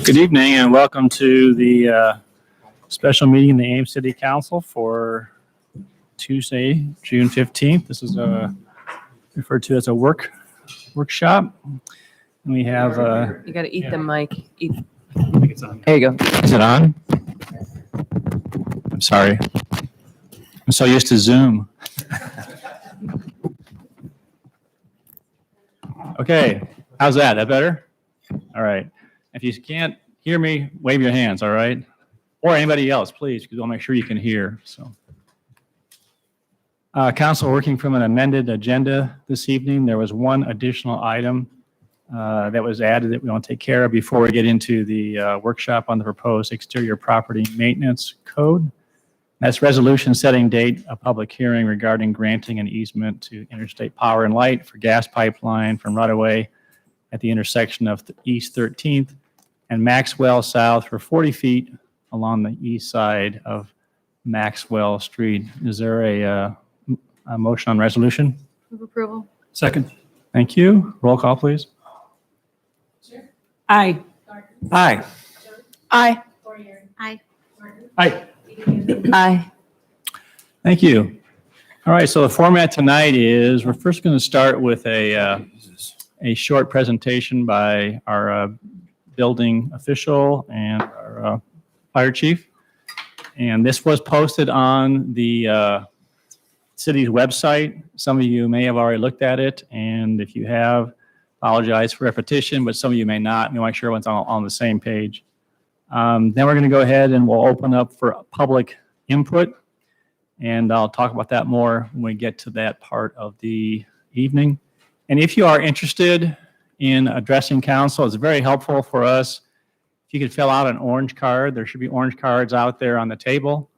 Good evening and welcome to the special meeting in the Ames City Council for Tuesday, June 15th. This is referred to as a workshop. And we have You got to eat the mic. Eat. I think it's on. There you go. Is it on? I'm sorry. I'm so used to Zoom. Okay, how's that? That better? All right. If you can't hear me, wave your hands, all right? Or anybody else, please, because we'll make sure you can hear. So, council working from an amended agenda this evening. There was one additional item that was added that we want to take care of before we get into the workshop on the proposed exterior property maintenance code. That's resolution setting date, a public hearing regarding granting an easement to Interstate Power and Light for gas pipeline from right-of-way at the intersection of East 13th and Maxwell South for 40 feet along the east side of Maxwell Street. Is there a motion on resolution? Move approval. Second. Thank you. Roll call, please. Aye. Aye. Aye. Aye. Aye. Aye. Thank you. All right, so the format tonight is we're first going to start with a short presentation by our building official and our fire chief. And this was posted on the city's website. Some of you may have already looked at it, and if you have, apologize for repetition, but some of you may not. We want to make sure everyone's on the same page. Then we're going to go ahead and we'll open up for public input, and I'll talk about that more when we get to that part of the evening. And if you are interested in addressing council, it's very helpful for us if you could fill out an orange card. There should be orange cards out there on the table.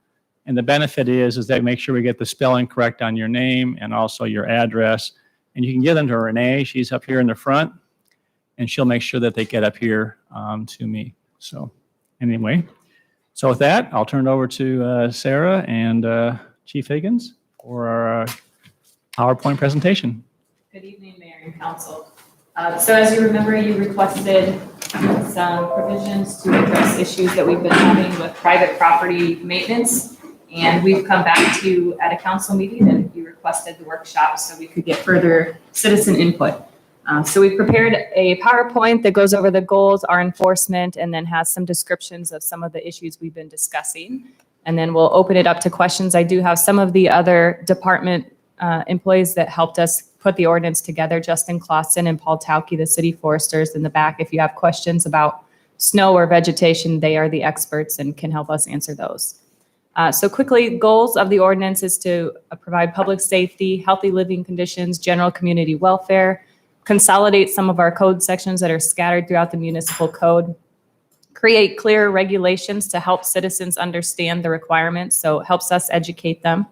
And the benefit is that make sure we get the spelling correct on your name and also your address. And you can give them to Renee. She's up here in the front, and she'll make sure that they get up here to me. So anyway, so with that, I'll turn it over to Sarah and Chief Higgins for our PowerPoint presentation. Good evening, Mayor and Council. So as you remember, you requested some provisions to address issues that we've been having with private property maintenance. And we've come back to you at a council meeting and you requested the workshop so we could get further citizen input. So we prepared a PowerPoint that goes over the goals, our enforcement, and then has some descriptions of some of the issues we've been discussing. And then we'll open it up to questions. I do have some of the other department employees that helped us put the ordinance together, Justin Clausen and Paul Tauke, the city foresters in the back. If you have questions about snow or vegetation, they are the experts and can help us answer those. So quickly, goals of the ordinance is to provide public safety, healthy living conditions, general community welfare, consolidate some of our code sections that are scattered throughout the municipal code, create clear regulations to help citizens understand the requirements, so it helps us educate them,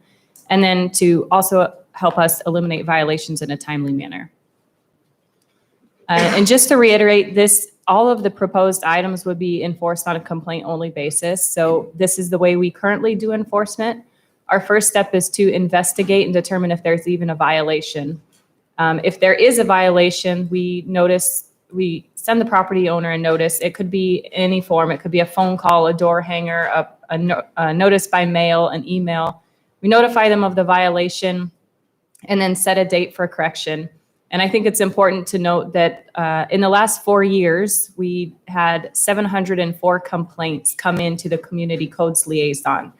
and then to also help us eliminate violations in a timely manner. And just to reiterate, all of the proposed items would be enforced on a complaint-only basis. So this is the way we currently do enforcement. Our first step is to investigate and determine if there's even a violation. If there is a violation, we send the property owner a notice. It could be any form. It could be a phone call, a door hanger, a notice by mail, an email. We notify them of the violation and then set a date for correction. And I think it's important to note that in the last 4 years, we had 704 complaints come into the community codes liaison.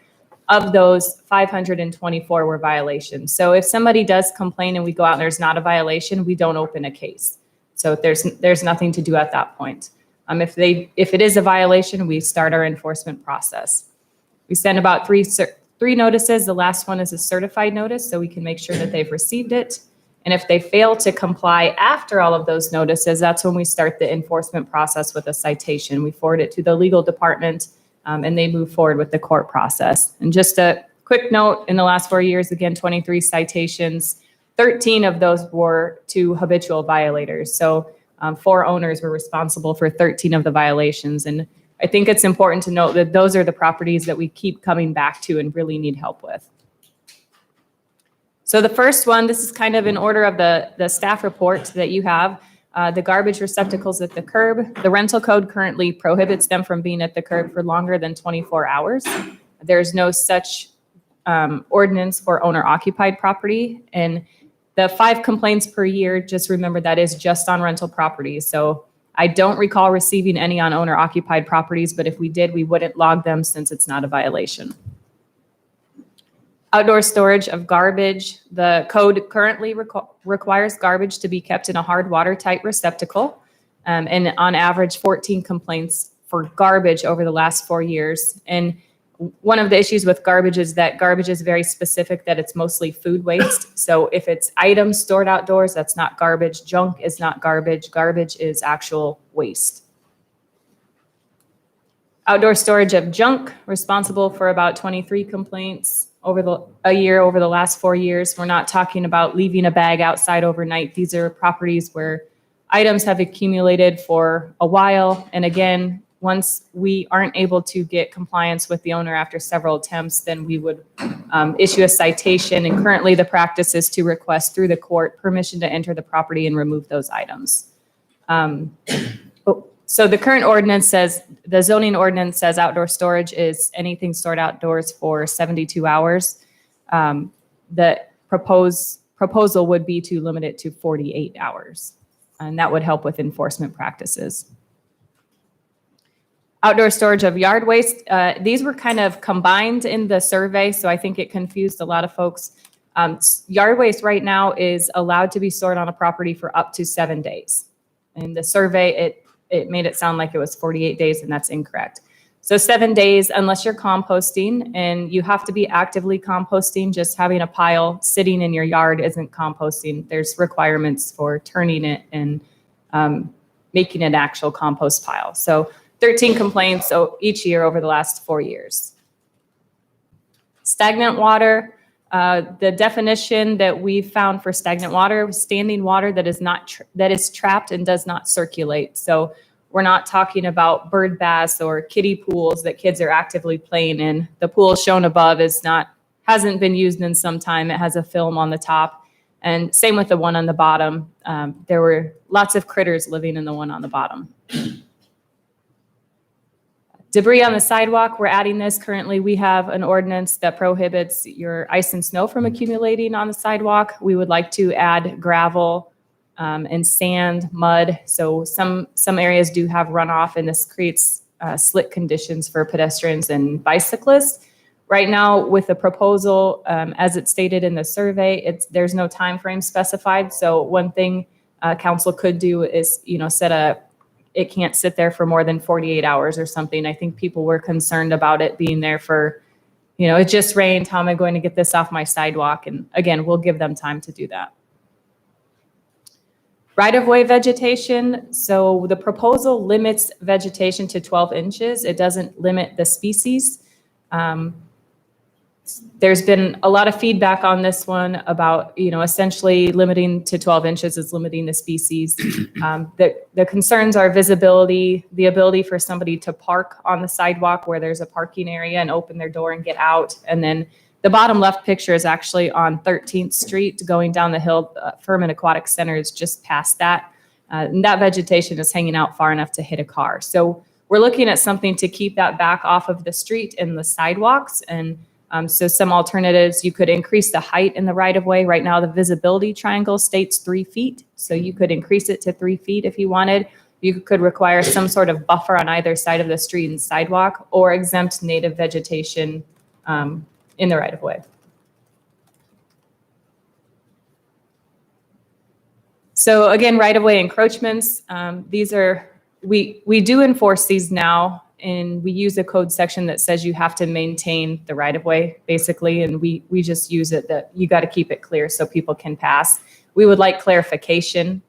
Of those, 524 were violations. So if somebody does complain and we go out and there's not a violation, we don't open a case. So there's nothing to do at that point. If it is a violation, we start our enforcement process. We send about three notices. The last one is a certified notice, so we can make sure that they've received it. And if they fail to comply after all of those notices, that's when we start the enforcement process with a citation. We forward it to the legal department, and they move forward with the court process. And just a quick note, in the last 4 years, again, 23 citations, 13 of those were to habitual violators. So 4 owners were responsible for 13 of the violations. And I think it's important to note that those are the properties that we keep coming back to and really need help with. So the first one, this is kind of in order of the staff report that you have. The garbage receptacles at the curb. The rental code currently prohibits them from being at the curb for longer than 24 hours. There's no such ordinance for owner-occupied property. And the 5 complaints per year, just remember that is just on rental properties. So I don't recall receiving any on owner-occupied properties, but if we did, we wouldn't log them since it's not a violation. Outdoor storage of garbage. The code currently requires garbage to be kept in a hard watertight receptacle. And on average, 14 complaints for garbage over the last 4 years. And one of the issues with garbage is that garbage is very specific, that it's mostly food waste. So if it's items stored outdoors, that's not garbage. Junk is not garbage. Garbage is actual waste. Outdoor storage of junk, responsible for about 23 complaints a year over the last 4 years. We're not talking about leaving a bag outside overnight. These are properties where items have accumulated for a while. And again, once we aren't able to get compliance with the owner after several attempts, then we would issue a citation. And currently the practice is to request through the court permission to enter the property and remove those items. So the current ordinance says, the zoning ordinance says outdoor storage is anything stored outdoors for 72 hours. The proposal would be to limit it to 48 hours. And that would help with enforcement practices. Outdoor storage of yard waste. These were kind of combined in the survey, so I think it confused a lot of folks. Yard waste right now is allowed to be stored on a property for up to 7 days. In the survey, it made it sound like it was 48 days, and that's incorrect. So 7 days, unless you're composting, and you have to be actively composting. Just having a pile sitting in your yard isn't composting. There's requirements for turning it and making an actual compost pile. So 13 complaints each year over the last 4 years. Stagnant water. The definition that we've found for stagnant water was standing water that is trapped and does not circulate. So we're not talking about bird baths or kiddie pools that kids are actively playing in. The pool shown above hasn't been used in some time. It has a film on the top, and same with the one on the bottom. There were lots of critters living in the one on the bottom. Debris on the sidewalk, we're adding this. Currently, we have an ordinance that prohibits your ice and snow from accumulating on the sidewalk. We would like to add gravel and sand, mud. So some areas do have runoff, and this creates slick conditions for pedestrians and bicyclists. Right now, with the proposal, as it's stated in the survey, there's no time frame specified. So one thing council could do is, set it can't sit there for more than 48 hours or something. I think people were concerned about it being there for, it just rained. How am I going to get this off my sidewalk? And again, we'll give them time to do that. Right-of-way vegetation. So the proposal limits vegetation to 12 inches. It doesn't limit the species. There's been a lot of feedback on this one about, essentially limiting to 12 inches is limiting the species. The concerns are visibility, the ability for somebody to park on the sidewalk where there's a parking area and open their door and get out. And then the bottom left picture is actually on 13th Street going down the hill. Furman Aquatic Center is just past that. And that vegetation is hanging out far enough to hit a car. So we're looking at something to keep that back off of the street and the sidewalks. And so some alternatives, you could increase the height in the right-of-way. Right now, the visibility triangle states 3 feet. So you could increase it to 3 feet if you wanted. You could require some sort of buffer on either side of the street and sidewalk, or exempt native vegetation in the right-of-way. So again, right-of-way encroachments. We do enforce these now. And we use a code section that says you have to maintain the right-of-way, basically, and we just use it that you got to keep it clear so people can pass. We would like clarification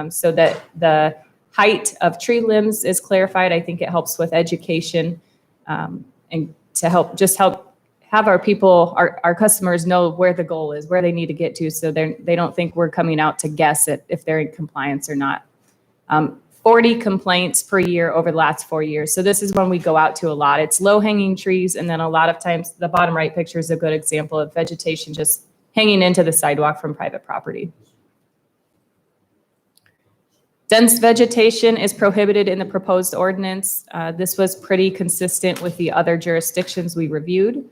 so that the height of tree limbs is clarified. I think it helps with education and to help have our people, our customers know where the goal is, where they need to get to, so they don't think we're coming out to guess it if they're in compliance or not. 40 complaints per year over the last 4 years. So this is when we go out to a lot. It's low-hanging trees, and then a lot of times the bottom right picture is a good example of vegetation just hanging into the sidewalk from private property. Dense vegetation is prohibited in the proposed ordinance. This was pretty consistent with the other jurisdictions we reviewed.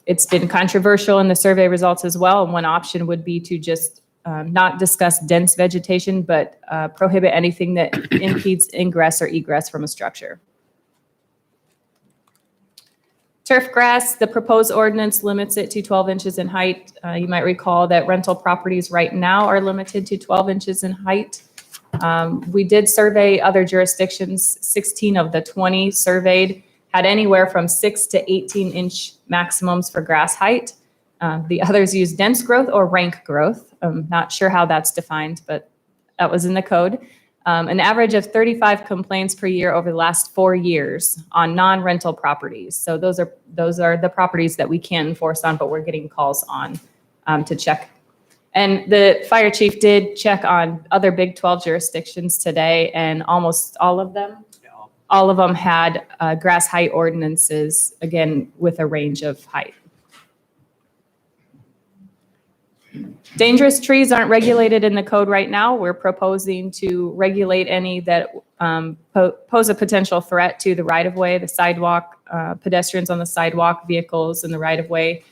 It's been controversial in the survey results as well. And one option would be to just not discuss dense vegetation, but prohibit anything that impedes ingress or egress from a structure. Turf grass, the proposed ordinance limits it to 12 inches in height. You might recall that rental properties right now are limited to 12 inches in height. We did survey other jurisdictions. 16 of the 20 surveyed had anywhere from 6 to 18-inch maximums for grass height. The others use dense growth or rank growth. I'm not sure how that's defined, but that was in the code. An average of 35 complaints per year over the last 4 years on non-rental properties. So those are the properties that we can't enforce on, but we're getting calls on to check. And the fire chief did check on other Big 12 jurisdictions today, and almost all of them had grass height ordinances, again, with a range of height. Dangerous trees aren't regulated in the code right now. We're proposing to regulate any that pose a potential threat to the right-of-way, the sidewalk, pedestrians on the sidewalk, vehicles in the right-of-way.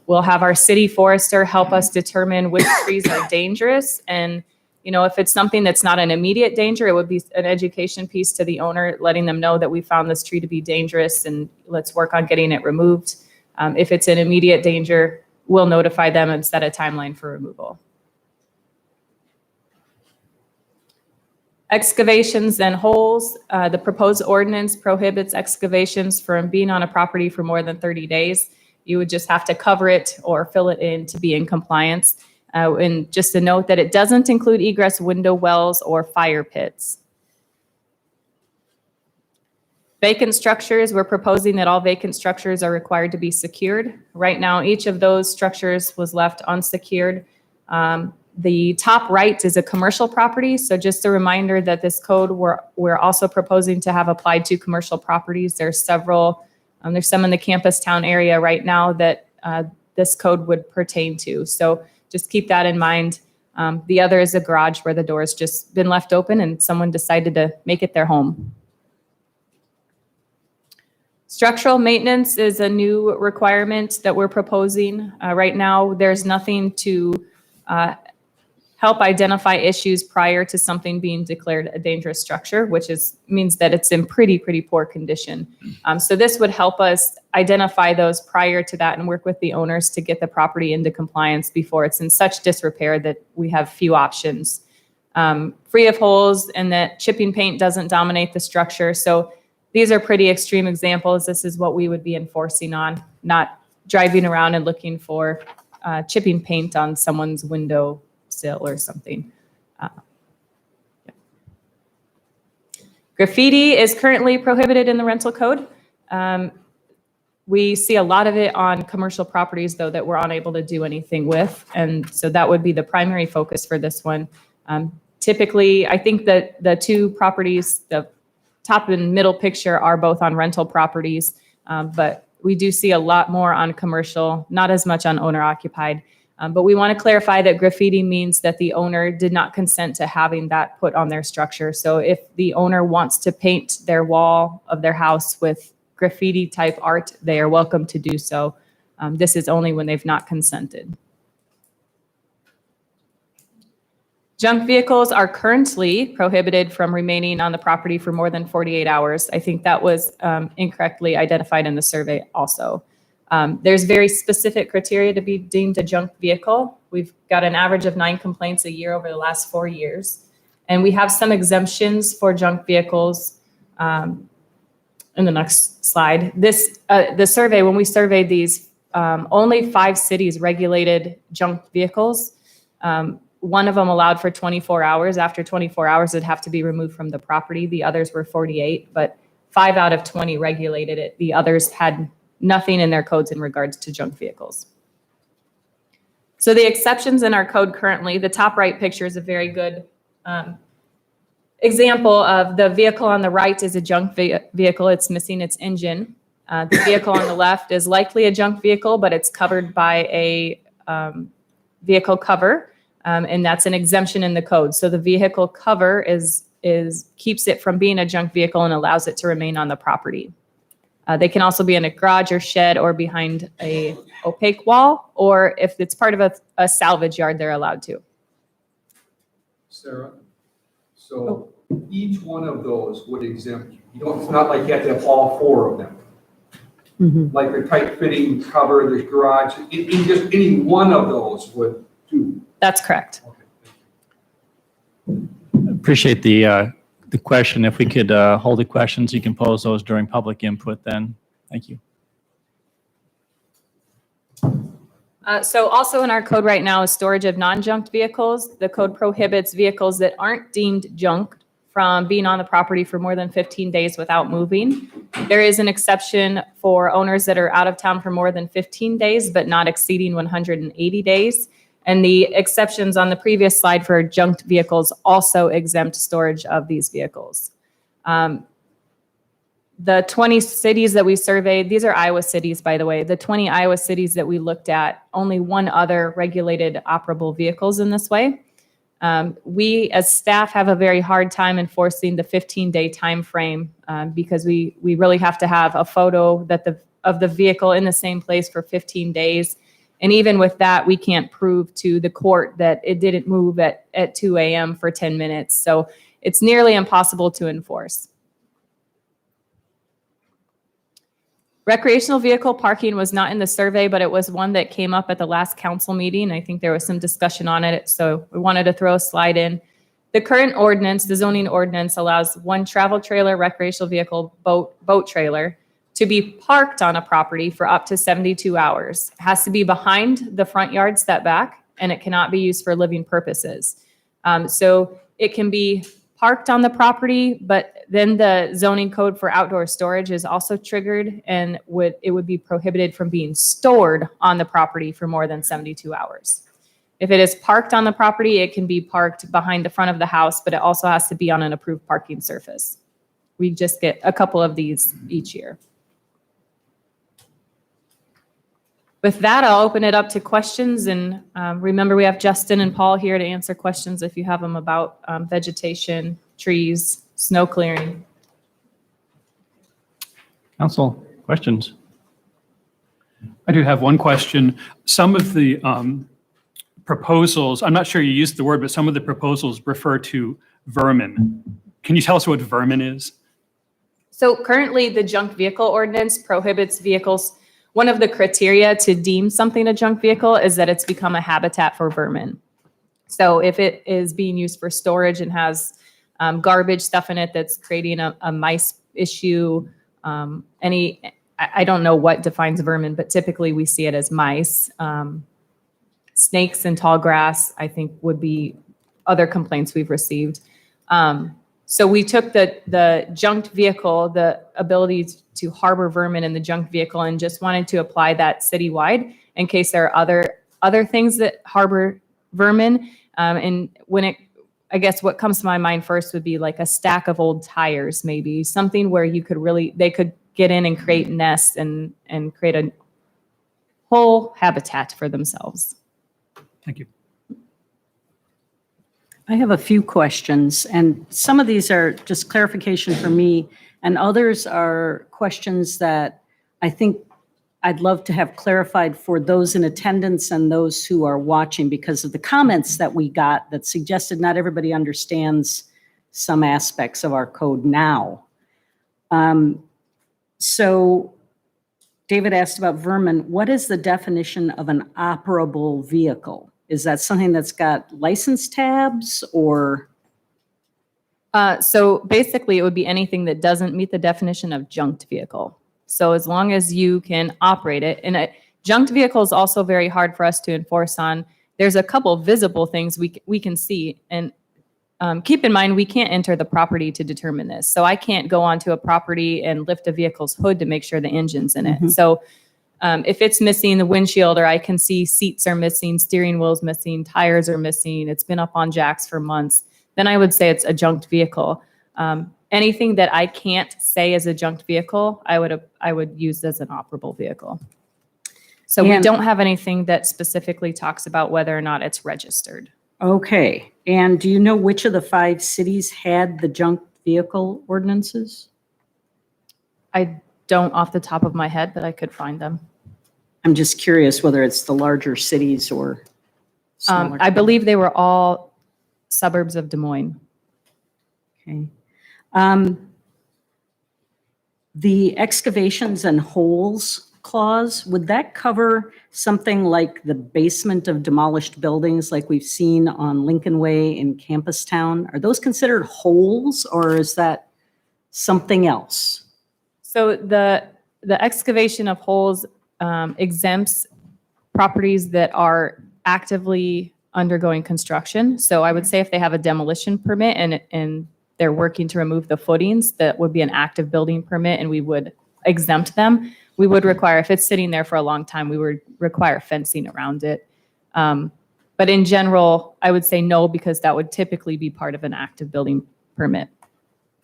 We'll have our city forester help us determine which trees are dangerous. And, you know, if it's something that's not an immediate danger, it would be an education piece to the owner, letting them know that we found this tree to be dangerous and let's work on getting it removed. If it's an immediate danger, we'll notify them and set a timeline for removal. Excavations and holes. The proposed ordinance prohibits excavations from being on a property for more than 30 days. You would just have to cover it or fill it in to be in compliance. And just a note that it doesn't include egress window wells or fire pits. Vacant structures, we're proposing that all vacant structures are required to be secured. Right now, each of those structures was left unsecured. The top right is a commercial property. So just a reminder that this code we're also proposing to have applied to commercial properties. There's several, there's some in the campus town area right now that this code would pertain to. So just keep that in mind. The other is a garage where the door's just been left open and someone decided to make it their home. Structural maintenance is a new requirement that we're proposing. Right now, there's nothing to help identify issues prior to something being declared a dangerous structure, which means that it's in pretty poor condition. So this would help us identify those prior to that and work with the owners to get the property into compliance before it's in such disrepair that we have few options. Free of holes and that chipping paint doesn't dominate the structure. So these are pretty extreme examples. This is what we would be enforcing on, not driving around and looking for chipping paint on someone's window sill or something. Graffiti is currently prohibited in the rental code. We see a lot of it on commercial properties, though, that we're unable to do anything with. And so that would be the primary focus for this one. Typically, I think that the two properties, the top and middle picture, are both on rental properties, but we do see a lot more on commercial, not as much on owner occupied. But we want to clarify that graffiti means that the owner did not consent to having that put on their structure. So if the owner wants to paint their wall of their house with graffiti type art, they are welcome to do so. This is only when they've not consented. Junk vehicles are currently prohibited from remaining on the property for more than 48 hours. I think that was incorrectly identified in the survey also. There's very specific criteria to be deemed a junk vehicle. We've got an average of 9 complaints a year over the last 4 years. And we have some exemptions for junk vehicles in the next slide. The survey, when we surveyed these, only 5 cities regulated junk vehicles. One of them allowed for 24 hours. After 24 hours, it'd have to be removed from the property. The others were 48, but 5 out of 20 regulated it. The others had nothing in their codes in regards to junk vehicles. So the exceptions in our code currently, the top right picture is a very good example of the vehicle on the right is a junk vehicle. It's missing its engine. The vehicle on the left is likely a junk vehicle, but it's covered by a vehicle cover. And that's an exemption in the code. So the vehicle cover keeps it from being a junk vehicle and allows it to remain on the property. They can also be in a garage or shed or behind a opaque wall, or if it's part of a salvage yard, they're allowed to. Sarah, so each one of those would exempt you. You don't, it's not like you have to have all 4 of them. Like the tight fitting cover, the garage, in just any one of those would do. That's correct. Okay. Appreciate the question. If we could hold the questions, you can pose those during public input then. Thank you. So also in our code right now is storage of non-junked vehicles. The code prohibits vehicles that aren't deemed junk from being on the property for more than 15 days without moving. There is an exception for owners that are out of town for more than 15 days, but not exceeding 180 days. And the exceptions on the previous slide for junked vehicles also exempt storage of these vehicles. The 20 cities that we surveyed, these are Iowa cities, by the way, the 20 Iowa cities that we looked at, only one other regulated operable vehicles in this way. We as staff have a very hard time enforcing the 15-day time frame because we really have to have a photo of the vehicle in the same place for 15 days. And even with that, we can't prove to the court that it didn't move at 2 a.m. for 10 minutes. So it's nearly impossible to enforce. Recreational vehicle parking was not in the survey, but it was one that came up at the last council meeting. I think there was some discussion on it, so we wanted to throw a slide in. The current ordinance, the zoning ordinance, allows one travel trailer, recreational vehicle, boat trailer to be parked on a property for up to 72 hours. It has to be behind the front yard setback, and it cannot be used for living purposes. So it can be parked on the property, but then the zoning code for outdoor storage is also triggered, and it would be prohibited from being stored on the property for more than 72 hours. If it is parked on the property, it can be parked behind the front of the house, but it also has to be on an approved parking surface. We just get a couple of these each year. With that, I'll open it up to questions, and remember we have Justin and Paul here to answer questions if you have them about vegetation, trees, snow clearing. Council, questions? I do have one question. Some of the proposals, I'm not sure you used the word, but some of the proposals refer to vermin. Can you tell us what vermin is? So currently the junk vehicle ordinance prohibits vehicles. One of the criteria to deem something a junk vehicle is that it's become a habitat for vermin. So if it is being used for storage and has garbage stuff in it that's creating a mice issue, I don't know what defines vermin, but typically we see it as mice. Snakes and tall grass, I think, would be other complaints we've received. So we took the junked vehicle, the ability to harbor vermin in the junked vehicle, and just wanted to apply that citywide in case there are other things that harbor vermin. And I guess what comes to my mind first would be like a stack of old tires, maybe something where they could get in and create nests and create a whole habitat for themselves. Thank you. I have a few questions, and some of these are just clarification for me, and others are questions that I think I'd love to have clarified for those in attendance and those who are watching because of the comments that we got that suggested not everybody understands some aspects of our code now. So David asked about vermin. What is the definition of an operable vehicle? Is that something that's got license tabs or? So basically it would be anything that doesn't meet the definition of junked vehicle. So as long as you can operate it, and a junked vehicle is also very hard for us to enforce on. There's a couple visible things we can see, and keep in mind, we can't enter the property to determine this. So I can't go onto a property and lift a vehicle's hood to make sure the engine's in it. Mm-hmm. So if it's missing the windshield, or I can see seats are missing, steering wheel's missing, tires are missing, it's been up on jacks for months, then I would say it's a junked vehicle. Anything that I can't say is a junked vehicle, I would use as an operable vehicle. So we don't have anything that specifically talks about whether or not it's registered. Okay, and do you know which of the 5 cities had the junk vehicle ordinances? I don't off the top of my head, but I could find them. I'm just curious whether it's the larger cities or smaller. I believe they were all suburbs of Des Moines. Okay. The excavations and holes clause, would that cover something like the basement of demolished buildings like we've seen on Lincoln Way in Campus Town? Are those considered holes or is that something else? So the excavation of holes exempts properties that are actively undergoing construction. So I would say if they have a demolition permit and they're working to remove the footings, that would be an active building permit and we would exempt them. We would require, if it's sitting there for a long time, we would require fencing around it. But in general, I would say no, because that would typically be part of an active building permit.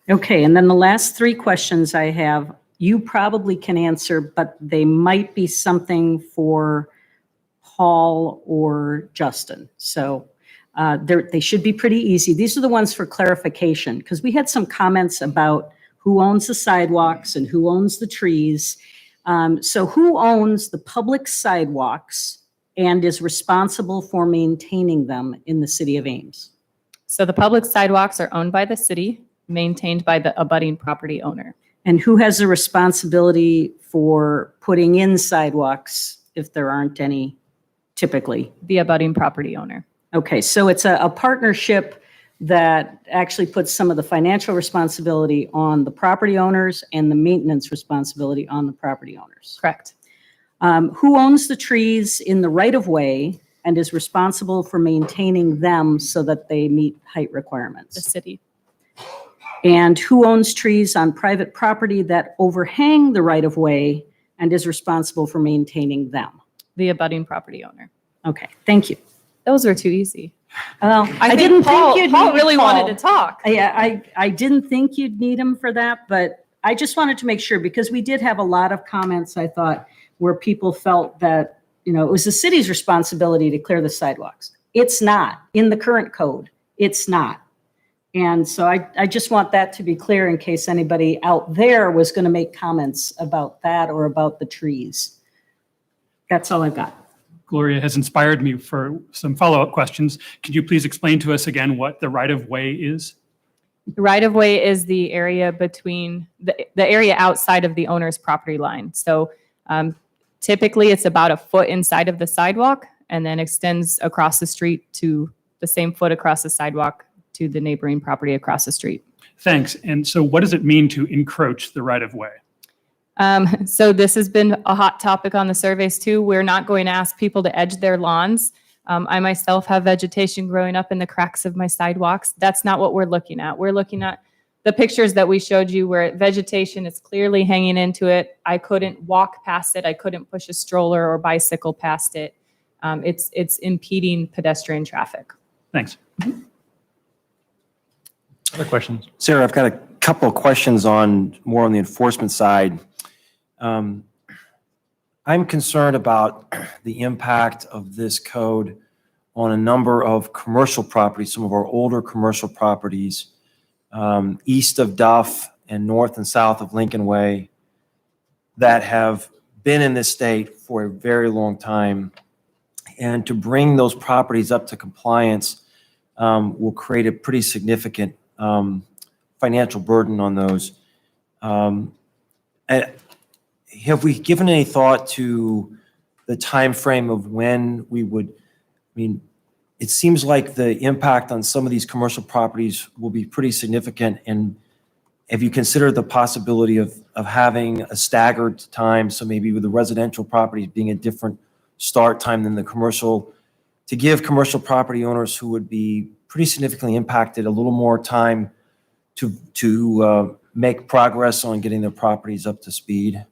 Okay, and then the last 3 questions I have, you probably can answer, but they might be something for Paul or Justin. So they should be pretty easy. These are the ones for clarification, because we had some comments about who owns the sidewalks and who owns the trees. So who owns the public sidewalks and is responsible for maintaining them in the city of Ames? So the public sidewalks are owned by the city, maintained by the abutting property owner. And who has the responsibility for putting in sidewalks if there aren't any typically? The abutting property owner. Okay, so it's a partnership that actually puts some of the financial responsibility on the property owners and the maintenance responsibility on the property owners. Correct. Who owns the trees in the right-of-way and is responsible for maintaining them so that they meet height The requirements? city. And who owns trees on private property that overhang the right-of-way and is responsible for maintaining them? The abutting property owner. Okay, thank you. Those were too easy. Well, I didn't Paul, think you'd Paul need really Paul. wanted to talk. Yeah, I didn't think you'd need him for that, but I just wanted to make sure because we did have a lot of comments, I thought, where people felt that, it was the city's responsibility to clear the sidewalks. It's not. In the current code, it's not. And so I just want that to be clear in case anybody out there was going to make comments about that or about the trees. That's all I've got. Gloria has inspired me for some follow-up questions. Could you please explain to us again what the right-of-way is? The right-of-way is the area between, the area outside of the owner's property line. So typically it's about a foot inside of the sidewalk and then extends across the street to the same foot across the sidewalk to the neighboring property across the street. Thanks. And so what does it mean to encroach the right-of-way? So this has been a hot topic on the surveys too. We're not going to ask people to edge their lawns. I myself have vegetation growing up in the cracks of my sidewalks. That's not what we're looking at. We're looking at the pictures that we showed you where vegetation is clearly hanging into it. I couldn't walk past it. I couldn't push a stroller or bicycle past it. It's impeding pedestrian traffic. Thanks. Other questions? Sarah, I've got a couple of questions more on the enforcement side. I'm concerned about the impact of this code on a number of commercial properties, some of our older commercial properties, east of Duff and north and south of Lincoln Way that have been in this state for a very long time. And to bring those properties up to compliance will create a pretty significant financial burden on those. Have we given any thought to the time frame of when we would, it seems like the impact on some of these commercial properties will be pretty significant. And have you considered the possibility of having a staggered time, so maybe with the residential properties being a different start time than the commercial, to give commercial property owners who would be pretty significantly impacted a little more time to make progress on getting their properties up to speed?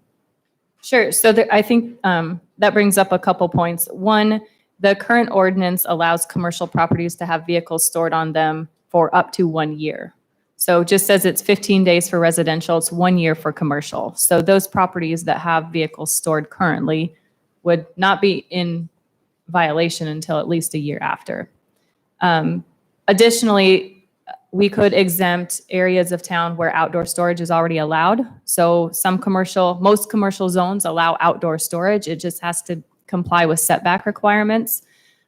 Sure. So I think that brings up a couple points. One, the current ordinance allows commercial properties to have vehicles stored on them for up to 1 year. So it just says it's 15 days for residential, it's 1 year for commercial. So those properties that have vehicles stored currently would not be in violation until at least a year after. Additionally, we could exempt areas of town where outdoor storage is already allowed. So most commercial zones allow outdoor storage. It just has to comply with setback requirements.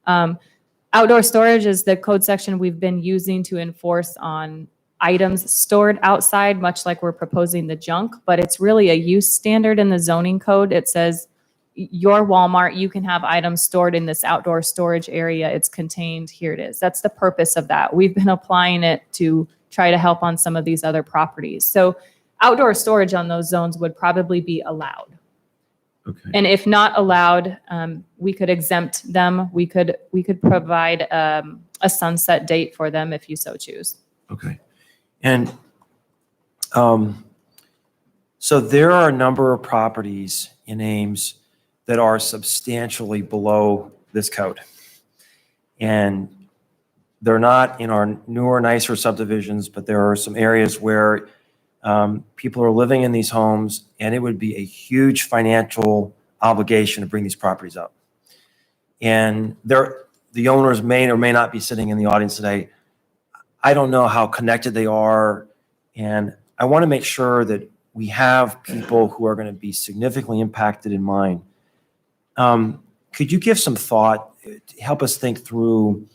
Outdoor storage is the code section we've been using to enforce on items stored outside, much like we're proposing the junk, but it's really a use standard in the zoning code. It says your Walmart, you can have items stored in this outdoor storage area. It's contained, here it is. That's the purpose of that. We've been applying it to try to help on some of these other properties. So outdoor storage on those zones would probably be allowed. Okay. And if not allowed, we could exempt them. We could provide a sunset date for them if you so choose. Okay. And so there are a number of properties in Ames that are substantially below this code. And they're not in our newer, nicer subdivisions, but there are some areas where people are living in these homes, and it would be a huge financial obligation to bring these properties up. And the owners may or may not be sitting in the audience today. I don't know how connected they are, and I want to make sure that we have people who are going to be significantly impacted in mind. Could you give some thought, help us think through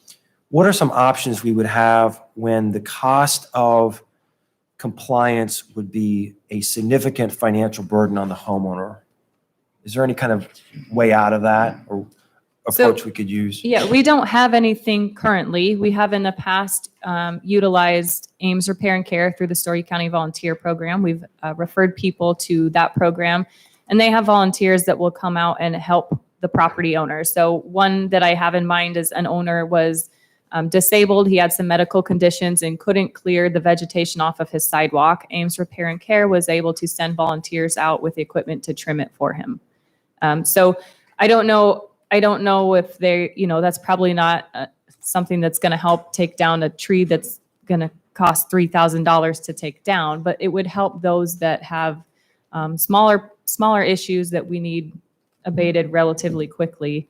what are some options we would have when the cost of compliance would be a significant financial burden on the homeowner? Is there any kind of way out of that or approach we could use? Yeah, we don't have anything currently. We have in the past utilized Ames Repair and Care through the Story County Volunteer Program. We've referred people to that program, and they have volunteers that will come out and help the property owners. So one that I have in mind is an owner was disabled. He had some medical conditions and couldn't clear the vegetation off of his sidewalk. Ames Repair and Care was able to send volunteers out with equipment to trim it for him. So I don't know if they, that's probably not something that's going to help take down a tree that's going to cost $3,000 to take down, but it would help those that have smaller issues that we need abated relatively quickly.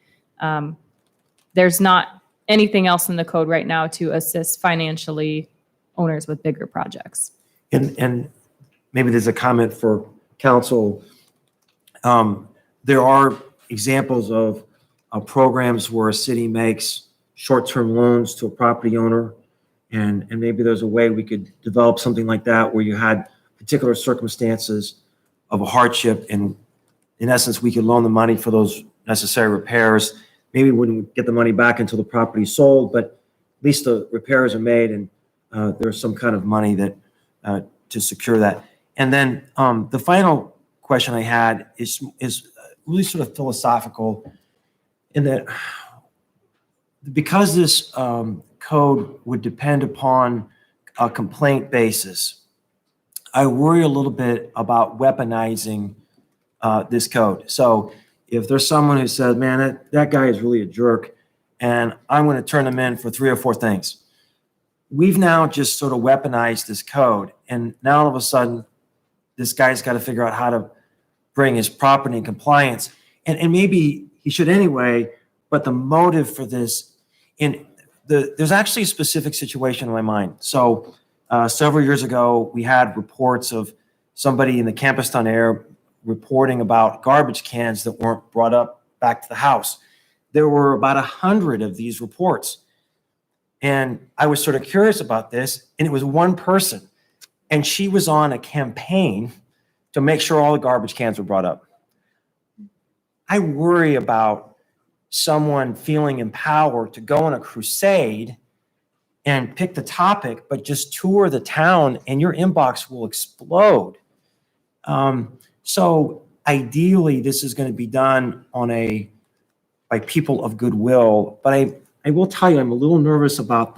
There's not anything else in the code right now to assist financially owners with bigger projects. And maybe there's a comment for council. There are examples of programs where a city makes short-term loans to a property owner, and maybe there's a way we could develop something like that where you had particular circumstances of a hardship, and in essence, we could loan the money for those necessary repairs. Maybe we wouldn't get the money back until the property is sold, but at least the repairs are made, and there's some kind of money that to secure that. And then the final question I had is really sort of philosophical, in that because this code would depend upon a complaint basis, I worry a little bit about weaponizing this code. So if there's someone who says, man, that guy is really a jerk, and I'm going to turn him in for 3 or 4 things, we've now just sort of weaponized this code. And now all of a sudden, this guy's got to figure out how to bring his property in compliance. And maybe he should anyway, but the motive for this, there's actually a specific situation in my mind. So several years ago, we had reports of somebody in the Campiston area reporting about garbage cans that weren't brought up back to the house. There were about 100 of these reports. And I was sort of curious about this, and it was one person. And she was on a campaign to make sure all the garbage cans were brought up. I worry about someone feeling empowered to go on a crusade and pick the topic, but just tour the town and your inbox will explode. So ideally, this is going to be done by people of goodwill, but I will tell you, I'm a little nervous about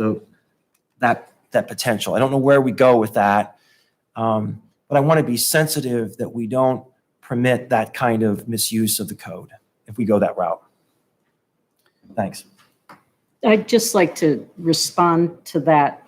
that potential. I don't know where we go with that, but I want to be sensitive that we don't permit that kind of misuse of the code if we go that route. Thanks. I'd just like to respond to that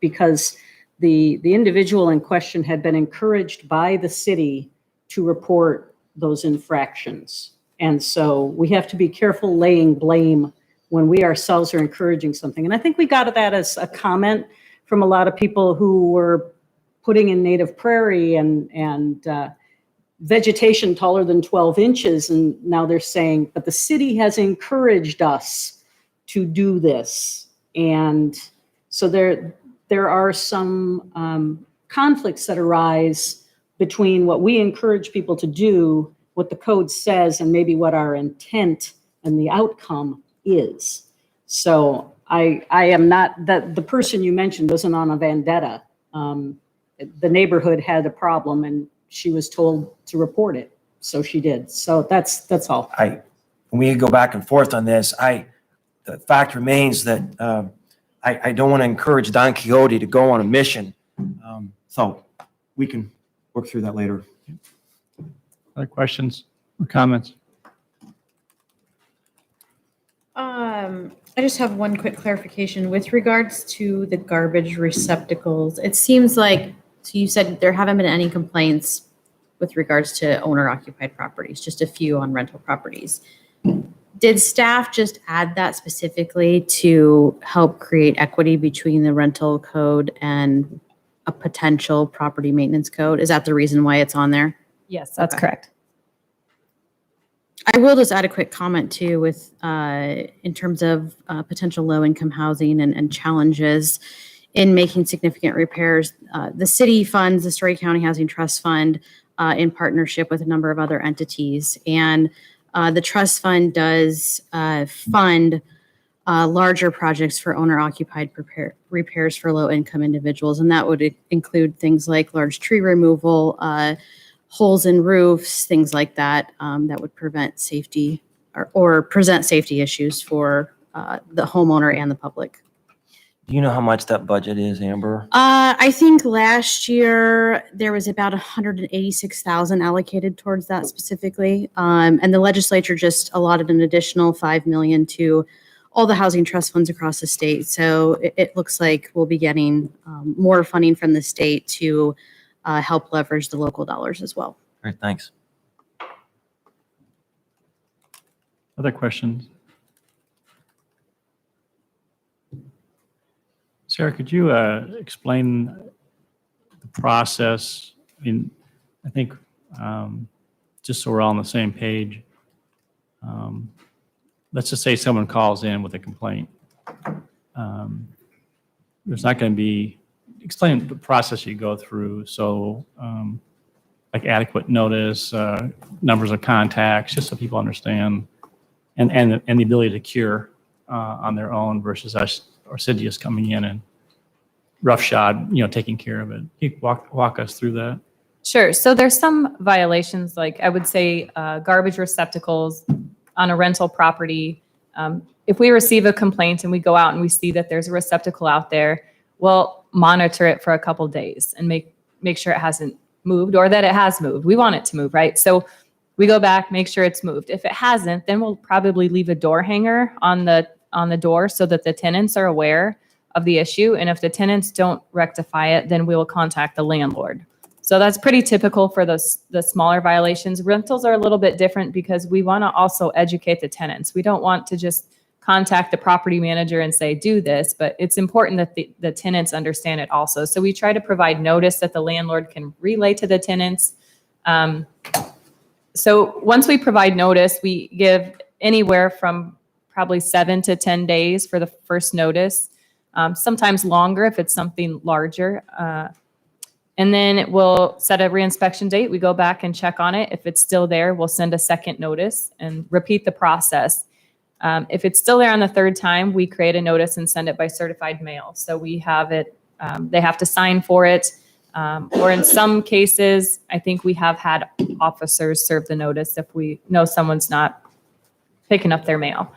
because the individual in question had been encouraged by the city to report those infractions. And so we have to be careful laying blame when we ourselves are encouraging something. And I think we got that as a comment from a lot of people who were putting in native prairie and vegetation taller than 12 inches. And now they're saying, but the city has encouraged us to do this. And so there are some conflicts that arise between what we encourage people to do, what the code says, and maybe what our intent and the outcome is. So I am not, the person you mentioned wasn't on a vendetta. The neighborhood had a problem and she was told to report it. So she did. So that's all. We can go back and forth on this. The fact remains that I don't want to encourage Don Quixote to go on a mission. So we can work through that later. Other questions or comments? I just have one quick clarification with regards to the garbage receptacles. It seems like, so you said there haven't been any complaints with regards to owner occupied properties, just a few on rental properties. Did staff just add that specifically to help create equity between the rental code and a potential property maintenance code? Is that the reason why it's on there? Yes, that's Okay. correct. I will just add a quick comment too with in terms of potential low-income housing and challenges in making significant repairs. The city funds the Story County Housing Trust Fund in partnership with a number of other entities. And the trust fund does fund larger projects for owner-occupied repairs for low-income individuals. And that would include things like large tree removal, holes in roofs, things like that, that would prevent safety or present safety issues for the homeowner and the public. Do you know how much that budget is, Amber? I think last year there was about 186,000 allocated towards that specifically. And the legislature just allotted an additional 5 million to all the housing trust funds across the state. So it looks like we'll be getting more funding from the state to help leverage the local dollars as well. Great, thanks. Other questions? Sarah, could you explain the process? I mean, I think just so we're all on the same page, let's just say someone calls in with a complaint. There's not going to be, explain the process you go through. So like adequate notice, numbers of contacts, just so people understand, and the ability to cure on their own versus us or Cydia's coming in and roughshod, taking care of it. Can you walk us through that? Sure. So there's some violations, like I would say garbage receptacles on a rental property. If we receive a complaint and we go out and we see that there's a receptacle out there, we'll monitor it for a couple days and make sure it hasn't moved or that it has moved. We want it to move, right? So we go back, make sure it's moved. If it hasn't, then we'll probably leave a door hanger on the door so that the tenants are aware of the issue. And if the tenants don't rectify it, then we will contact the landlord. So that's pretty typical for the smaller violations. Rentals are a little bit different because we want to also educate the tenants. We don't want to just contact the property manager and say, do this, but it's important that the tenants understand it also. So we try to provide notice that the landlord can relay to the tenants. So once we provide notice, we give anywhere from probably 7 to 10 days for the first notice, sometimes longer if it's something larger. And then we'll set a reinspection date. We go back and check on it. If it's still there, we'll send a second notice and repeat the process. If it's still there on the third time, we create a notice and send it by certified mail. So we have it, they have to sign for it. Or in some cases, I think we have had officers serve the notice if we know someone's not picking up their mail.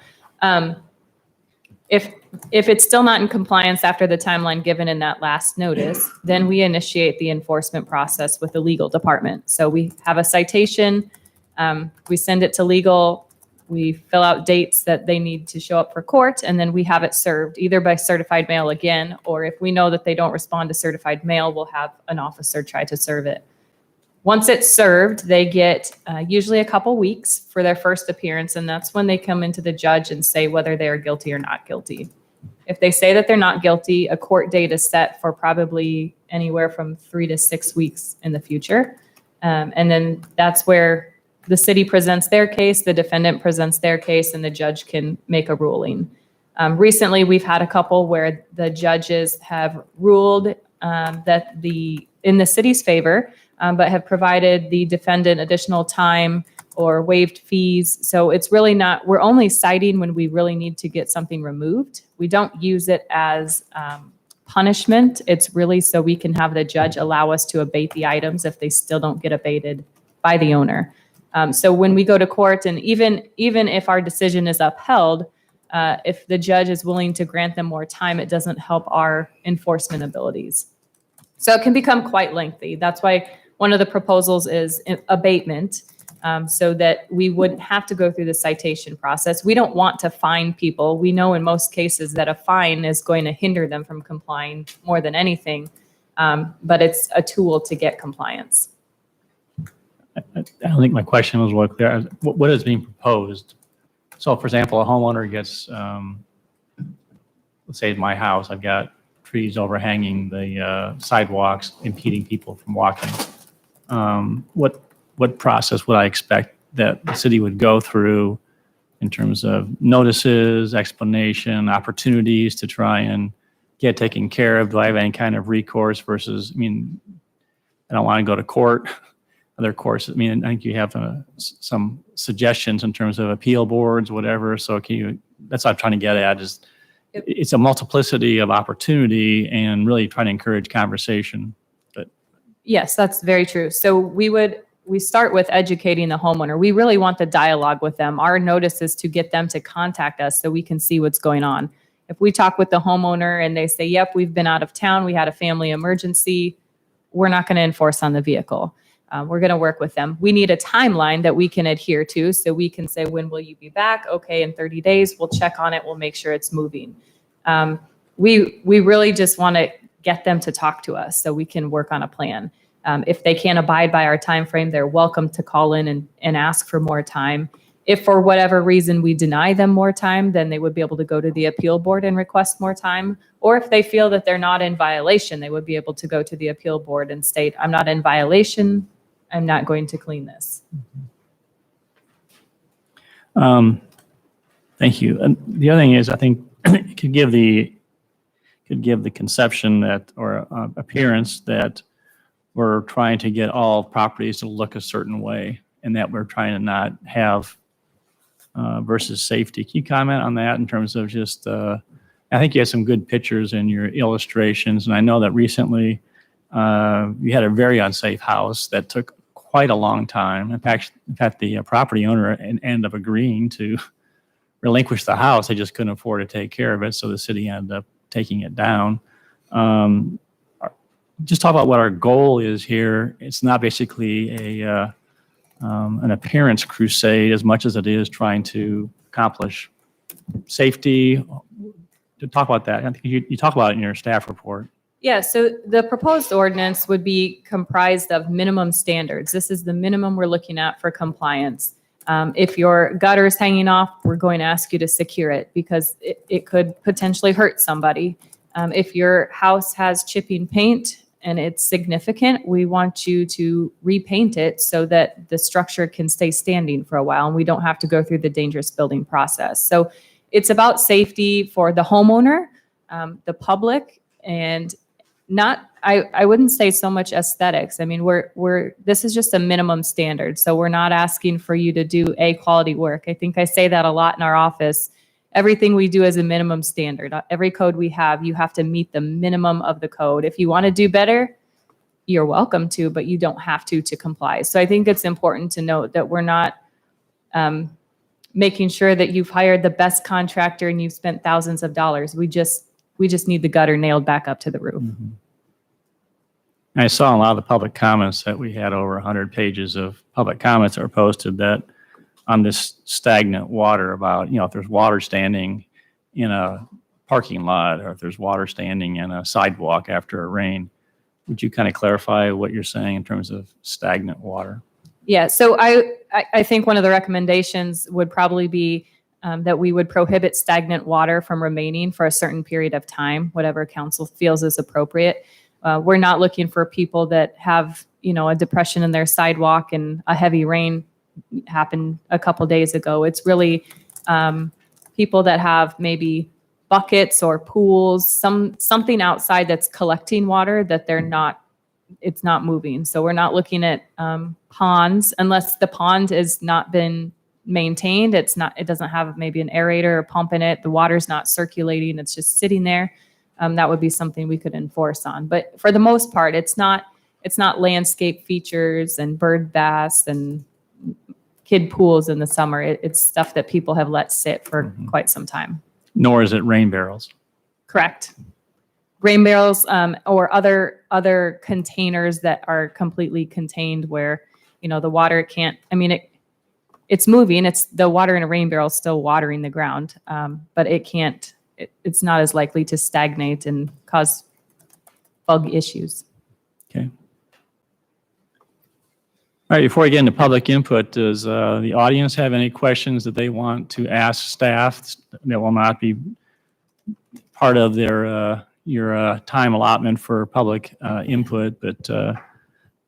If it's still not in compliance after the timeline given in that last notice, then we initiate the enforcement process with the legal department. So we have a citation, we send it to legal, we fill out dates that they need to show up for court, and then we have it served either by certified mail again, or if we know that they don't respond to certified mail, we'll have an officer try to serve it. Once it's served, they get usually a couple weeks for their first appearance, and that's when they come into the judge and say whether they are guilty or not guilty. If they say that they're not guilty, a court date is set for probably anywhere from 3 to 6 weeks in the future. And then that's where the city presents their case, the defendant presents their case, and the judge can make a ruling. Recently, we've had a couple where the judges have ruled that in the city's favor, but have provided the defendant additional time or waived fees. So it's really not, we're only citing when we really need to get something removed. We don't use it as punishment. It's really so we can have the judge allow us to abate the items if they still don't get abated by the owner. So when we go to court, and even if our decision is upheld, if the judge is willing to grant them more time, it doesn't help our enforcement abilities. So it can become quite lengthy. That's why one of the proposals is abatement, so that we wouldn't have to go through the citation process. We don't want to fine people. We know in most cases that a fine is going to hinder them from complying more than anything, but it's a tool to get compliance. I don't think my question was well clear. What is being proposed? So, for example, a homeowner gets, let's say in my house, I've got trees overhanging the sidewalks, impeding people from walking. What process would I expect that the city would go through in terms of notices, explanation, opportunities to try and get taken care of? Do I have any kind of recourse versus, I mean, I don't want to go to court. Other courses, I mean, I think you have some suggestions in terms of appeal boards, whatever. So that's what I'm trying to get at is it's a multiplicity of opportunity and really trying to encourage conversation. But Yes, that's very true. So we start with educating the homeowner. We really want the dialogue with them. Our notice is to get them to contact us so we can see what's going on. If we talk with the homeowner and they say, yep, we've been out of town, we had a family emergency, we're not going to enforce on the vehicle. We're going to work with them. We need a timeline that we can adhere to so we can say, when will you be back? Okay, in 30 days, we'll check on it. We'll make sure it's moving. We really just want to get them to talk to us so we can work on a plan. If they can't abide by our time frame, they're welcome to call in and ask for more time. If for whatever reason we deny them more time, then they would be able to go to the appeal board and request more time. Or if they feel that they're not in violation, they would be able to go to the appeal board and state, I'm not in violation. I'm not going to clean this. Thank you. And the other thing is, I think it could give the conception that, or appearance that we're trying to get all properties to look a certain way, and that we're trying to not have versus safety. Can you comment on that in terms of just? I think you had some good pictures in your illustrations, and I know that recently you had a very unsafe house that took quite a long time. In fact, the property owner ended up agreeing to relinquish the house. They just couldn't afford to take care of it, so the city ended up taking it down. Just talk about what our goal is here. It's not basically an appearance crusade as much as it is trying to accomplish safety. To talk about that, I think you talk about it in your staff report. Yeah, so the proposed ordinance would be comprised of minimum standards. This is the minimum we're looking at for compliance. If your gutter is hanging off, we're going to ask you to secure it because it could potentially hurt somebody. If your house has chipping paint and it's significant, we want you to repaint it so that the structure can stay standing for a while and we don't have to go through the dangerous building process. So it's about safety for the homeowner, the public, and I wouldn't say so much aesthetics. I mean, this is just a minimum standard. So we're not asking for you to do A, quality work. I think I say that a lot in our office. Everything we do is a minimum standard. Every code we have, you have to meet the minimum of the code. If you want to do better, you're welcome to, but you don't have to comply. So I think it's important to note that we're not making sure that you've hired the best contractor and you've spent thousands of dollars. We just need the gutter nailed back up to the roof. Mm-hmm. I saw a lot of the public comments that we had over 100 pages of public comments that were posted that on this stagnant water about, if there's water standing in a parking lot or if there's water standing in a sidewalk after a rain, would you kind of clarify what you're saying in terms of stagnant water? Yeah, so I think one of the recommendations would probably be that we would prohibit stagnant water from remaining for a certain period of time, whatever council feels is appropriate. We're not looking for people that have, a depression in their sidewalk and a heavy rain happened a couple days ago. It's really people that have maybe buckets or pools, something outside that's collecting water that it's not moving. So we're not looking at ponds unless the pond has not been maintained. It doesn't have maybe an aerator or pump in it. The water's not circulating. It's just sitting there. That would be something we could enforce on. But for the most part, it's not landscape features and bird baths and kid pools in the summer. It's stuff that people have let sit for quite some time. Nor is it rain barrels. Correct. Grain barrels or other containers that are completely contained where, the water can't, it's moving. It's the water in a rain barrel is still watering the ground, but it's not as likely to stagnate and cause bug issues. Okay. All right, before we get into public input, does the audience have any questions that they want to ask staff that will not be part of your time allotment for public input? But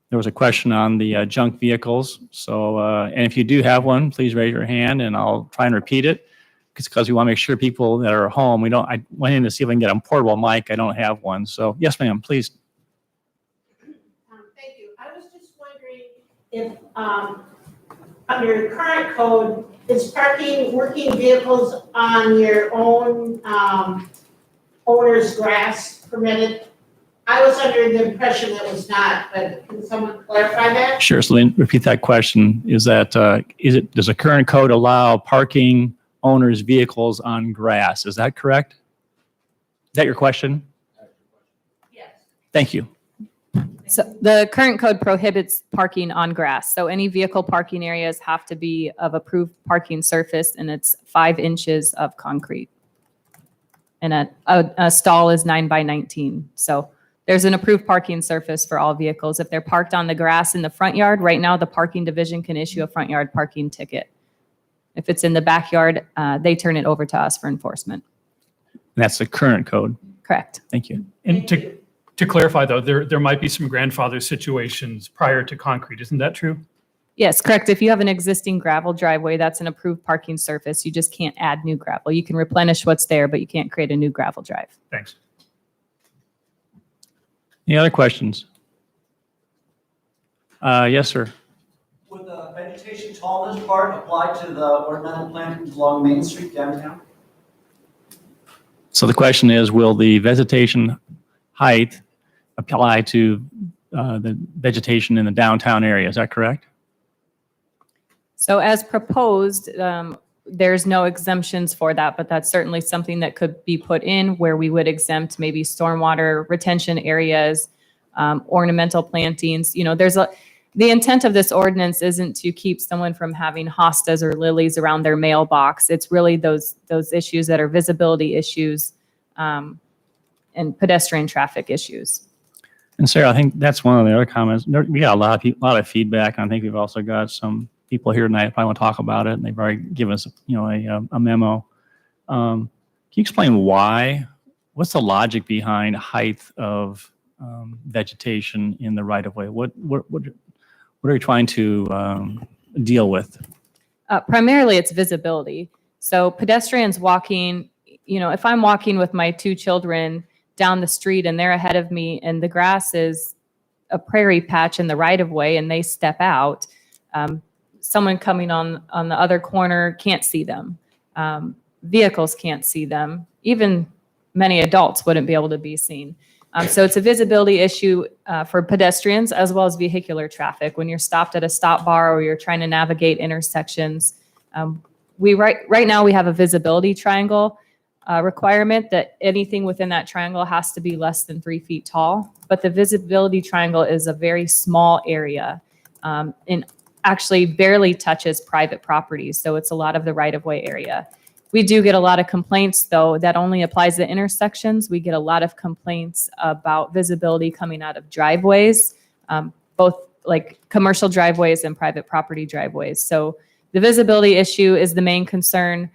there was a question on the junk vehicles. So, and if you do have one, please raise your hand and I'll try and repeat it. Because we want to make sure people that are home, I went in to see if I can get a portable mic. I don't have one. So yes, ma'am, please. Thank you. I was just wondering if, under current code, is parking working vehicles on your own owner's grass permitted? I was under the impression that was not, but can someone clarify that? Sure. So then repeat that question. Does the current code allow parking owners' vehicles on grass? Is that correct? Is that your question? Yes. Thank you. So the current code prohibits parking on grass. So any vehicle parking areas have to be of approved parking surface and it's 5 inches of concrete. And a stall is 9 by 19. So there's an approved parking surface for all vehicles. If they're parked on the grass in the front yard, right now the parking division can issue a front yard parking ticket. If it's in the backyard, they turn it over to us for enforcement. And that's the current code. Correct. Thank you. And to clarify, though, there might be some grandfather situations prior to concrete. Isn't that true? Yes, correct. If you have an existing gravel driveway, that's an approved parking surface. You just can't add new gravel. You can replenish what's there, but you can't create a new gravel drive. Thanks. Any other questions? Yes, sir. Would the vegetation tallness part apply to the ornamental plantings along Main Street downtown? So the question is, will the vegetation height apply to the vegetation in the downtown area? Is that correct? So as proposed, there's no exemptions for that, but that's certainly something that could be put in where we would exempt maybe stormwater retention areas, ornamental plantings. The intent of this ordinance isn't to keep someone from having hostas or lilies around their mailbox. It's really those issues that are visibility issues and pedestrian traffic issues. And Sarah, I think that's one of the other comments. We got a lot of feedback. I think we've also got some people here tonight that probably want to talk about it, and they've already given us, a memo. Can you explain why? What's the logic behind height of vegetation in the right of way? What are you trying to deal with? Primarily, it's visibility. So pedestrians walking, if I'm walking with my 2 children down the street and they're ahead of me and the grass is a prairie patch in the right of way and they step out, someone coming on the other corner can't see them. Vehicles can't see them. Even many adults wouldn't be able to be seen. So it's a visibility issue for pedestrians as well as vehicular traffic. When you're stopped at a stop bar or you're trying to navigate intersections, right now we have a visibility triangle requirement that anything within that triangle has to be less than 3 feet tall. But the visibility triangle is a very small area and actually barely touches private properties. So it's a lot of the right-of-way area. We do get a lot of complaints, though, that only applies to intersections. We get a lot of complaints about visibility coming out of driveways, both like commercial driveways and private property driveways. So the visibility issue is the main concern.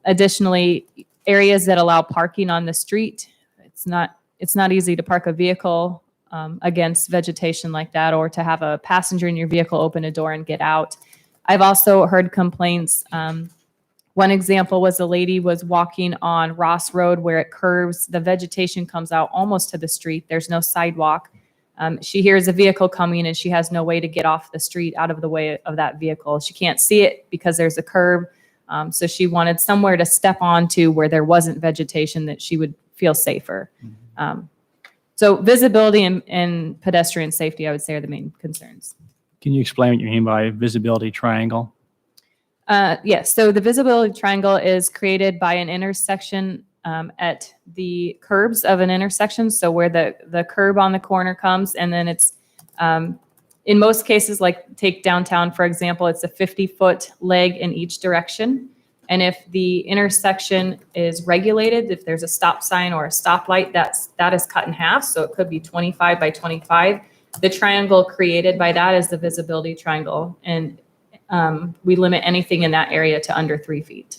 Additionally, areas that allow parking on the street, it's not easy to park a vehicle against vegetation like that, or to have a passenger in your vehicle open a door and get out. I've also heard complaints. One example was a lady was walking on Ross Road where it curves. The vegetation comes out almost to the street. There's no sidewalk. She hears a vehicle coming and she has no way to get off the street out of the way of that vehicle. She can't see it because there's a curb. So she wanted somewhere to step onto where there wasn't vegetation that she would feel safer. So visibility and pedestrian safety, I would say, are the main concerns. Can you explain what you mean by visibility triangle? Yes, so the visibility triangle is created by an intersection at the curbs of an intersection. So where the curb on the corner comes, and then it's, in most cases, like take downtown, for example, it's a 50-foot leg in each direction. And if the intersection is regulated, if there's a stop sign or a stoplight, that is cut in half. So it could be 25 by 25. The triangle created by that is the visibility triangle. And we limit anything in that area to under 3 feet.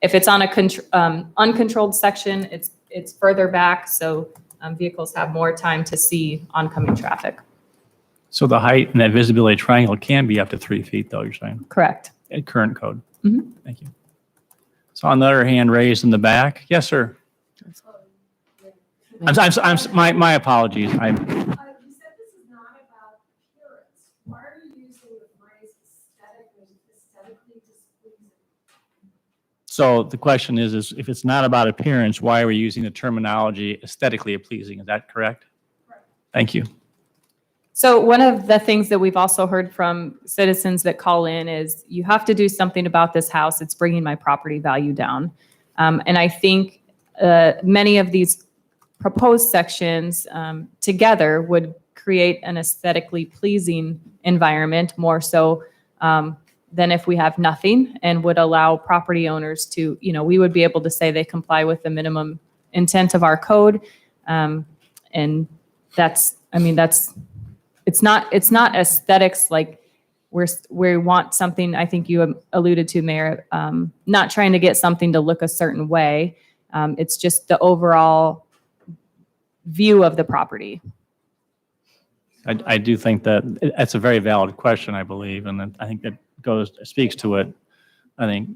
If it's on a uncontrolled section, it's further back, so vehicles have more time to see oncoming traffic. So the height in that visibility triangle can be up to 3 feet, though, you're saying, Correct. at current code? Mhm. Thank you. So on the other hand raised in the back. Yes, sir. My apologies. You said this is not about appearance. Why are you using the phrase aesthetically displeasing? So the question is if it's not about appearance, why are we using the terminology aesthetically pleasing? Is that correct? Correct. Thank you. So one of the things that we've also heard from citizens that call in is you have to do something about this house. It's bringing my property value down. And I think many of these proposed sections together would create an aesthetically pleasing environment more so than if we have nothing, and would allow property owners to, we would be able to say they comply with the minimum intent of our code. And it's not aesthetics like we want something. I think you alluded to, Mayor, not trying to get something to look a certain way. It's just the overall view of the property. I do think that that's a very valid question, I believe, and I think that speaks to what I think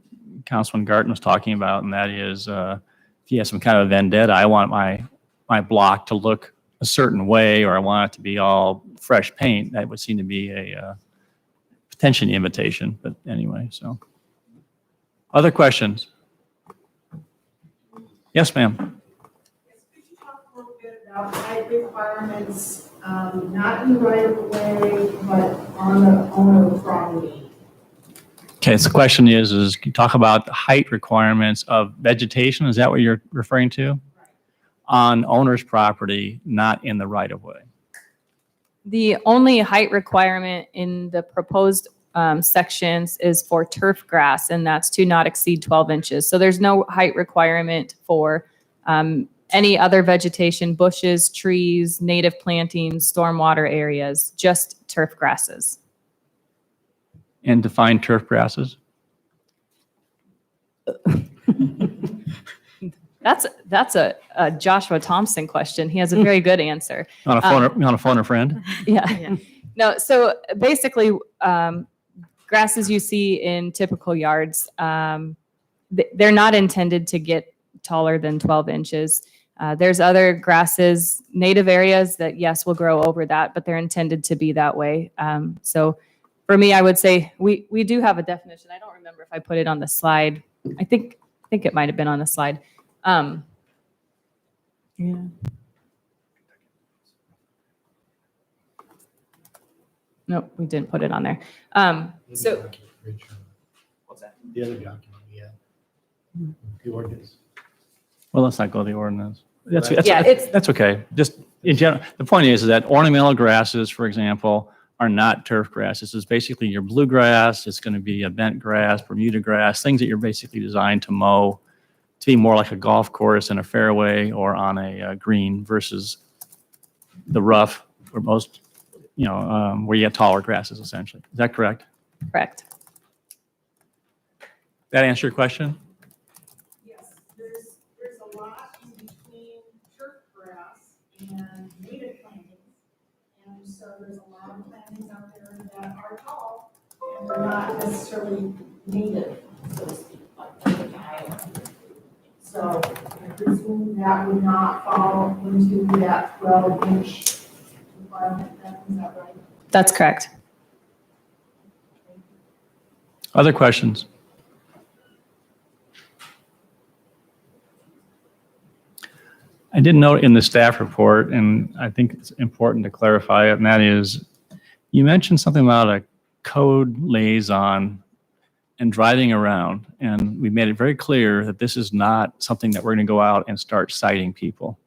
Councilman Garten was talking about, and that is if he has some kind of vendetta, I want my block to look a certain way, or I want it to be all fresh paint. That would seem to be a potentially an invitation, but anyway, so. Other questions? Yes, ma'am. Could you talk a little bit about height requirements, not in right of way, but on the owner property? Okay, so the question is you talk about the height requirements of vegetation. Is that what you're referring to? Right. On owner's property, not in the right of way. The only height requirement in the proposed sections is for turf grass, and that's to not exceed 12 inches. So there's no height requirement for any other vegetation, bushes, trees, native plantings, stormwater areas, just turf grasses. And define turf grasses? That's a Joshua Thompson question. He has a very good answer. You want to phone a friend? Yeah. No, so basically, grasses you see in typical yards, they're not intended to get taller than 12 inches. There's other grasses, native areas that, yes, will grow over that, but they're intended to be that way. So for me, I would say we do have a definition. I don't remember if I put it on the slide. I think it might have been on the slide. Yeah. Nope, we didn't put it on there. So what's that? The other document we had, the ordinance. Well, let's not go to the ordinance. That's Yeah, okay. Just in general, the point is that ornamental grasses, for example, are not turf grass. This is basically your bluegrass. It's going to be a bent grass, Bermuda grass, things that you're basically designed to mow to be more like a golf course in a fairway or on a green versus the rough or most, where you have taller grasses essentially. Is that correct? Correct. That answer your question? Yes, there's a lot in between turf grass and native plantings. And so there's a lot of plantings out there that are tall and they're not necessarily native, so to speak, like the tile. So I presume that would not fall into that 12-inch requirement, then, is that right? That's correct. Other questions? I did note in the staff report, and I think it's important to clarify it, and that is, you mentioned something about a code liaison and driving around, and we made it very clear that this is not something that we're going to go out and start citing people.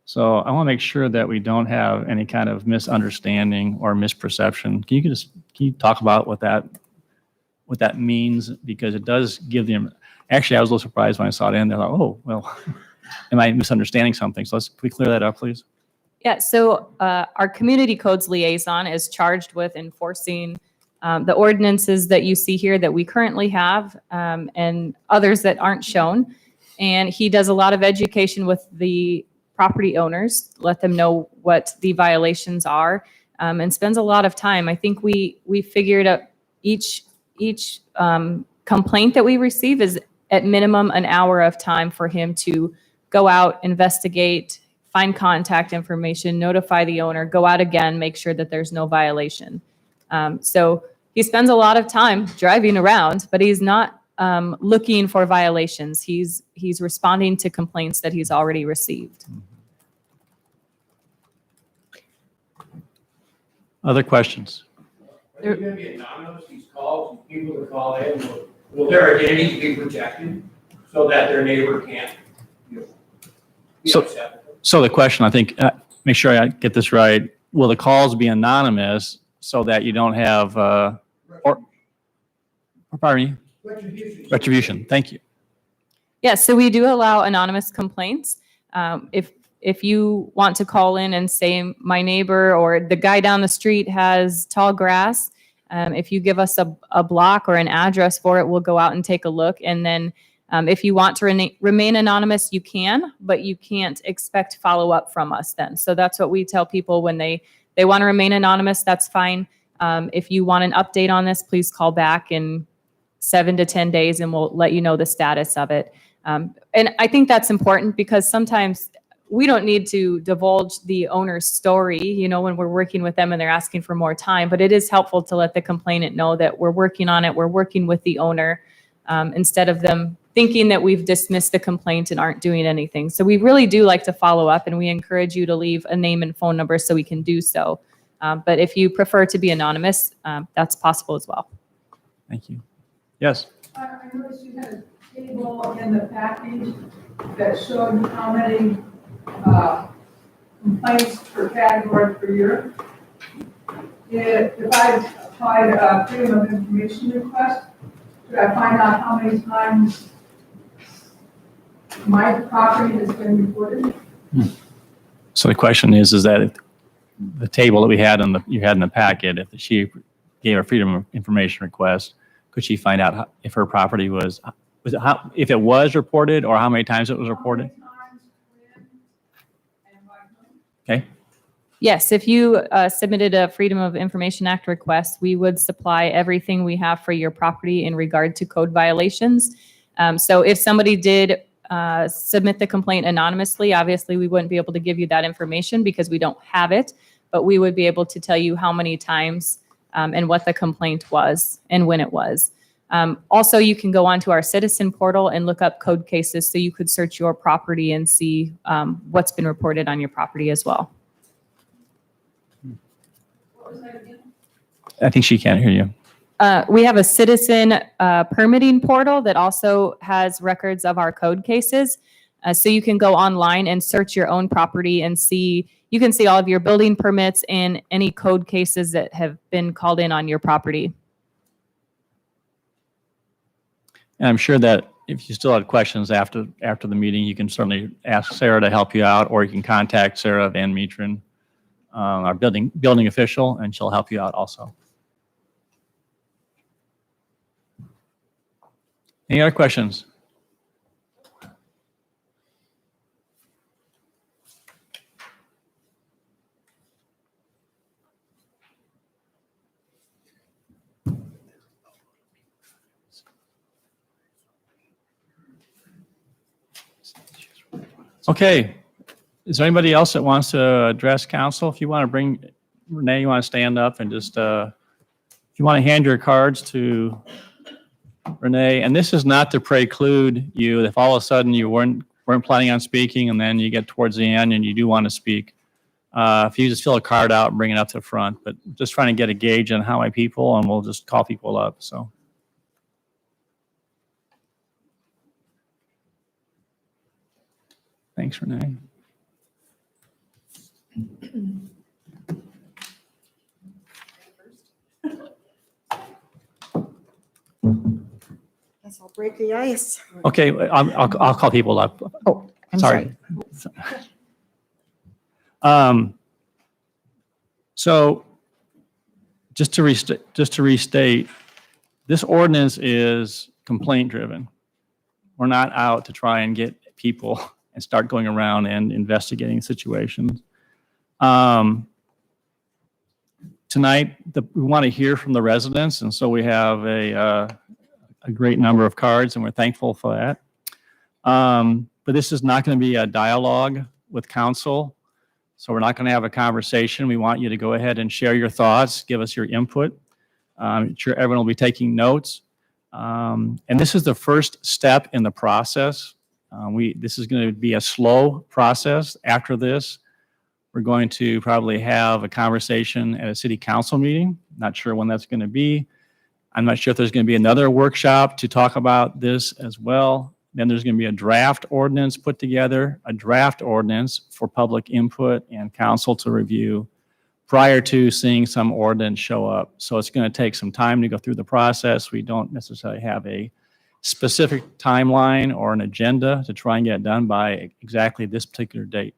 So I want to make sure that we don't have any kind of misunderstanding or misperception. Can you talk about what that means? Because it does give them, actually, I was a little surprised when I saw it in there. I thought, oh, well, am I misunderstanding something? So can we clear that up, please? Yeah, so our community codes liaison is charged with enforcing the ordinances that you see here that we currently have and others that aren't shown. And he does a lot of education with the property owners, let them know what the violations are, and spends a lot of time. I think we figured out each complaint that we receive is at minimum an hour of time for him to go out, investigate, find contact information, notify the owner, go out again, make sure that there's no violation. So he spends a lot of time driving around, but he's not looking for violations. He's responding to complaints that he's already received. Other questions? Are you going to be anonymous, these calls, people that call in, will their identities be protected so that their neighbor can't, be upset? So the question, I think, make sure I get this right, will the calls be anonymous so that you don't have, pardon me? Retribution, thank you. Yes, so we do allow anonymous complaints. If you want to call in and say my neighbor or the guy down the street has tall grass, if you give us a block or an address for it, we'll go out and take a look. And then if you want to remain anonymous, you can, but you can't expect follow-up from us then. So that's what we tell people when they want to remain anonymous, that's fine. If you want an update on this, please call back in 7 to 10 days and we'll let you know the status of it. And I think that's important because sometimes we don't need to divulge the owner's story, when we're working with them and they're asking for more time, but it is helpful to let the complainant know that we're working on it, we're working with the owner, instead of them thinking that we've dismissed the complaint and aren't doing anything. So we really do like to follow up and we encourage you to leave a name and phone number so we can do so. But if you prefer to be anonymous, that's possible as well. Thank you. Yes? I noticed you had a table in the package that showed how many complaints per category per year. If I applied a freedom of information request, could I find out how many times my property has been reported? So the question is that if the table that you had in the packet, if she gave a freedom of information request, could she find out if her property if it was reported or how many times it was reported? Okay. Yes, if you submitted a Freedom of Information Act request, we would supply everything we have for your property in regard to code violations. So if somebody did submit the complaint anonymously, obviously we wouldn't be able to give you that information because we don't have it, but we would be able to tell you how many times and what the complaint was and when it was. Also, you can go onto our citizen portal and look up code cases so you could search your property and see what's been reported on your property as well. I think she can't hear you. We have a citizen permitting portal that also has records of our code cases. So you can go online and search your own property and you can see all of your building permits and any code cases that have been called in on your property. And I'm sure that if you still have questions after the meeting, you can certainly ask Sarah to help you out, or you can contact Sarah Van Metren, our building official, and she'll help you out also. Any other questions? Okay. Is there anybody else that wants to address council? If you want to bring, Renee, you want to stand up and just, if you want to hand your cards to Renee, and this is not to preclude you, if all of a sudden you weren't planning on speaking and then you get towards the end and you do want to speak, if you just fill a card out and bring it up to the front, but just trying to get a gauge on how many people, and we'll just call people up, so. Thanks, Renee. Guess I'll break the ice. Okay, I'll call people up. Oh, I'm Sorry. So just to restate, this ordinance is complaint driven. We're not out to try and get people and start going around and investigating situations. Tonight, we want to hear from the residents, and so we have a great number of cards, and we're thankful for that. But this is not going to be a dialogue with council, so we're not going to have a conversation. We want you to go ahead and share your thoughts, give us your input. I'm sure everyone will be taking notes. And this is the first step in the process. This is going to be a slow process. After this, we're going to probably have a conversation at a city council meeting. Not sure when that's going to be. I'm not sure if there's going to be another workshop to talk about this as well. Then there's going to be a draft ordinance put together, a draft ordinance for public input and council to review prior to seeing some ordinance show up. So it's going to take some time to go through the process. We don't necessarily have a specific timeline or an agenda to try and get it done by exactly this particular date.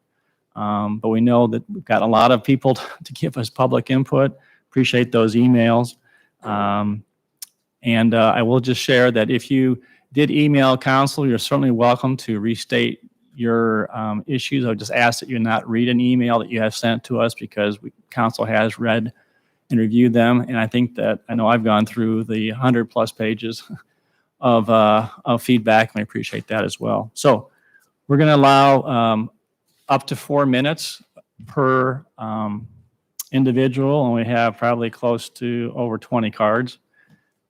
But we know that we've got a lot of people to give us public input. Appreciate those emails. And I will just share that if you did email council, you're certainly welcome to restate your issues. I would just ask that you not read an email that you have sent to us, because council has read and reviewed them. And I think that, I know I've gone through the 100+ pages of feedback, and I appreciate that as well. So we're going to allow up to 4 minutes per individual, and we have probably close to over 20 cards.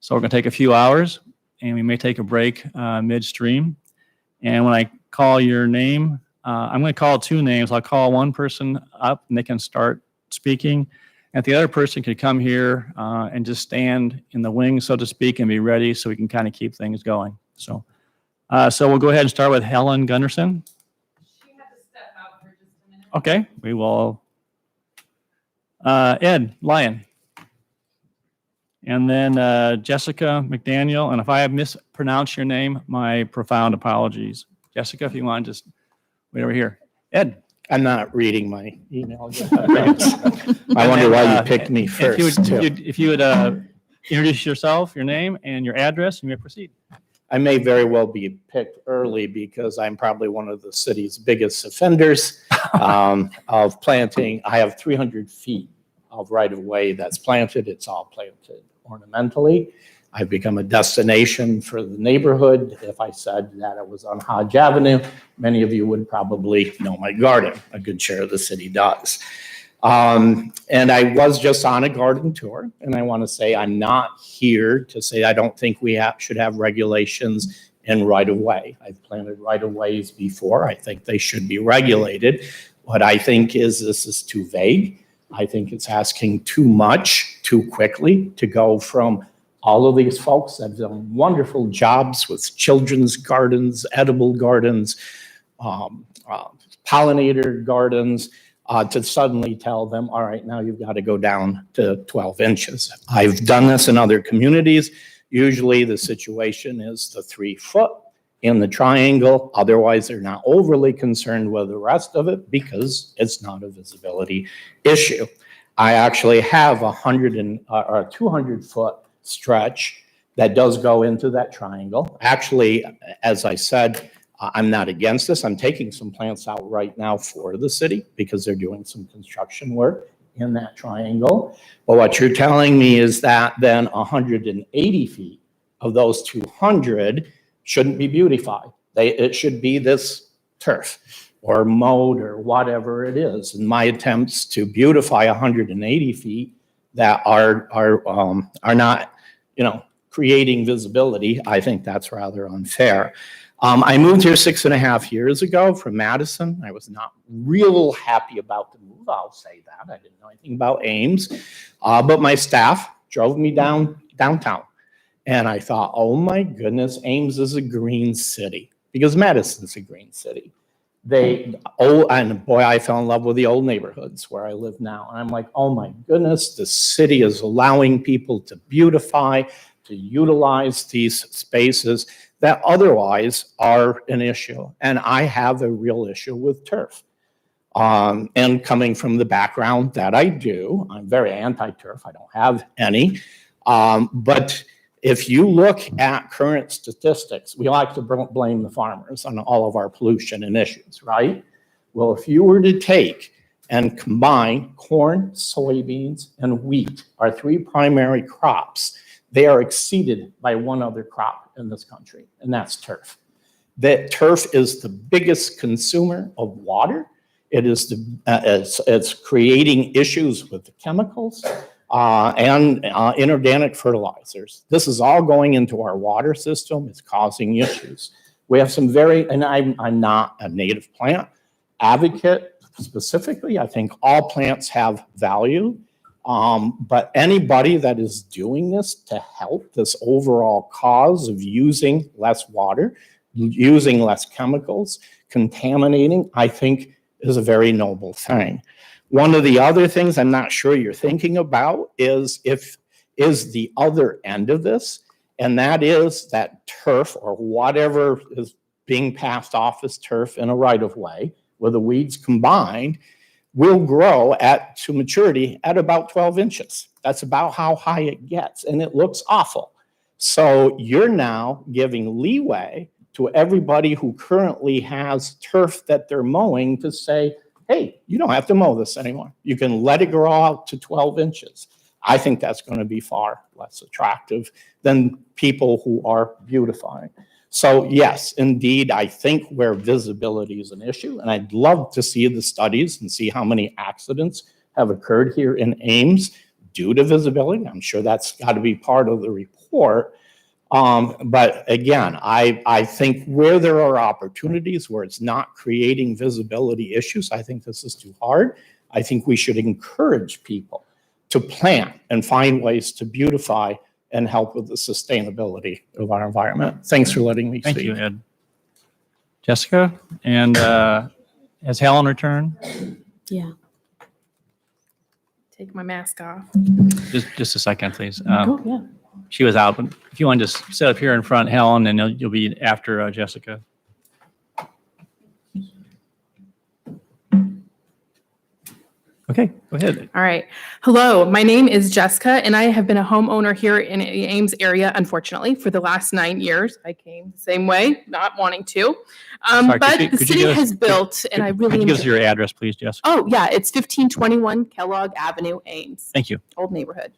So we're going to take a few hours, and we may take a break midstream. And when I call your name, I'm going to call 2 names. I'll call one person up, and they can start speaking. And the other person could come here and just stand in the wings, so to speak, and be ready, so we can kind of keep things going. So we'll go ahead and start with Helen Gunderson. She had to step out for just a minute. Okay, we will. Ed Lyon. And then Jessica McDaniel. And if I have mispronounced your name, my profound apologies. Jessica, if you want, just wait over here. Ed. I'm not reading my email yet. I wonder why you picked me first. If you would introduce yourself, your name, and your address, you may proceed. I may very well be picked early because I'm probably one of the city's biggest offenders of planting. I have 300 feet of right-of-way that's planted. It's all planted ornamentally. I've become a destination for the neighborhood. If I said that it was on Hodge Avenue, many of you would probably know my garden. A good share of the city does. And I was just on a garden tour, and I want to say I'm not here to say I don't think we should have regulations in right-of-way. I've planted right-of-ways before. I think they should be regulated. What I think is this is too vague. I think it's asking too much too quickly to go from all of these folks that have done wonderful jobs with children's gardens, edible gardens, pollinator gardens, to suddenly tell them, all right, now you've got to go down to 12 inches. I've done this in other communities. Usually the situation is the 3 foot in the triangle. Otherwise, they're not overly concerned with the rest of it because it's not a visibility issue. I actually have a 200 foot stretch that does go into that triangle. Actually, as I said, I'm not against this. I'm taking some plants out right now for the city because they're doing some construction work in that triangle. But what you're telling me is that then 180 feet of those 200 shouldn't be beautified. It should be this turf or mowed or whatever it is. And my attempts to beautify 180 feet that are not, creating visibility, I think that's rather unfair. I moved here 6.5 years ago from Madison. I was not real happy about the move, I'll say that. I didn't know anything about Ames, but my staff drove me downtown. And I thought, oh my goodness, Ames is a green city because Madison's a green city. And boy, I fell in love with the old neighborhoods where I live now. And I'm like, oh my goodness, the city is allowing people to beautify, to utilize these spaces that otherwise are an issue. And I have a real issue with turf. And coming from the background that I do, I'm very anti-turf. I don't have any. But if you look at current statistics, we like to blame the farmers on all of our pollution and issues, right? Well, if you were to take and combine corn, soybeans, and wheat, our 3 primary crops, they are exceeded by one other crop in this country, and that's turf. That turf is the biggest consumer of water. It is it's creating issues with the chemicals and inorganic fertilizers. This is all going into our water system. It's causing issues. We have some and I'm not a native plant advocate specifically. I think all plants have value. But anybody that is doing this to help this overall cause of using less water, using less chemicals, contaminating, I think is a very noble thing. One of the other things I'm not sure you're thinking about is the other end of this, and that is that turf or whatever is being passed off as turf in a right-of-way where the weeds combined will grow to maturity at about 12 inches. That's about how high it gets, and it looks awful. So you're now giving leeway to everybody who currently has turf that they're mowing to say, hey, you don't have to mow this anymore. You can let it grow out to 12 inches. I think that's going to be far less attractive than people who are beautifying. So yes, indeed, I think where visibility is an issue, and I'd love to see the studies and see how many accidents have occurred here in Ames due to visibility. I'm sure that's got to be part of the report. But again, I think where there are opportunities where it's not creating visibility issues, I think this is too hard. I think we should encourage people to plant and find ways to beautify and help with the sustainability of our environment. Thanks for letting me speak. Thank you, Ed. Jessica, and has Helen returned? Yeah. Take my mask off. Just a second, please. Yeah. She was out, but if you want to just sit up here in front, Helen, and you'll be after Jessica. Okay, go ahead. All right. Hello, my name is Jessica, and I have been a homeowner here in the Ames area, unfortunately, for the last 9 years. I came the same way, not wanting to. Sorry, But could the you city give us- has built, and I really Could you give us enjoy. your address, please, Jessica? Oh, yeah, it's 1521 Kellogg Avenue, Ames. Thank you. Old neighborhood.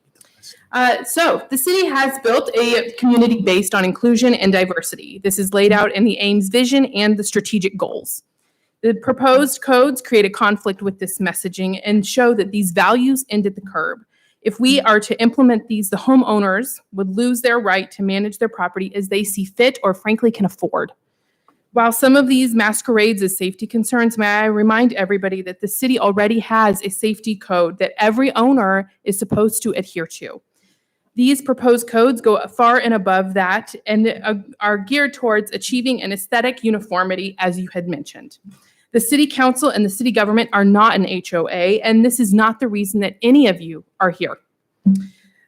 So the city has built a community based on inclusion and diversity. This is laid out in the Ames vision and the strategic goals. The proposed codes create a conflict with this messaging and show that these values end at the curb. If we are to implement these, the homeowners would lose their right to manage their property as they see fit or frankly can afford. While some of these masquerades as safety concerns, may I remind everybody that the city already has a safety code that every owner is supposed to adhere to. These proposed codes go far and above that and are geared towards achieving an aesthetic uniformity, as you had mentioned. The city council and the city government are not an HOA, and this is not the reason that any of you are here.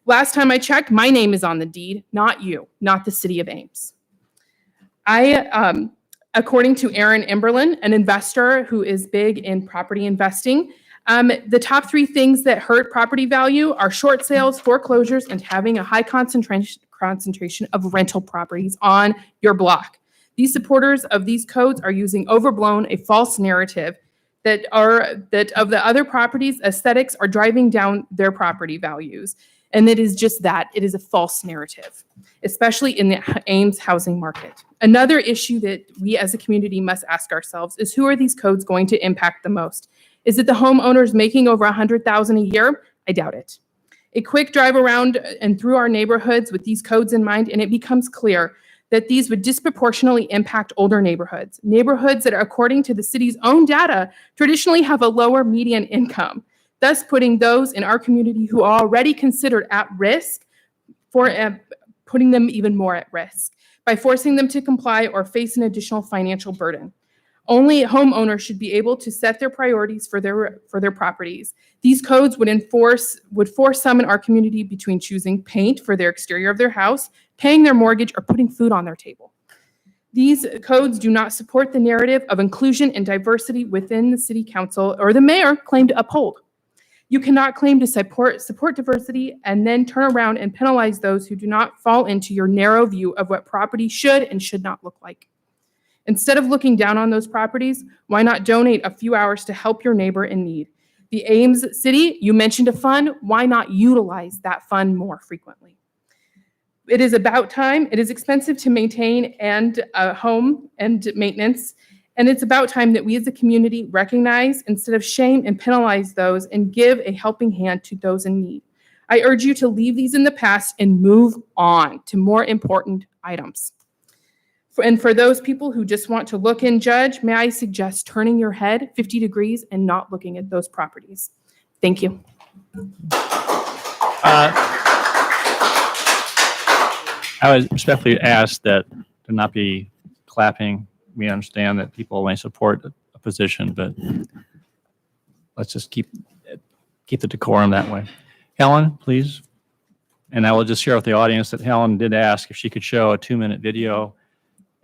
Last time I checked, my name is on the deed, not you, not the city of Ames. According to Aaron Emberlin, an investor who is big in property investing, the top 3 things that hurt property value are short sales, foreclosures, and having a high concentration of rental properties on your block. These supporters of these codes are using overblown, a false narrative that of the other properties, aesthetics are driving down their property values. And it is just that, it is a false narrative, especially in the Ames housing market. Another issue that we as a community must ask ourselves is, who are these codes going to impact the most? Is it the homeowners making over $100,000 a year? I doubt it. A quick drive around and through our neighborhoods with these codes in mind, and it becomes clear that these would disproportionately impact older neighborhoods. Neighborhoods that, according to the city's own data, traditionally have a lower median income, thus putting those in our community who are already considered at risk for putting them even more at risk by forcing them to comply or face an additional financial burden. Only homeowners should be able to set their priorities for their properties. These codes would force some in our community between choosing paint for their exterior of their house, paying their mortgage, or putting food on their table. These codes do not support the narrative of inclusion and diversity within the city council or the mayor claim to uphold. You cannot claim to support diversity and then turn around and penalize those who do not fall into your narrow view of what property should and should not look like. Instead of looking down on those properties, why not donate a few hours to help your neighbor in need? The Ames City, you mentioned a fund, why not utilize that fund more frequently? It is about time. It is expensive to maintain and home and maintenance, and it's about time that we as a community recognize instead of shame and penalize those and give a helping hand to those in need. I urge you to leave these in the past and move on to more important items. And for those people who just want to look and judge, may I suggest turning your head 50 degrees and not looking at those properties. Thank you. I would respectfully ask that there not be clapping. We understand that people may support a position, but let's just keep the decorum that way. Helen, please. And I will just share with the audience that Helen did ask if she could show a 2-minute video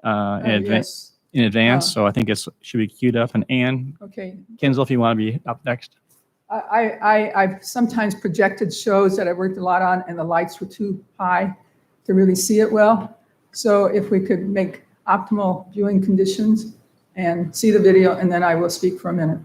Yes. in advance, so I think it should be queued up. And Ann Okay. Kinsel, if you want to be up next. I've sometimes projected shows that I worked a lot on and the lights were too high to really see it well. So if we could make optimal viewing conditions and see the video, and then I will speak for a minute.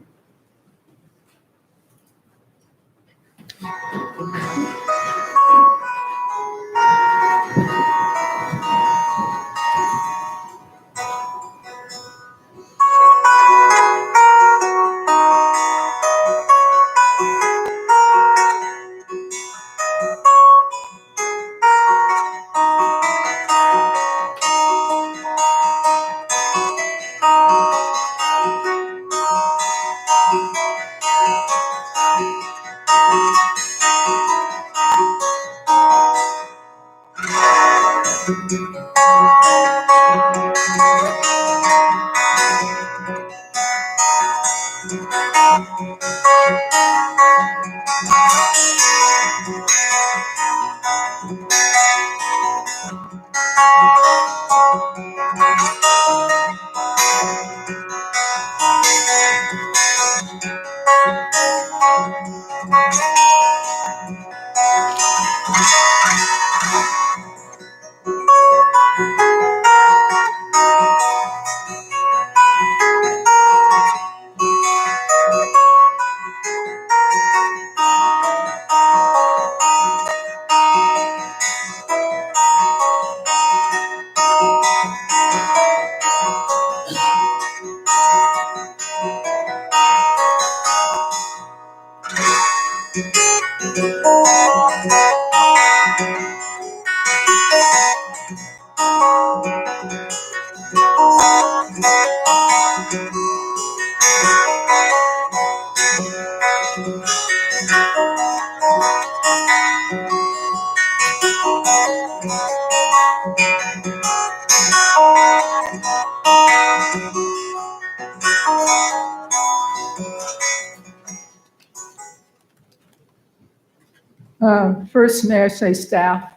First, may I say staff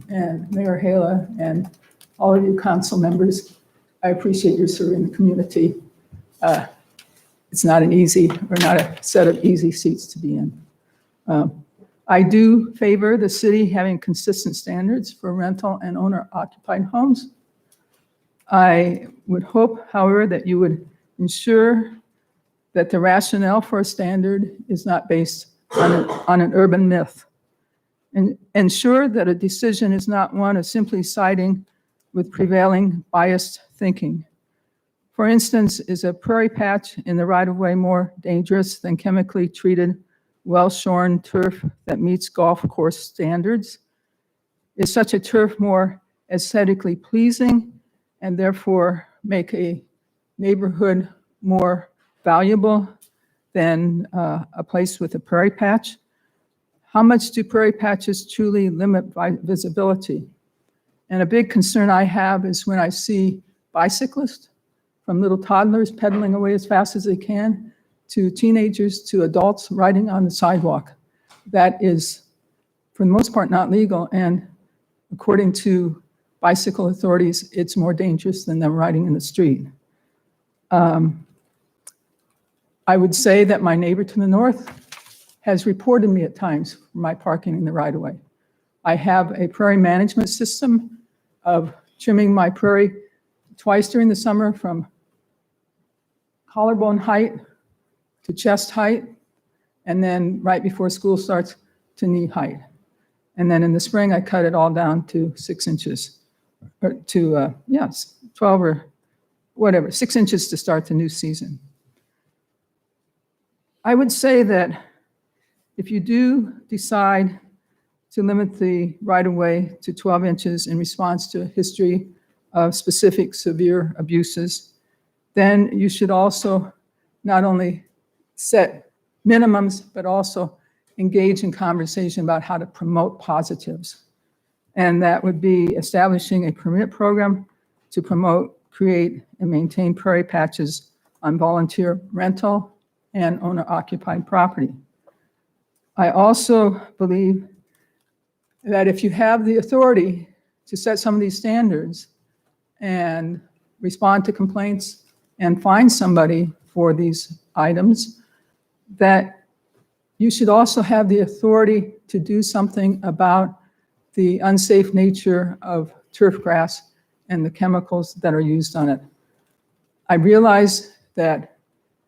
and Mayor Hala and all of you council members, I appreciate your serving the community. It's not an easy, or not a set of easy seats to be in. I do favor the city having consistent standards for rental and owner-occupied homes. I would hope, however, that you would ensure that the rationale for a standard is not based on an urban myth, and ensure that a decision is not one of simply siding with prevailing biased thinking. For instance, is a prairie patch in the right-of-way more dangerous than chemically treated, well-shorn turf that meets golf course standards? Is such a turf more aesthetically pleasing and therefore make a neighborhood more valuable than a place with a prairie patch? How much do prairie patches truly limit visibility? And a big concern I have is when I see bicyclists, from little toddlers pedaling away as fast as they can, to teenagers, to adults riding on the sidewalk. That is, for the most part, not legal. And according to bicycle authorities, it's more dangerous than them riding in the street. I would say that my neighbor to the north has reported me at times for my parking in the right-of-way. I have a prairie management system of trimming my prairie twice during the summer from collarbone height to chest height, and then right before school starts to knee height. And then in the spring, I cut it all down to 6 inches, or to, 12 or whatever, 6 inches to start the new season. I would say that if you do decide to limit the right-of-way to 12 inches in response to a history of specific severe abuses, then you should also not only set minimums, but also engage in conversation about how to promote positives. And that would be establishing a permit program to promote, create, and maintain prairie patches on volunteer rental and owner-occupied property. I also believe that if you have the authority to set some of these standards and respond to complaints and find somebody for these items, that you should also have the authority to do something about the unsafe nature of turf grass and the chemicals that are used on it. I realize that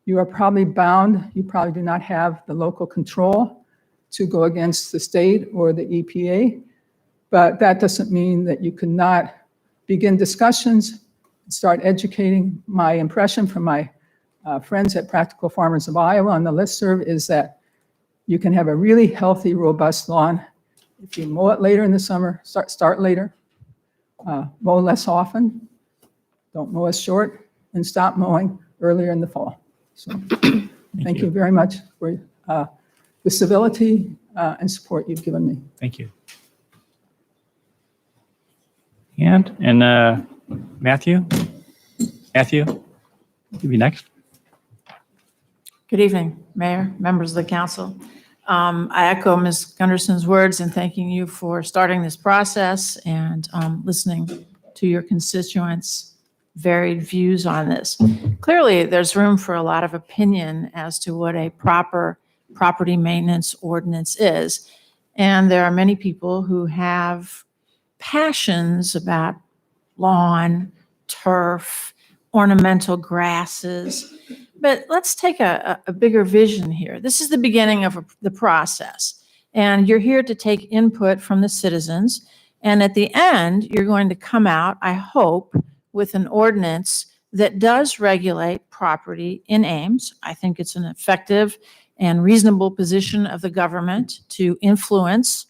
you are probably bound, you probably do not have the local control to go against the state or the EPA, but that doesn't mean that you cannot begin discussions, start educating. My impression from my friends at Practical Farmers of Iowa on the listserv is that you can have a really healthy, robust lawn if you mow it later in the summer, start later, mow less often, don't mow as short, and stop mowing earlier in the fall. So thank you very much for the civility and support you've given me. Thank you. And Matthew? Matthew, you'll be next. Good evening, Mayor, members of the council. I echo Ms. Gunderson's words in thanking you for starting this process and listening to your constituents' varied views on this. Clearly, there's room for a lot of opinion as to what a proper property maintenance ordinance is. And there are many people who have passions about lawn, turf, ornamental grasses. But let's take a bigger vision here. This is the beginning of the process. And you're here to take input from the citizens. And at the end, you're going to come out, I hope, with an ordinance that does regulate property in Ames. I think it's an effective and reasonable position of the government to influence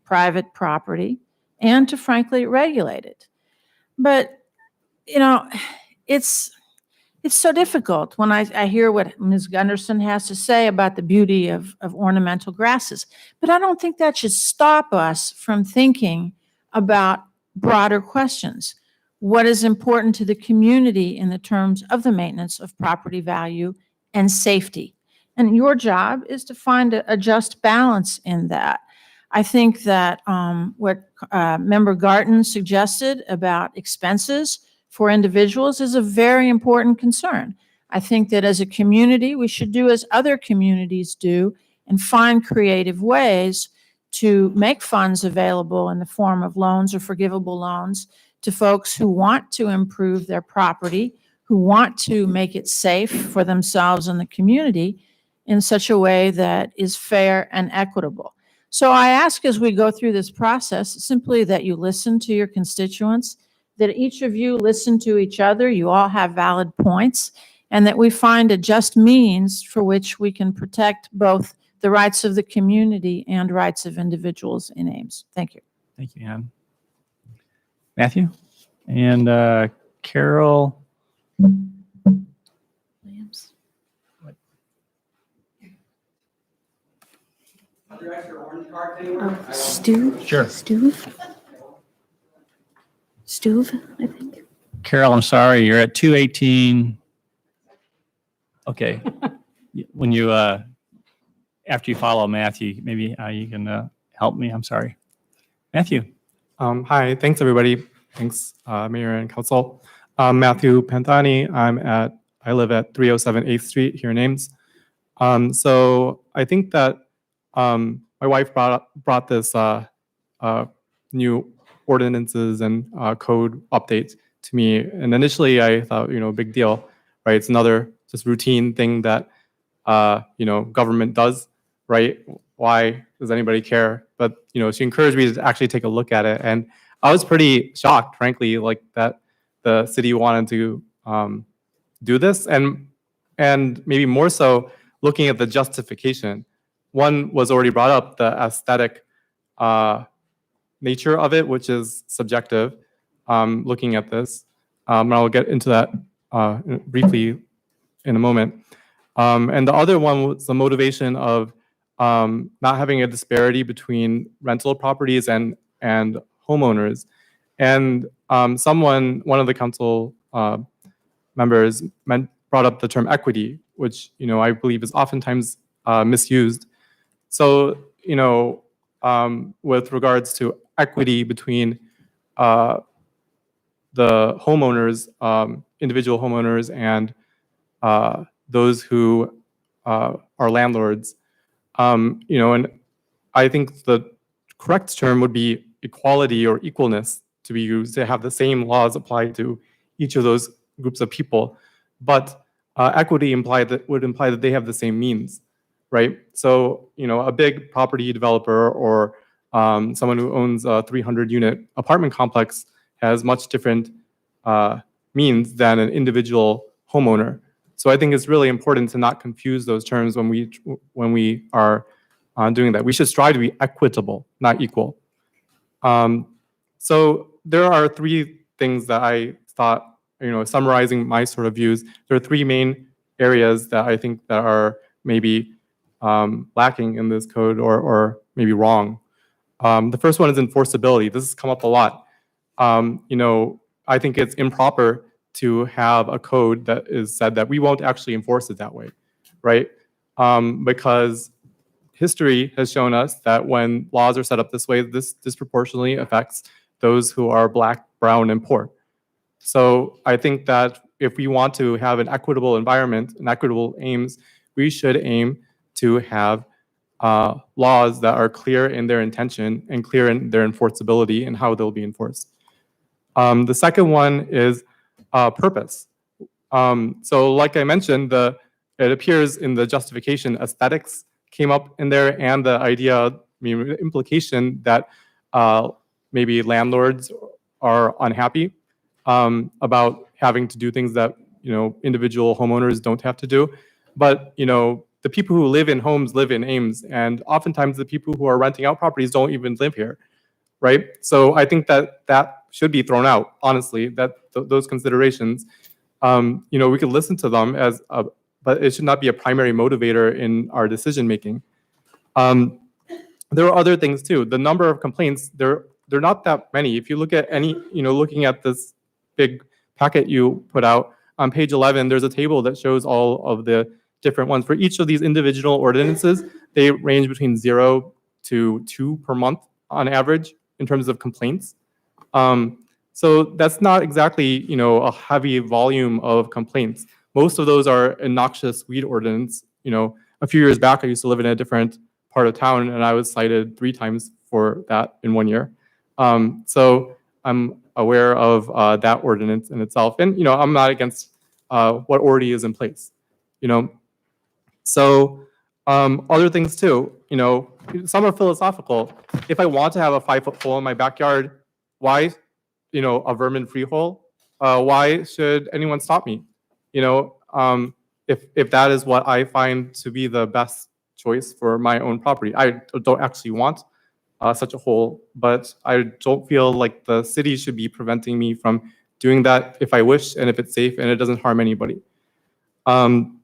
private property and to frankly regulate it. But, you know, it's so difficult when I hear what Ms. Gunderson has to say about the beauty of ornamental grasses. But I don't think that should stop us from thinking about broader questions. what is important to the community in the terms of the maintenance of property value and safety. And your job is to find a just balance in that. I think that what Member Garten suggested about expenses for individuals is a very important concern. I think that as a community, we should do as other communities do and find creative ways to make funds available in the form of loans or forgivable loans to folks who want to improve their property, who want to make it safe for themselves and the community in such a way that is fair and equitable. So I ask as we go through this process simply that you listen to your constituents, that each of you listen to each other, you all have valid points, and that we find a just means for which we can protect both the rights of the community and rights of individuals in Ames. Thank you. Thank you, Ann. Matthew? And Carol? Williams. Sure. Stuve, I think. Carol, I'm sorry, you're at 218. Okay. When you, after you follow Matthew, maybe you can help me. I'm sorry. Matthew. Hi, thanks everybody. Thanks, Mayor and Council. I'm Matthew Pantani. I live at 307 8th Street here in Ames. So I think that my wife brought this new ordinances and code updates to me, and initially I thought, big deal, right? It's another just routine thing that government does, right? Why does anybody care? But she encouraged me to actually take a look at it, and I was pretty shocked, frankly, like that the city wanted to do this, and maybe more so looking at the justification. One was already brought up, the aesthetic nature of it, which is subjective. Looking at this, and I'll get into that briefly in a moment. And the other one was the motivation of not having a disparity between rental properties and homeowners. And one of the council members brought up the term equity, which I believe is oftentimes misused. So with regards to equity between the homeowners, individual homeowners, and those who are landlords, and I think the correct term would be equality or equalness to be used, to have the same laws applied to each of those groups of people. But equity would imply that they have the same means, right? So, a big property developer or someone who owns a 300-unit apartment complex has much different means than an individual homeowner. So I think it's really important to not confuse those terms when we are doing that. We should strive to be equitable, not equal. So there are three things that I thought, summarizing my sort of views, there are three main areas that I think that are maybe lacking in this code or maybe wrong. The first one is enforceability. This has come up a lot. I think it's improper to have a code that is said that we won't actually enforce it that way, right? Because history has shown us that when laws are set up this way, this disproportionately affects those who are Black, brown, and poor. So I think that if we want to have an equitable environment, an equitable Ames, we should aim to have laws that are clear in their intention and clear in their enforceability and how they'll be enforced. The second one is purpose. So like I mentioned, it appears in the justification, aesthetics came up in there, and the idea, implication that maybe landlords are unhappy about having to do things that individual homeowners don't have to do. But the people who live in homes live in Ames, and oftentimes the people who are renting out properties don't even live here, right? So I think that should be thrown out, honestly, those considerations. We could listen to them but it should not be a primary motivator in our decision making. There are other things too. The number of complaints, they're not that many. If you look at looking at this big packet you put out, on page 11, there's a table that shows all of the different ones. For each of these individual ordinances, they range between 0 to 2 per month on average in terms of complaints. So that's not exactly, a heavy volume of complaints. Most of those are noxious weed ordinance. A few years back, I used to live in a different part of town, and I was cited 3 times for that in 1 year. So I'm aware of that ordinance in itself, and I'm not against what already is in place. So other things too. Some are philosophical. If I want to have a 5-foot hole in my backyard, why, a vermin-free hole? Why should anyone stop me? If that is what I find to be the best choice for my own property. I don't actually want such a hole, but I don't feel like the city should be preventing me from doing that if I wish and if it's safe and it doesn't harm anybody. And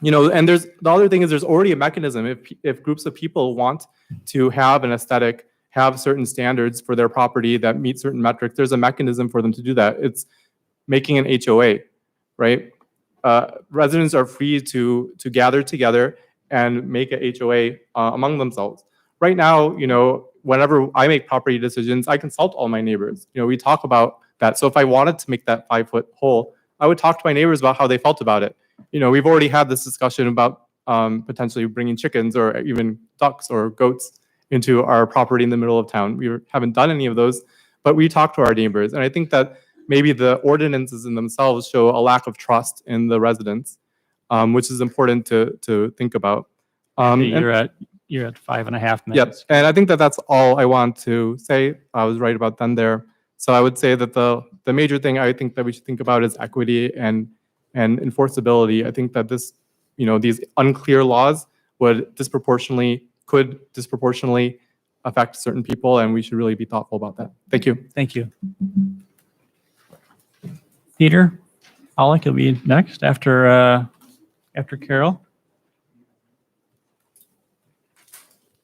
there's the other thing is there's already a mechanism. If groups of people want to have an aesthetic, have certain standards for their property that meet certain metrics, there's a mechanism for them to do that. It's making an HOA, right? Residents are free to gather together and make a HOA among themselves. Right now, whenever I make property decisions, I consult all my neighbors. We talk about that. So if I wanted to make that 5-foot hole, I would talk to my neighbors about how they felt about it. We've already had this discussion about potentially bringing chickens or even ducks or goats into our property in the middle of town. We haven't done any of those, but we talk to our neighbors. And I think that maybe the ordinances in themselves show a lack of trust in the residents, which is important to think about. You're at 5.5 minutes. Yep, and I think that that's all I want to say. I was right about then there. So I would say that the major thing I think that we should think about is equity and enforceability. I think that these unclear laws could disproportionately affect certain people, and we should really be thoughtful about that. Thank you. Thank you. Peter Pollock will be next after Carol.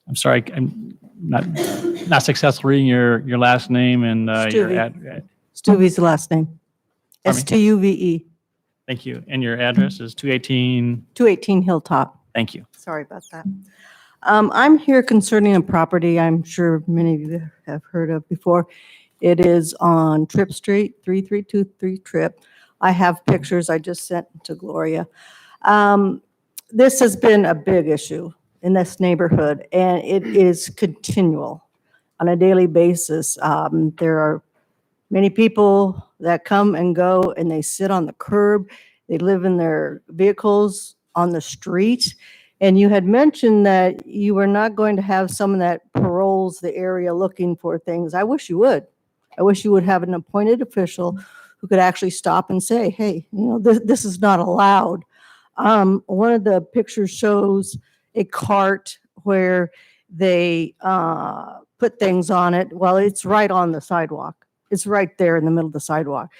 I'm sorry, I'm not successful reading your last name and your Stuve's the last name. Pardon me? Stuve. Thank you. And your address is 218? 218 Hilltop. Thank you. Sorry about that. I'm here concerning a property I'm sure many of you have heard of before. It is on Tripp Street, 3323 Tripp. I have pictures I just sent to Gloria. This has been a big issue in this neighborhood, and it is continual on a daily basis. There are many people that come and go, and they sit on the curb. They live in their vehicles on the street. And you had mentioned that you were not going to have someone that paroles the area looking for things. I wish you would. I wish you would have an appointed official who could actually stop and say, hey, this is not allowed. One of the pictures shows a cart where they put things on it. Well, it's right on the sidewalk. It's right there in the middle of the sidewalk.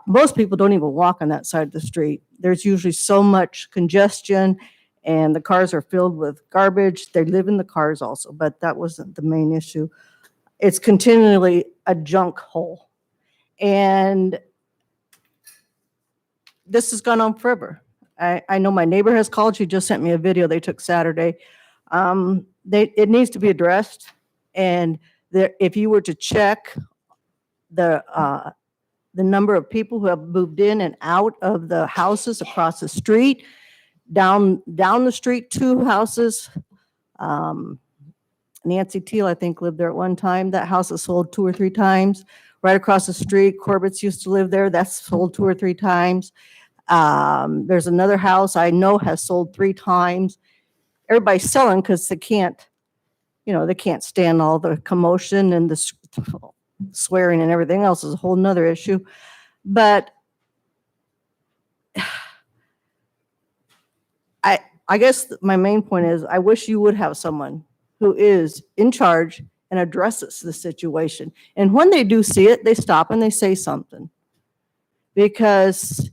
Most people don't even walk on that side of the street. There's usually so much congestion, and the cars are filled with garbage. They live in the cars also, but that wasn't the main issue. It's continually a junk hole. And this has gone on forever. I know my neighbor has called. She just sent me a video they took Saturday. It needs to be addressed. And if you were to check the number of people who have moved in and out of the houses across the street, down the street, 2 houses. Nancy Teal, I think, lived there at one time. That house has sold 2 or 3 times. Right across the street, Corbett's used to live there. That's sold 2 or 3 times. There's another house I know has sold 3 times. Everybody's selling because they can't stand all the commotion and the swearing and everything else is a whole nother issue. But I guess my main point is I wish you would have someone who is in charge and addresses the situation. And when they do see it, they stop and they say something. Because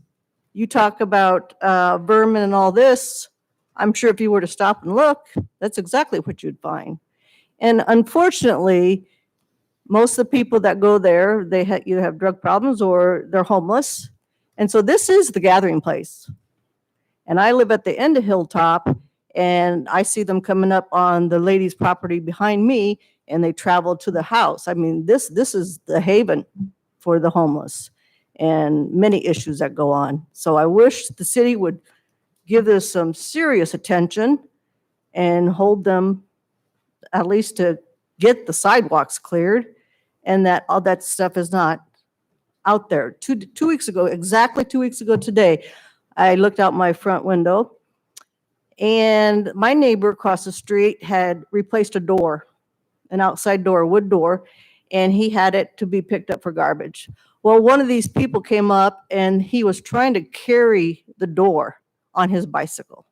you talk about vermin and all this, I'm sure if you were to stop and look, that's exactly what you'd find. And unfortunately, most of the people that go there, they either have drug problems or they're homeless. And so this is the gathering place. And I live at the end of Hilltop, and I see them coming up on the lady's property behind me, and they travel to the house. I mean, this is the haven for the homeless and many issues that go on. So I wish the city would give this some serious attention and hold them at least to get the sidewalks cleared, and that all that stuff is not out there. Two weeks ago, exactly 2 weeks ago today, I looked out my front window, and my neighbor across the street had replaced a door, an outside door, a wood door, and he had it to be picked up for garbage. Well, one of these people came up, and he was trying to carry the door on his bicycle.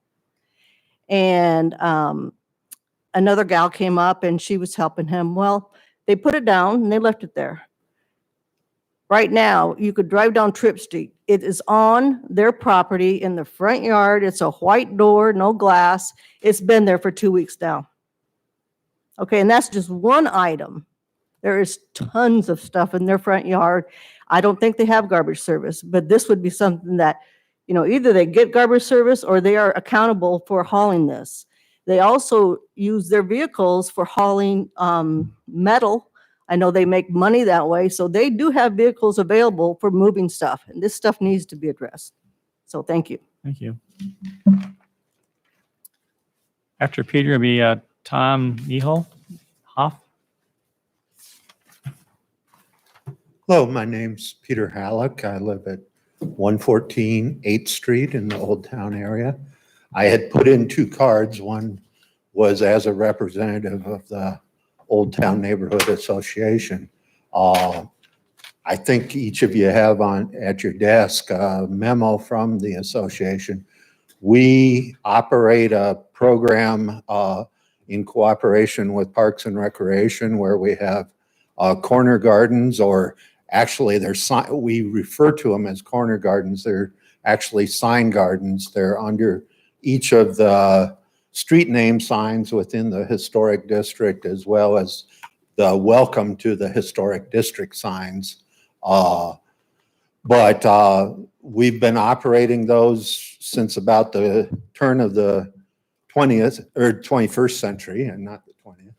And another gal came up, and she was helping him. Well, they put it down, and they left it there. Right now, you could drive down Tripp Street. It is on their property in the front yard. It's a white door, no glass. It's been there for 2 weeks now. Okay, and that's just one item. There is tons of stuff in their front yard. I don't think they have garbage service, but this would be something that, either they get garbage service or they are accountable for hauling this. They also use their vehicles for hauling metal. I know they make money that way, so they do have vehicles available for moving stuff, and this stuff needs to be addressed. So thank you. Thank you. After Peter, it'll be Tom Hoff. Hello, my name's Peter Halleck. I live at 114 8th Street in the Old Town area. I had put in 2 cards. One was as a representative of the Old Town Neighborhood Association. I think each of you have at your desk a memo from the association. We operate a program in cooperation with Parks and Recreation where we have corner gardens, or actually we refer to them as corner gardens. They're actually sign gardens. They're under each of the street name signs within the historic district, as well as the welcome to the historic district signs. But we've been operating those since about the turn of the 20th or 21st century, and not the 20th.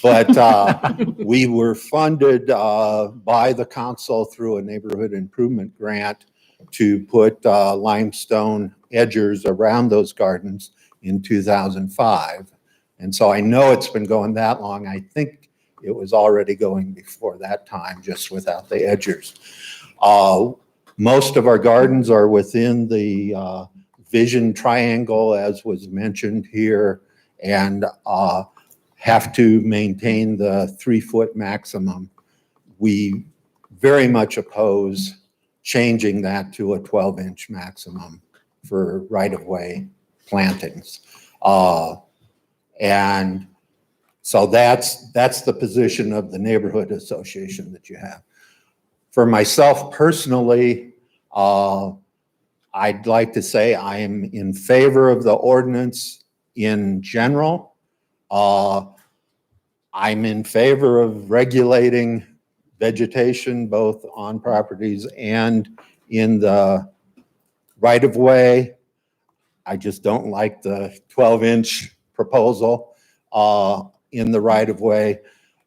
But we were funded by the council through a neighborhood improvement grant to put limestone edgers around those gardens in 2005. And so I know it's been going that long. I think it was already going before that time, just without the edgers. Most of our gardens are within the vision triangle, as was mentioned here, and have to maintain the 3-foot maximum. We very much oppose changing that to a 12-inch maximum for right-of-way plantings. And so that's the position of the neighborhood association that you have. For myself personally, I'd like to say I am in favor of the ordinance in general. I'm in favor of regulating vegetation both on properties and in the right-of-way. I just don't like the 12-inch proposal in the right-of-way.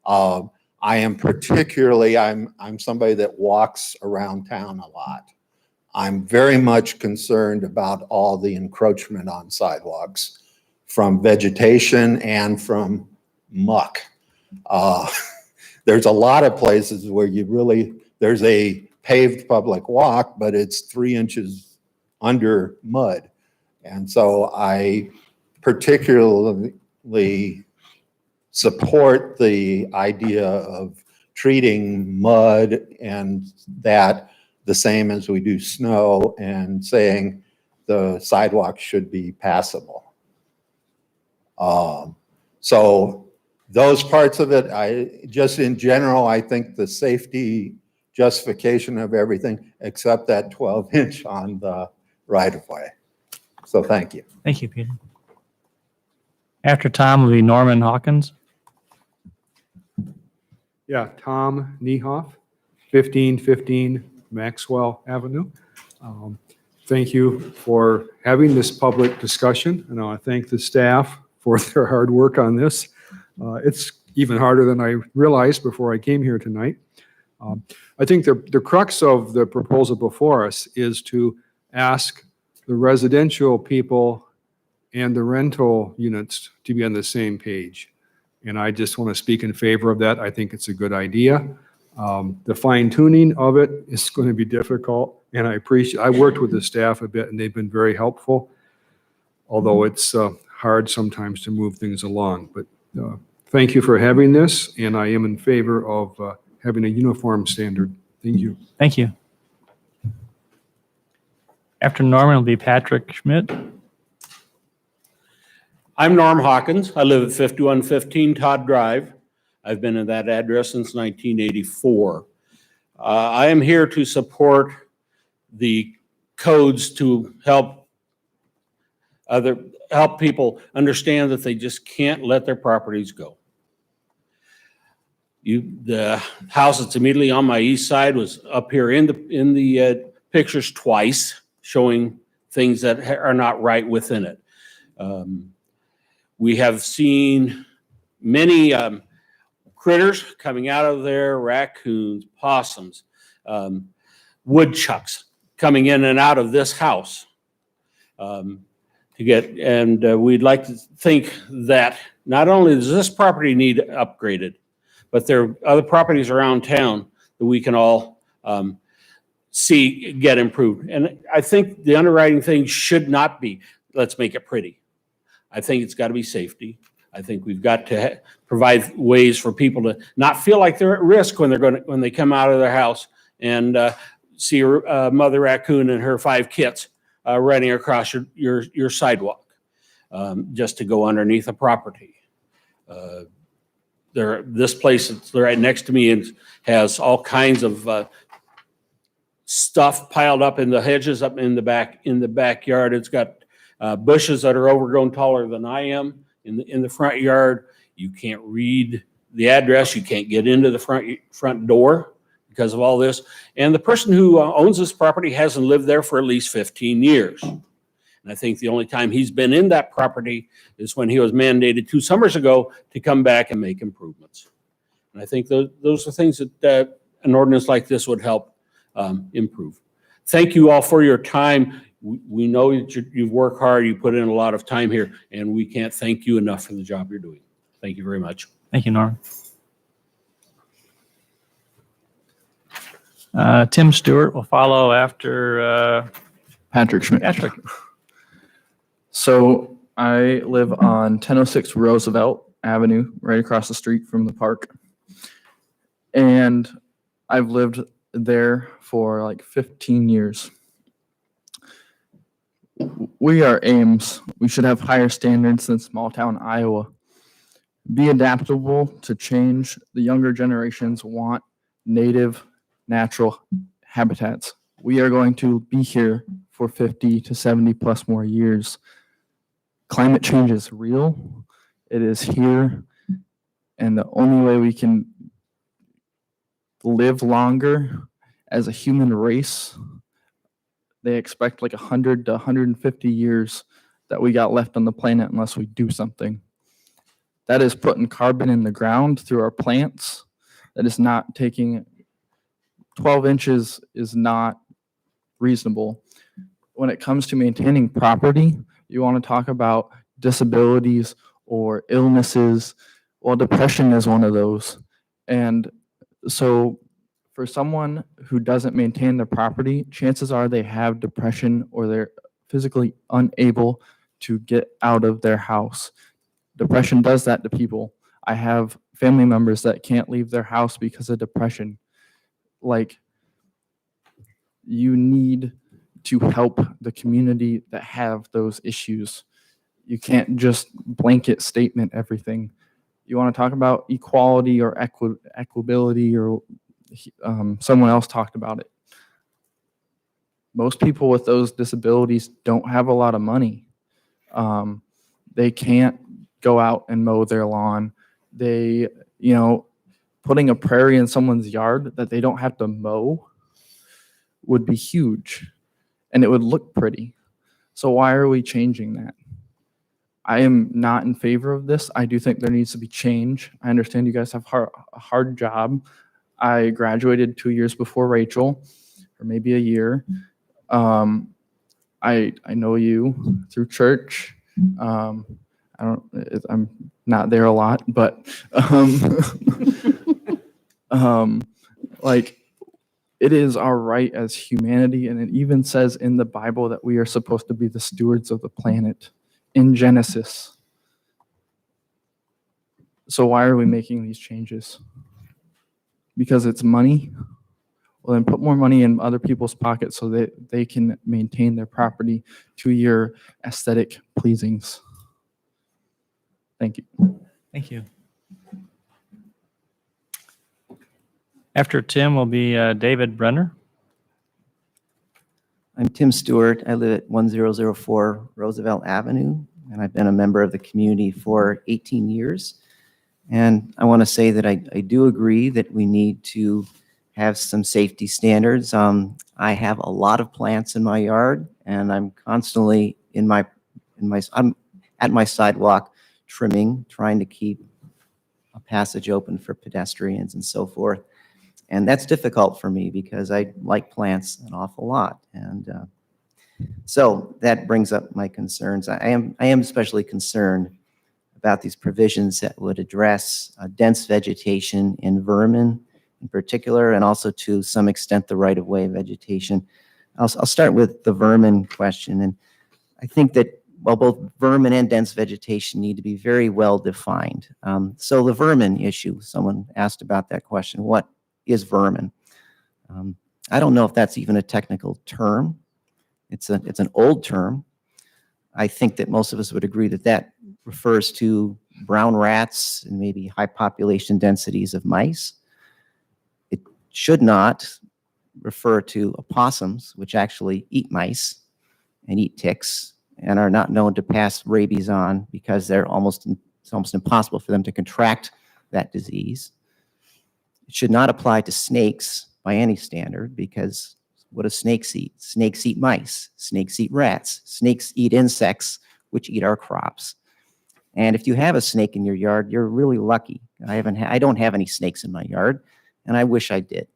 I am particularly, I'm somebody that walks around town a lot. I'm very much concerned about all the encroachment on sidewalks from vegetation and from muck. There's a lot of places where there's a paved public walk, but it's 3 inches under mud. And so I particularly support the idea of treating mud and that the same as we do snow, and saying the sidewalk should be passable. So those parts of it, just in general, I think the safety justification of everything except that 12-inch on the right-of-way. So thank you. Thank you, Peter. After Tom will be Norman Hawkins. Yeah, Tom Niehoff, 1515 Maxwell Avenue. Thank you for having this public discussion, and I want to thank the staff for their hard work on this. It's even harder than I realized before I came here tonight. I think the crux of the proposal before us is to ask the residential people and the rental units to be on the same page. And I just want to speak in favor of that. I think it's a good idea. The fine tuning of it is going to be difficult, and I worked with the staff a bit, and they've been very helpful, although it's hard sometimes to move things along. But thank you for having this, and I am in favor of having a uniform standard. Thank you. Thank you. After Norman will be Patrick Schmidt. I'm Norm Hawkins. I live at 5115 Todd Drive. I've been at that address since 1984. I am here to support the codes to help people understand that they just can't let their properties go. The house that's immediately on my east side was up here in the pictures twice, showing things that are not right within it. We have seen many critters coming out of there, raccoons, possums, woodchucks coming in and out of this house. We'd like to think that not only does this property need upgraded, but there are other properties around town that we can all see get improved. And I think the underwriting thing should not be, let's make it pretty. I think it's got to be safety. I think we've got to provide ways for people to not feel like they're at risk when they come out of their house and see a mother raccoon and her 5 kits running across your sidewalk just to go underneath a property. This place that's right next to me has all kinds of stuff piled up in the hedges up in the backyard. It's got bushes that are overgrown taller than I am in the front yard. You can't read the address. You can't get into the front door because of all this. And the person who owns this property hasn't lived there for at least 15 years. And I think the only time he's been in that property is when he was mandated 2 summers ago to come back and make improvements. And I think those are things that an ordinance like this would help improve. Thank you all for your time. We know that you've worked hard, you put in a lot of time here, and we can't thank you enough for the job you're doing. Thank you very much. Thank you, Norm. Tim Stewart will follow after Patrick Schmidt. Patrick. So I live on 1006 Roosevelt Avenue, right across the street from the park. And I've lived there for like 15 years. We are Ames. We should have higher standards than small town Iowa. Be adaptable to change. The younger generations want native, natural habitats. We are going to be here for 50 to 70 plus more years. Climate change is real. It is here. And the only way we can live longer as a human race, they expect like 100 to 150 years that we got left on the planet unless we do something. That is putting carbon in the ground through our plants. That is not taking 12 inches is not reasonable. When it comes to maintaining property, you want to talk about disabilities or illnesses. Well, depression is one of those. And so for someone who doesn't maintain their property, chances are they have depression or they're physically unable to get out of their house. Depression does that to people. I have family members that can't leave their house because of depression. Like, you need to help the community that have those issues. You can't just blanket statement everything. You want to talk about equality or equability or someone else talked about it. Most people with those disabilities don't have a lot of money. They can't go out and mow their lawn. They, putting a prairie in someone's yard that they don't have to mow would be huge and it would look pretty. So why are we changing that? I am not in favor of this. I do think there needs to be change. I understand you guys have a hard job. I graduated 2 years before Rachel, or maybe a year. I know you through church. I'm not there a lot, but like it is our right as humanity, and it even says in the Bible that we are supposed to be the stewards of the planet in Genesis. So why are we making these changes? Because it's money? Well, then put more money in other people's pockets so that they can maintain their property to your aesthetic pleasings. Thank you. Thank you. After Tim will be David Brenner. I'm Tim Stewart. I live at 1004 Roosevelt Avenue, and I've been a member of the community for 18 years. And I want to say that I do agree that we need to have some safety standards. I have a lot of plants in my yard, and I'm constantly I'm at my sidewalk trimming, trying to keep a passage open for pedestrians and so forth. And that's difficult for me because I like plants an awful lot. And so that brings up my concerns. I am especially concerned about these provisions that would address dense vegetation and vermin in particular, and also to some extent the right-of-way vegetation. I'll start with the vermin question. And I think that while both vermin and dense vegetation need to be very well defined. So the vermin issue, someone asked about that question. What is vermin? I don't know if that's even a technical term. It's an old term. I think that most of us would agree that that refers to brown rats and maybe high population densities of mice. It should not refer to opossums, which actually eat mice and eat ticks and are not known to pass rabies on because it's almost impossible for them to contract that disease. It should not apply to snakes by any standard because what do snakes eat? Snakes eat mice. Snakes eat rats. Snakes eat insects, which eat our crops. And if you have a snake in your yard, you're really lucky. I don't have any snakes in my yard, and I wish I did.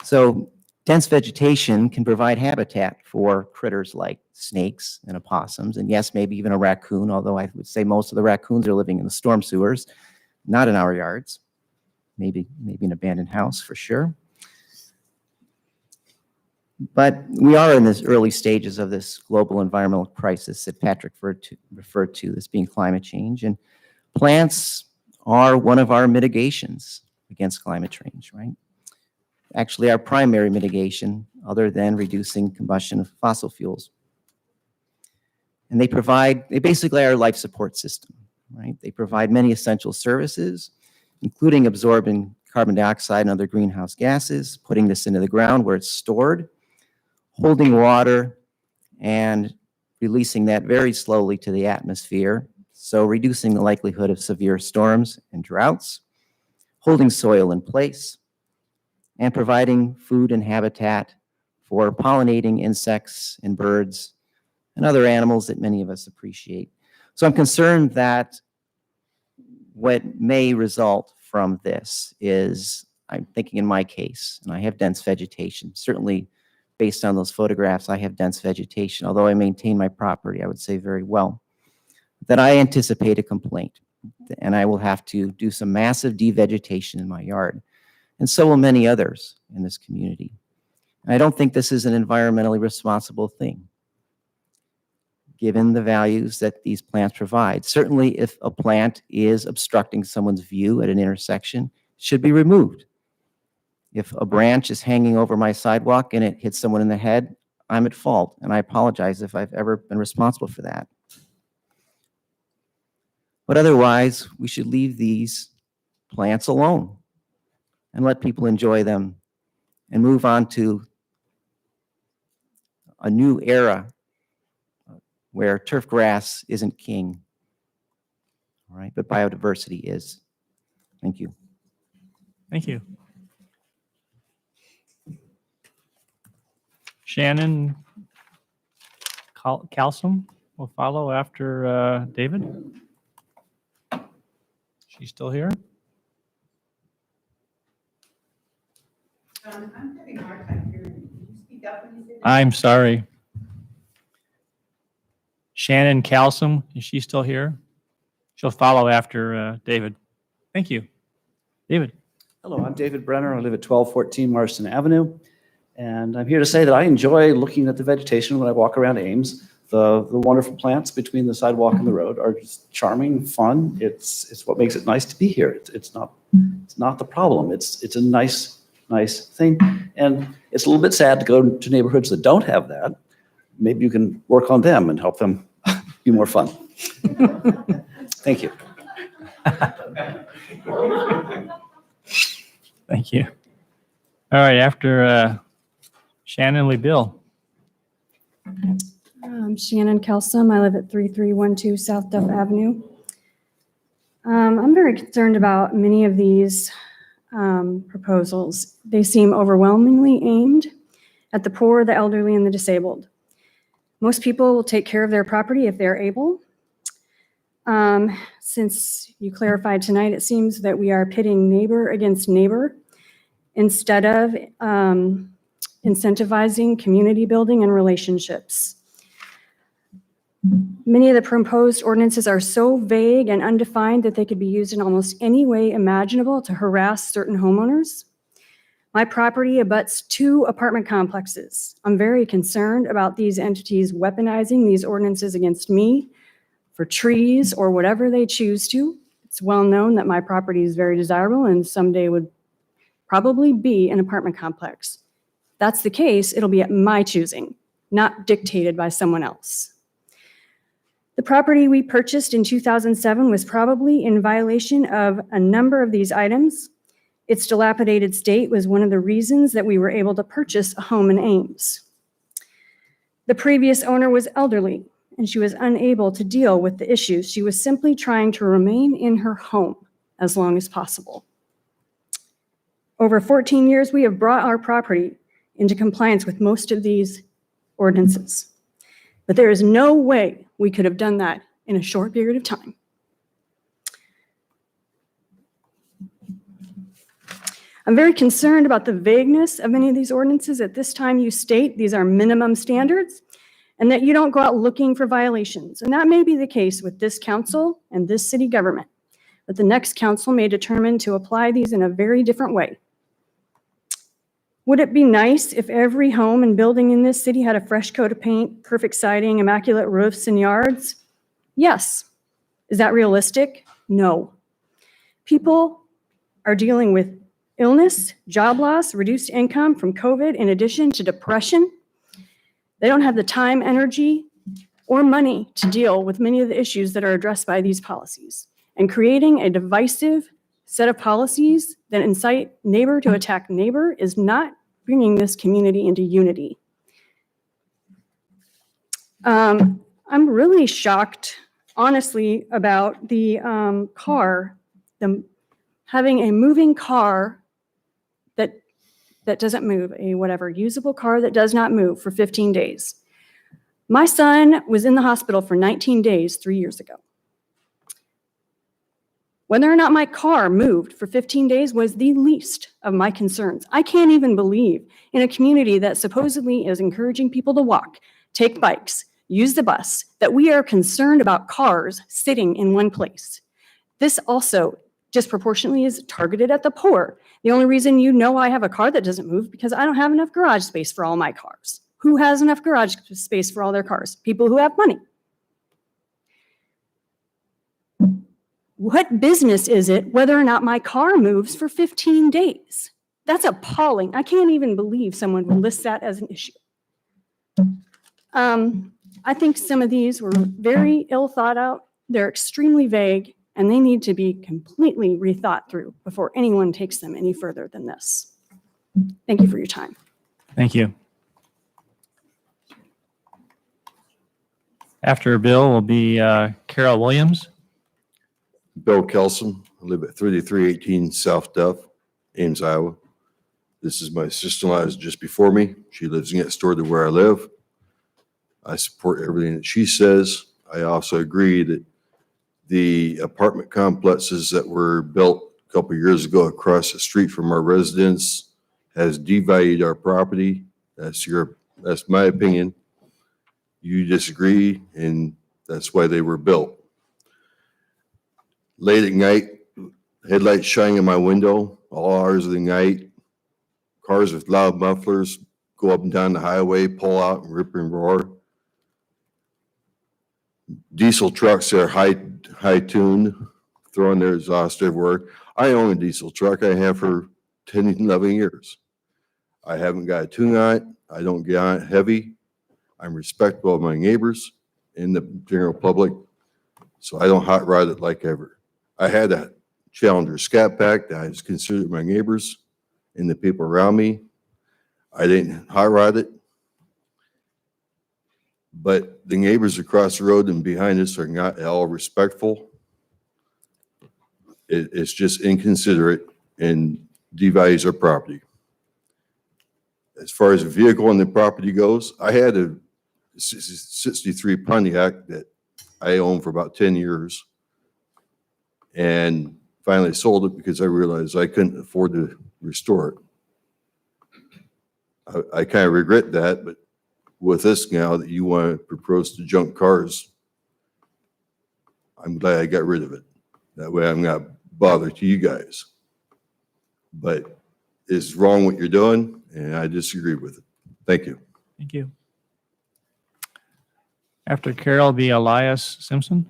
So dense vegetation can provide habitat for critters like snakes and opossums, and yes, maybe even a raccoon, although I would say most of the raccoons are living in the storm sewers, not in our yards. Maybe an abandoned house for sure. But we are in the early stages of this global environmental crisis that Patrick referred to as being climate change. And plants are one of our mitigations against climate change, right? Actually, our primary mitigation, other than reducing combustion of fossil fuels. And they basically are our life support system, right? They provide many essential services, including absorbing carbon dioxide and other greenhouse gases, putting this into the ground where it's stored, holding water, and releasing that very slowly to the atmosphere, so reducing the likelihood of severe storms and droughts, holding soil in place, and providing food and habitat for pollinating insects and birds and other animals that many of us appreciate. So I'm concerned that what may result from this is, I'm thinking in my case, and I have dense vegetation, certainly based on those photographs, I have dense vegetation, although I maintain my property, I would say very well, that I anticipate a complaint, and I will have to do some massive devegetation in my yard, and so will many others in this community. And I don't think this is an environmentally responsible thing, given the values that these plants provide. Certainly, if a plant is obstructing someone's view at an intersection, it should be removed. If a branch is hanging over my sidewalk and it hits someone in the head, I'm at fault, and I apologize if I've ever been responsible for that. But otherwise, we should leave these plants alone and let people enjoy them and move on to a new era where turf grass isn't king, all right, but biodiversity is. Thank you. Thank you. Shannon Calsum will follow after David. She's still here? I'm having a hard time hearing you. Can you speak up when you say that? I'm sorry. Shannon Calsum, is she still here? She'll follow after David. Thank you. David. Hello, I'm David Brenner. I live at 1214 Marston Avenue. And I'm here to say that I enjoy looking at the vegetation when I walk around Ames. The wonderful plants between the sidewalk and the road are just charming, fun. It's what makes it nice to be here. It's not the problem. It's a nice thing. And it's a little bit sad to go to neighborhoods that don't have that. Maybe you can work on them and help them be more fun. Thank you. Thank you. All right, after Shannon, we Bill. I'm Shannon Kelsum. I live at 3312 South Duff Avenue. I'm very concerned about many of these proposals. They seem overwhelmingly aimed at the poor, the elderly, and the disabled. Most people will take care of their property if they're able. Since you clarified tonight, it seems that we are pitting neighbor against neighbor instead of incentivizing community building and relationships. Many of the proposed ordinances are so vague and undefined that they could be used in almost any way imaginable to harass certain homeowners. My property abuts 2 apartment complexes. I'm very concerned about these entities weaponizing these ordinances against me for trees or whatever they choose to. It's well known that my property is very desirable and someday would probably be an apartment complex. If that's the case, it'll be at my choosing, not dictated by someone else. The property we purchased in 2007 was probably in violation of a number of these items. Its dilapidated state was one of the reasons that we were able to purchase a home in Ames. The previous owner was elderly, and she was unable to deal with the issues. She was simply trying to remain in her home as long as possible. Over 14 years, we have brought our property into compliance with most of these ordinances. But there is no way we could have done that in a short period of time. I'm very concerned about the vagueness of many of these ordinances. At this time, you state these are minimum standards and that you don't go out looking for violations. And that may be the case with this council and this city government, but the next council may determine to apply these in a very different way. Would it be nice if every home and building in this city had a fresh coat of paint, perfect siding, immaculate roofs and yards? Yes. Is that realistic? No. People are dealing with illness, job loss, reduced income from COVID, in addition to depression. They don't have the time, energy, or money to deal with many of the issues that are addressed by these policies. And creating a divisive set of policies that incite neighbor to attack neighbor is not bringing this community into unity. I'm really shocked, honestly, about the car, having a moving car that doesn't move, a whatever, usable car that does not move for 15 days. My son was in the hospital for 19 days 3 years ago. Whether or not my car moved for 15 days was the least of my concerns. I can't even believe in a community that supposedly is encouraging people to walk, take bikes, use the bus, that we are concerned about cars sitting in one place. This also disproportionately is targeted at the poor. The only reason you know I have a car that doesn't move because I don't have enough garage space for all my cars. Who has enough garage space for all their cars? People who have money. What business is it whether or not my car moves for 15 days? That's appalling. I can't even believe someone would list that as an issue. I think some of these were very ill thought out. They're extremely vague, and they need to be completely rethought through before anyone takes them any further than this. Thank you for your time. Thank you. After Bill will be Carol Williams. Bill Kelsom. I live at 3318 South Duff, Ames, Iowa. This is my sister-in-law is just before me. She lives next door to where I live. I support everything that she says. I also agree that the apartment complexes that were built a couple of years ago across the street from our residence has devalued our property. That's my opinion. You disagree, and that's why they were built. Late at night, headlights shining in my window, all hours of the night. Cars with loud mufflers go up and down the highway, pull out and rip and roar. Diesel trucks that are high tuned, throwing their exhaust everywhere. I own a diesel truck. I have for 10, 11 years. I haven't got a tune on it. I don't get on it heavy. I'm respectful of my neighbors and the general public, so I don't hot rod it like ever. I had a Challenger Scat Pack that I was considered my neighbors and the people around me. I didn't hot rod it, but the neighbors across the road and behind us are not at all respectful. It's just inconsiderate and devalues our property. As far as the vehicle and the property goes, I had a 63 Pontiac that I owned for about 10 years and finally sold it because I realized I couldn't afford to restore it. I kind of regret that, but with this now that you want to propose to junk cars, I'm glad I got rid of it. That way I'm not bothered to you guys. But it's wrong what you're doing, and I disagree with it. Thank you. Thank you. After Carol, be Elias Simpson.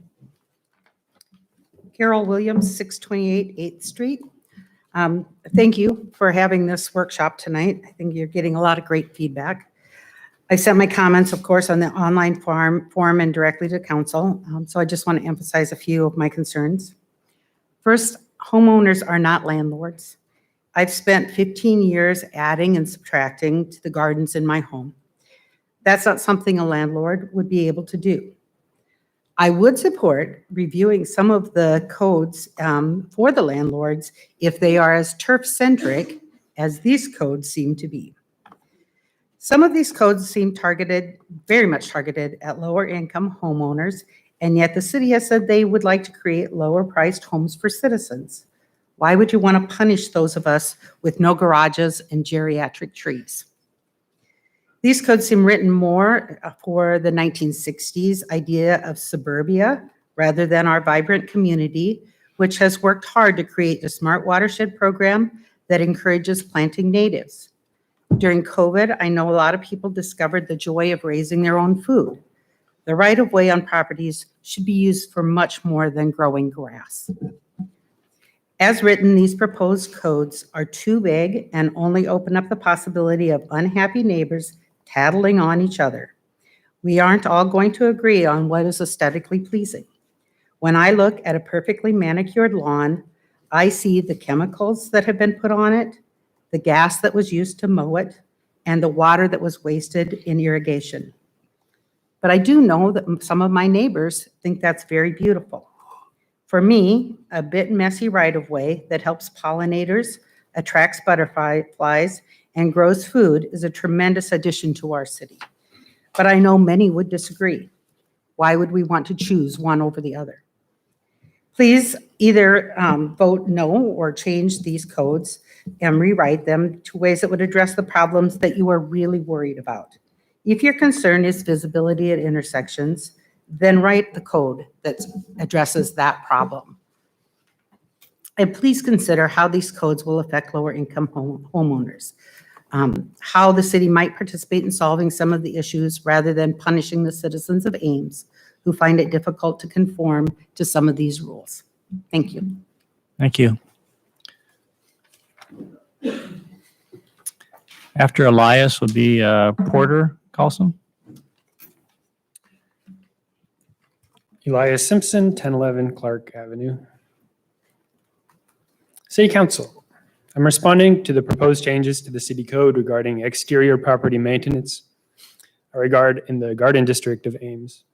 Carol Williams, 628 8th Street. Thank you for having this workshop tonight. I think you're getting a lot of great feedback. I sent my comments, of course, on the online form and directly to council. So I just want to emphasize a few of my concerns. First, homeowners are not landlords. I've spent 15 years adding and subtracting to the gardens in my home. That's not something a landlord would be able to do. I would support reviewing some of the codes for the landlords if they are as turf-centric as these codes seem to be. Some of these codes seem targeted, very much targeted at lower income homeowners, and yet the city has said they would like to create lower priced homes for citizens. Why would you want to punish those of us with no garages and geriatric trees? These codes seem written more for the 1960s idea of suburbia rather than our vibrant community, which has worked hard to create a smart watershed program that encourages planting natives. During COVID, I know a lot of people discovered the joy of raising their own food. The right-of-way on properties should be used for much more than growing grass. As written, these proposed codes are too vague and only open up the possibility of unhappy neighbors tattling on each other. We aren't all going to agree on what is aesthetically pleasing. When I look at a perfectly manicured lawn, I see the chemicals that have been put on it, the gas that was used to mow it, and the water that was wasted in irrigation. But I do know that some of my neighbors think that's very beautiful. For me, a bit messy right-of-way that helps pollinators, attracts butterflies, and grows food is a tremendous addition to our city. But I know many would disagree. Why would we want to choose one over the other? Please either vote no or change these codes and rewrite them to ways that would address the problems that you are really worried about. If your concern is visibility at intersections, then write the code that addresses that problem. And please consider how these codes will affect lower income homeowners. How the city might participate in solving some of the issues rather than punishing the citizens of Ames who find it difficult to conform to some of these rules. Thank you. Thank you. After Elias would be Porter Carlson. Elias Simpson, 1011 Clark Avenue. City Council, I'm responding to the proposed changes to the city code regarding exterior property maintenance in the Garden District of Ames.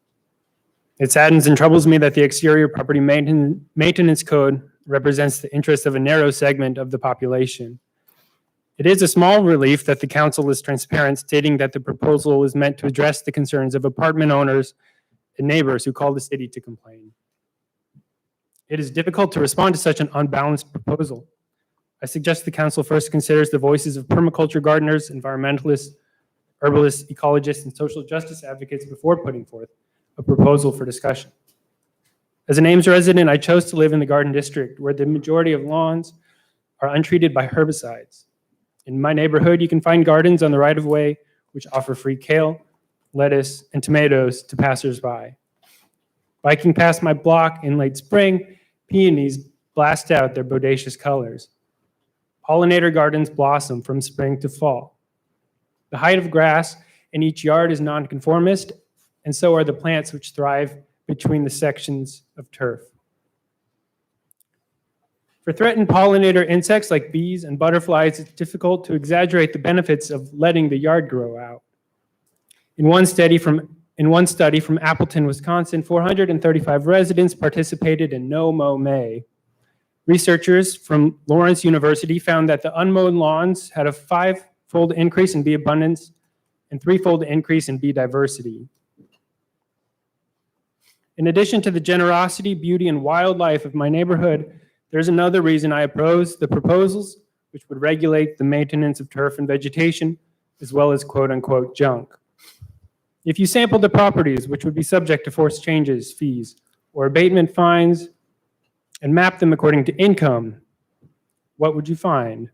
It saddens and troubles me that the exterior property maintenance code represents the interests of a narrow segment of the population. It is a small relief that the council is transparent, stating that the proposal is meant to address the concerns of apartment owners and neighbors who call the city to complain. It is difficult to respond to such an unbalanced proposal. I suggest the council first considers the voices of permaculture gardeners, environmentalists, herbalists, ecologists, and social justice advocates before putting forth a proposal for discussion. As an Ames resident, I chose to live in the Garden District, where the majority of lawns are untreated by herbicides. In my neighborhood, you can find gardens on the right-of-way which offer free kale, lettuce, and tomatoes to passersby. Biking past my block in late spring, peonies blast out their bodacious colors. Pollinator gardens blossom from spring to fall. The height of grass in each yard is nonconformist, and so are the plants which thrive between the sections of turf. For threatened pollinator insects like bees and butterflies, it's difficult to exaggerate the benefits of letting the yard grow out. In one study from Appleton, Wisconsin, 435 residents participated in No Mow May. Researchers from Lawrence University found that the unmowed lawns had a 5-fold increase in bee abundance and 3-fold increase in bee diversity. In addition to the generosity, beauty, and wildlife of my neighborhood, there's another reason I oppose the proposals, which would regulate the maintenance of turf and vegetation, as well as quote-unquote junk. If you sampled the properties, which would be subject to forced changes, fees, or abatement fines, and map them according to income, what would you find?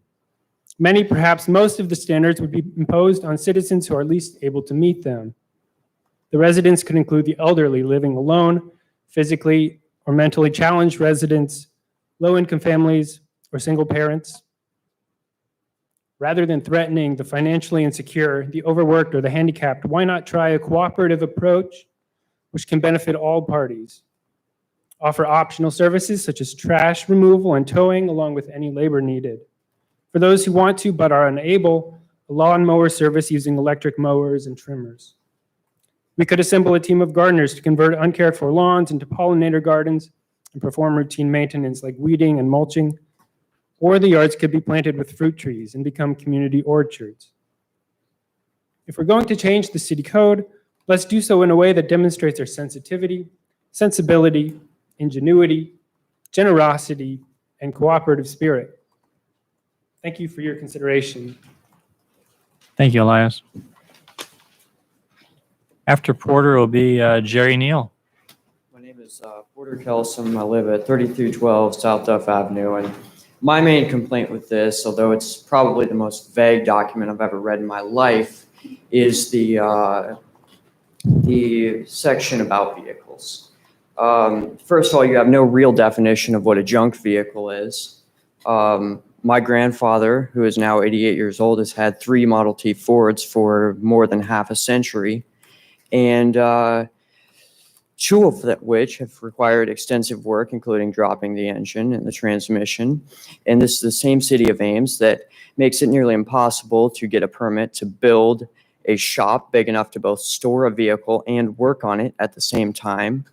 Many, perhaps most of the standards would be imposed on citizens who are least able to meet them. The residents could include the elderly living alone, physically or mentally challenged residents, low-income families, or single parents. Rather than threatening the financially insecure, the overworked, or the handicapped, why not try a cooperative approach which can benefit all parties? Offer optional services such as trash removal and towing, along with any labor needed. For those who want to but are unable, a lawnmower service using electric mowers and trimmers. We could assemble a team of gardeners to convert uncared for lawns into pollinator gardens and perform routine maintenance like weeding and mulching, or the yards could be planted with fruit trees and become community orchards. If we're going to change the city code, let's do so in a way that demonstrates our sensitivity, sensibility, ingenuity, generosity, and cooperative spirit. Thank you for your consideration. Thank you, Elias. After Porter will be Jerry Neal. My name is Porter Kelsom. I live at 3312 South Duff Avenue, and my main complaint with this, although it's probably the most vague document I've ever read in my life, is the section about vehicles. First of all, you have no real definition of what a junk vehicle is. My grandfather, who is now 88 years old, has had 3 Model T Fords for more than half a century, and 2 of which have required extensive work, including dropping the engine and the transmission. And this is the same city of Ames that makes it nearly impossible to get a permit to build a shop big enough to both store a vehicle and work on it at the same time.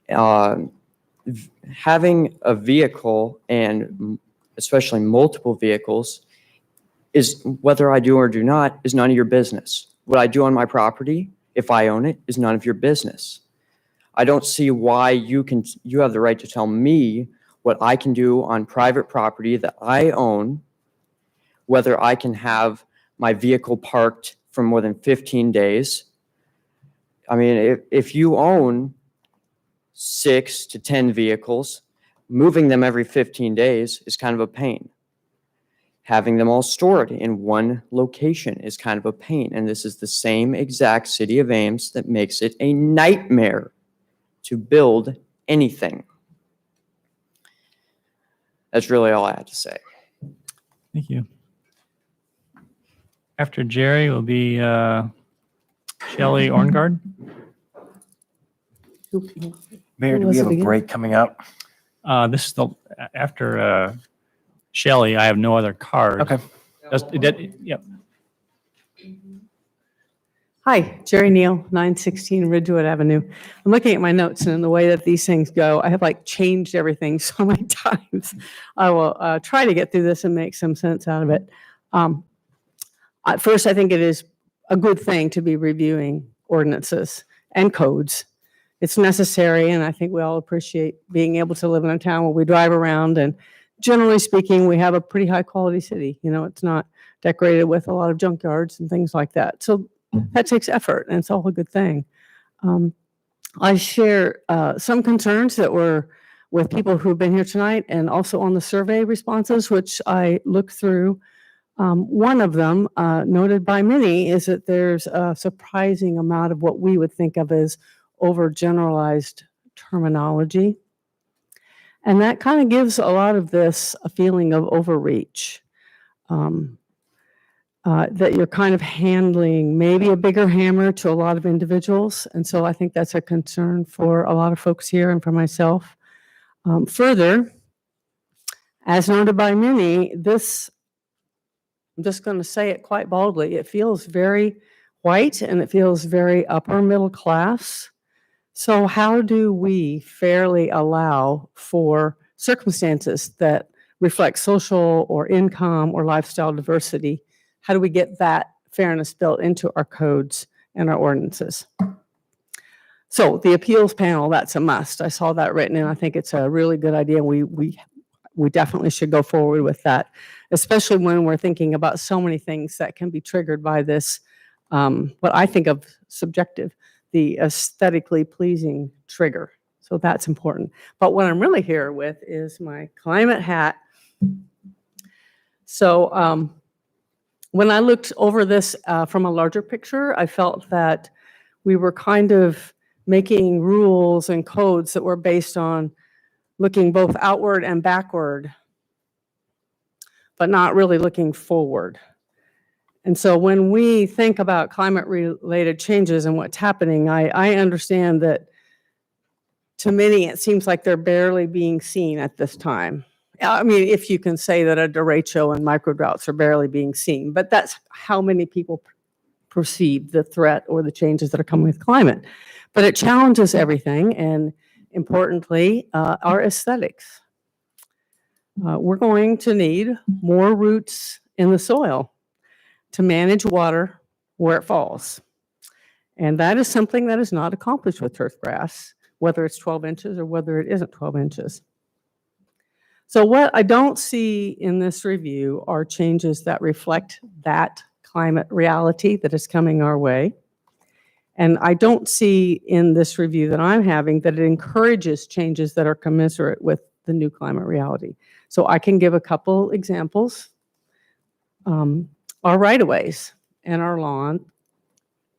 Having a vehicle, and especially multiple vehicles, is, whether I do or do not, is none of your business. What I do on my property, if I own it, is none of your business. I don't see why you have the right to tell me what I can do on private property that I own, whether I can have my vehicle parked for more than 15 days. I mean, if you own 6 to 10 vehicles, moving them every 15 days is kind of a pain. Having them all stored in one location is kind of a pain. And this is the same exact city of Ames that makes it a nightmare to build anything. That's really all I had to say. Thank you. After Jerry will be Shelley Orngard. Mayor, do we have a break coming up? This is after Shelley. I have no other card. Okay. Yep. Hi, Jerry Neal, 916 Ridgewood Avenue. I'm looking at my notes, and in the way that these things go, I have like changed everything so many times. I will try to get through this and make some sense out of it. At first, I think it is a good thing to be reviewing ordinances and codes. It's necessary, and I think we all appreciate being able to live in a town where we drive around, and generally speaking, we have a pretty high-quality city. You know, it's not decorated with a lot of junkyards and things like that. So that takes effort, and it's all a good thing. I share some concerns that were with people who've been here tonight and also on the survey responses, which I looked through. One of them, noted by many, is that there's a surprising amount of what we would think of as overgeneralized terminology. And that kind of gives a lot of this a feeling of overreach. That you're kind of handling maybe a bigger hammer to a lot of individuals. And so I think that's a concern for a lot of folks here and for myself. Further, as noted by many, this, I'm just going to say it quite boldly, it feels very white and it feels very upper middle class. So how do we fairly allow for circumstances that reflect social or income or lifestyle diversity? How do we get that fairness built into our codes and our ordinances? So the appeals panel, that's a must. I saw that written in. I think it's a really good idea. We definitely should go forward with that, especially when we're thinking about so many things that can be triggered by this, what I think of subjective, the aesthetically pleasing trigger. So that's important. But what I'm really here with is my climate hat. So, when I looked over this from a larger picture, I felt that we were kind of making rules and codes that were based on looking both outward and backward, but not really looking forward. And so when we think about climate-related changes and what's happening, I understand that to many, it seems like they're barely being seen at this time. I mean, if you can say that a derecho and microdroughts are barely being seen, but that's how many people perceive the threat or the changes that are coming with climate. But it challenges everything, and importantly, our aesthetics. We're going to need more roots in the soil to manage water where it falls. And that is something that is not accomplished with turf grass, whether it's 12 inches or whether it isn't 12 inches. So what I don't see in this review are changes that reflect that climate reality that is coming our way. And I don't see in this review that I'm having that it encourages changes that are commensurate with the new climate reality. So I can give a couple examples. Our right-of-ways and our lawn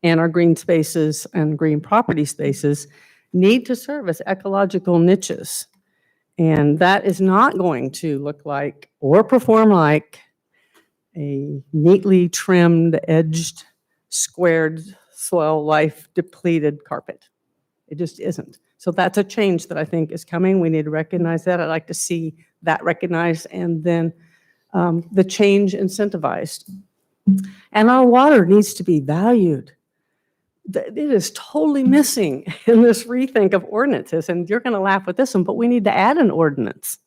and our green spaces and green property spaces need to serve as ecological niches. And that is not going to look like or perform like a neatly trimmed, edged, squared, soil life depleted carpet. It just isn't. So that's a change that I think is coming. We need to recognize that. I'd like to see that recognized and then the change incentivized. And our water needs to be valued. It is totally missing in this rethink of ordinances, and you're going to laugh with this one, but we need to add an ordinance.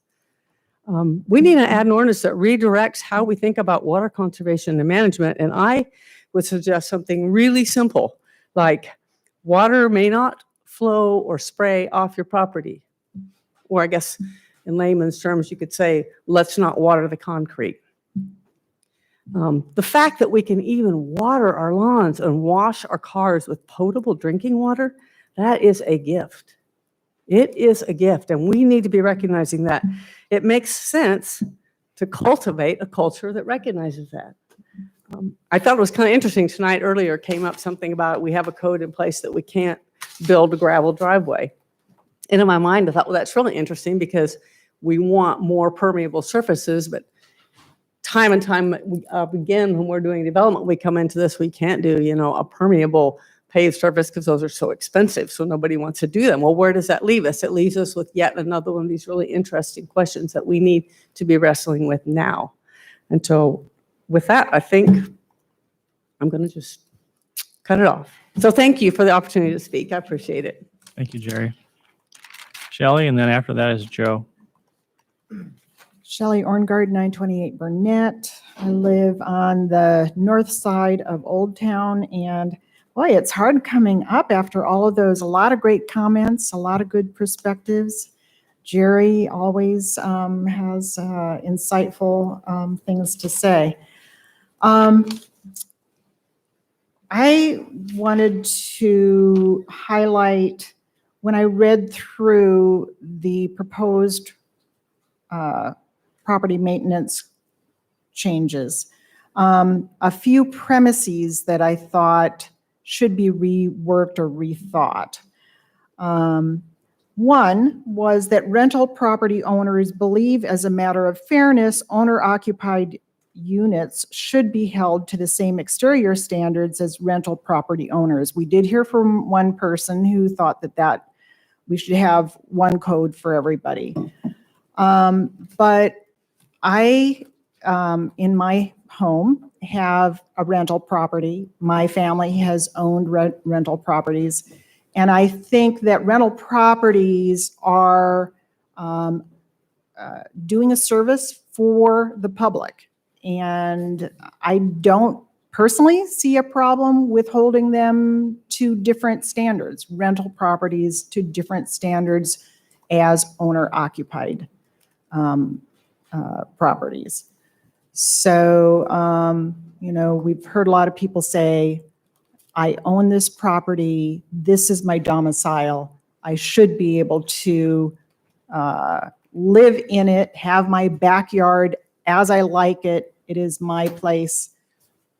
We need to add an ordinance that redirects how we think about water conservation and management, and I would suggest something really simple, like water may not flow or spray off your property. Or I guess in layman's terms, you could say, let's not water the concrete. The fact that we can even water our lawns and wash our cars with potable drinking water, that is a gift. It is a gift, and we need to be recognizing that. It makes sense to cultivate a culture that recognizes that. I thought it was kind of interesting tonight, earlier came up something about we have a code in place that we can't build a gravel driveway. And in my mind, I thought, well, that's really interesting because we want more permeable surfaces, but time and time again, when we're doing development, we come into this, we can't do, a permeable paved surface because those are so expensive, so nobody wants to do them. Well, where does that leave us? It leaves us with yet another one of these really interesting questions that we need to be wrestling with now. And so with that, I think I'm going to just cut it off. So thank you for the opportunity to speak. I appreciate it. Thank you, Jerry. Shelley, and then after that is Joe. Shelley Orngard, 928 Burnett. I live on the north side of Old Town, and boy, it's hard coming up after all of those. A lot of great comments, a lot of good perspectives. Jerry always has insightful things to say. I wanted to highlight when I read through the proposed property maintenance changes, a few premises that I thought should be reworked or rethought. One was that rental property owners believe, as a matter of fairness, owner-occupied units should be held to the same exterior standards as rental property owners. We did hear from one person who thought that we should have one code for everybody. But I, in my home, have a rental property. My family has owned rental properties. And I think that rental properties are doing a service for the public. And I don't personally see a problem with holding them to different standards, rental properties to different standards as owner-occupied properties. So, we've heard a lot of people say, I own this property, this is my domicile, I should be able to live in it, have my backyard as I like it, it is my place.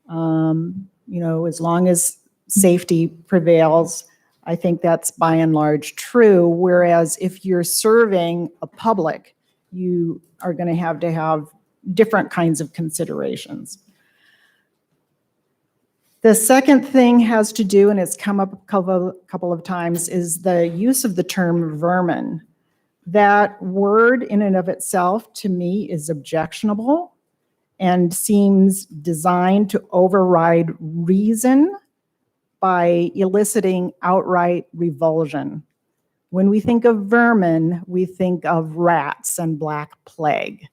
As long as safety prevails, I think that's by and large true. Whereas if you're serving a public, you are going to have different kinds of considerations. The second thing has to do, and it's come up a couple of times, is the use of the term vermin. That word in and of itself, to me, is objectionable and seems designed to override reason by eliciting outright revulsion. When we think of vermin, we think of rats and black plague.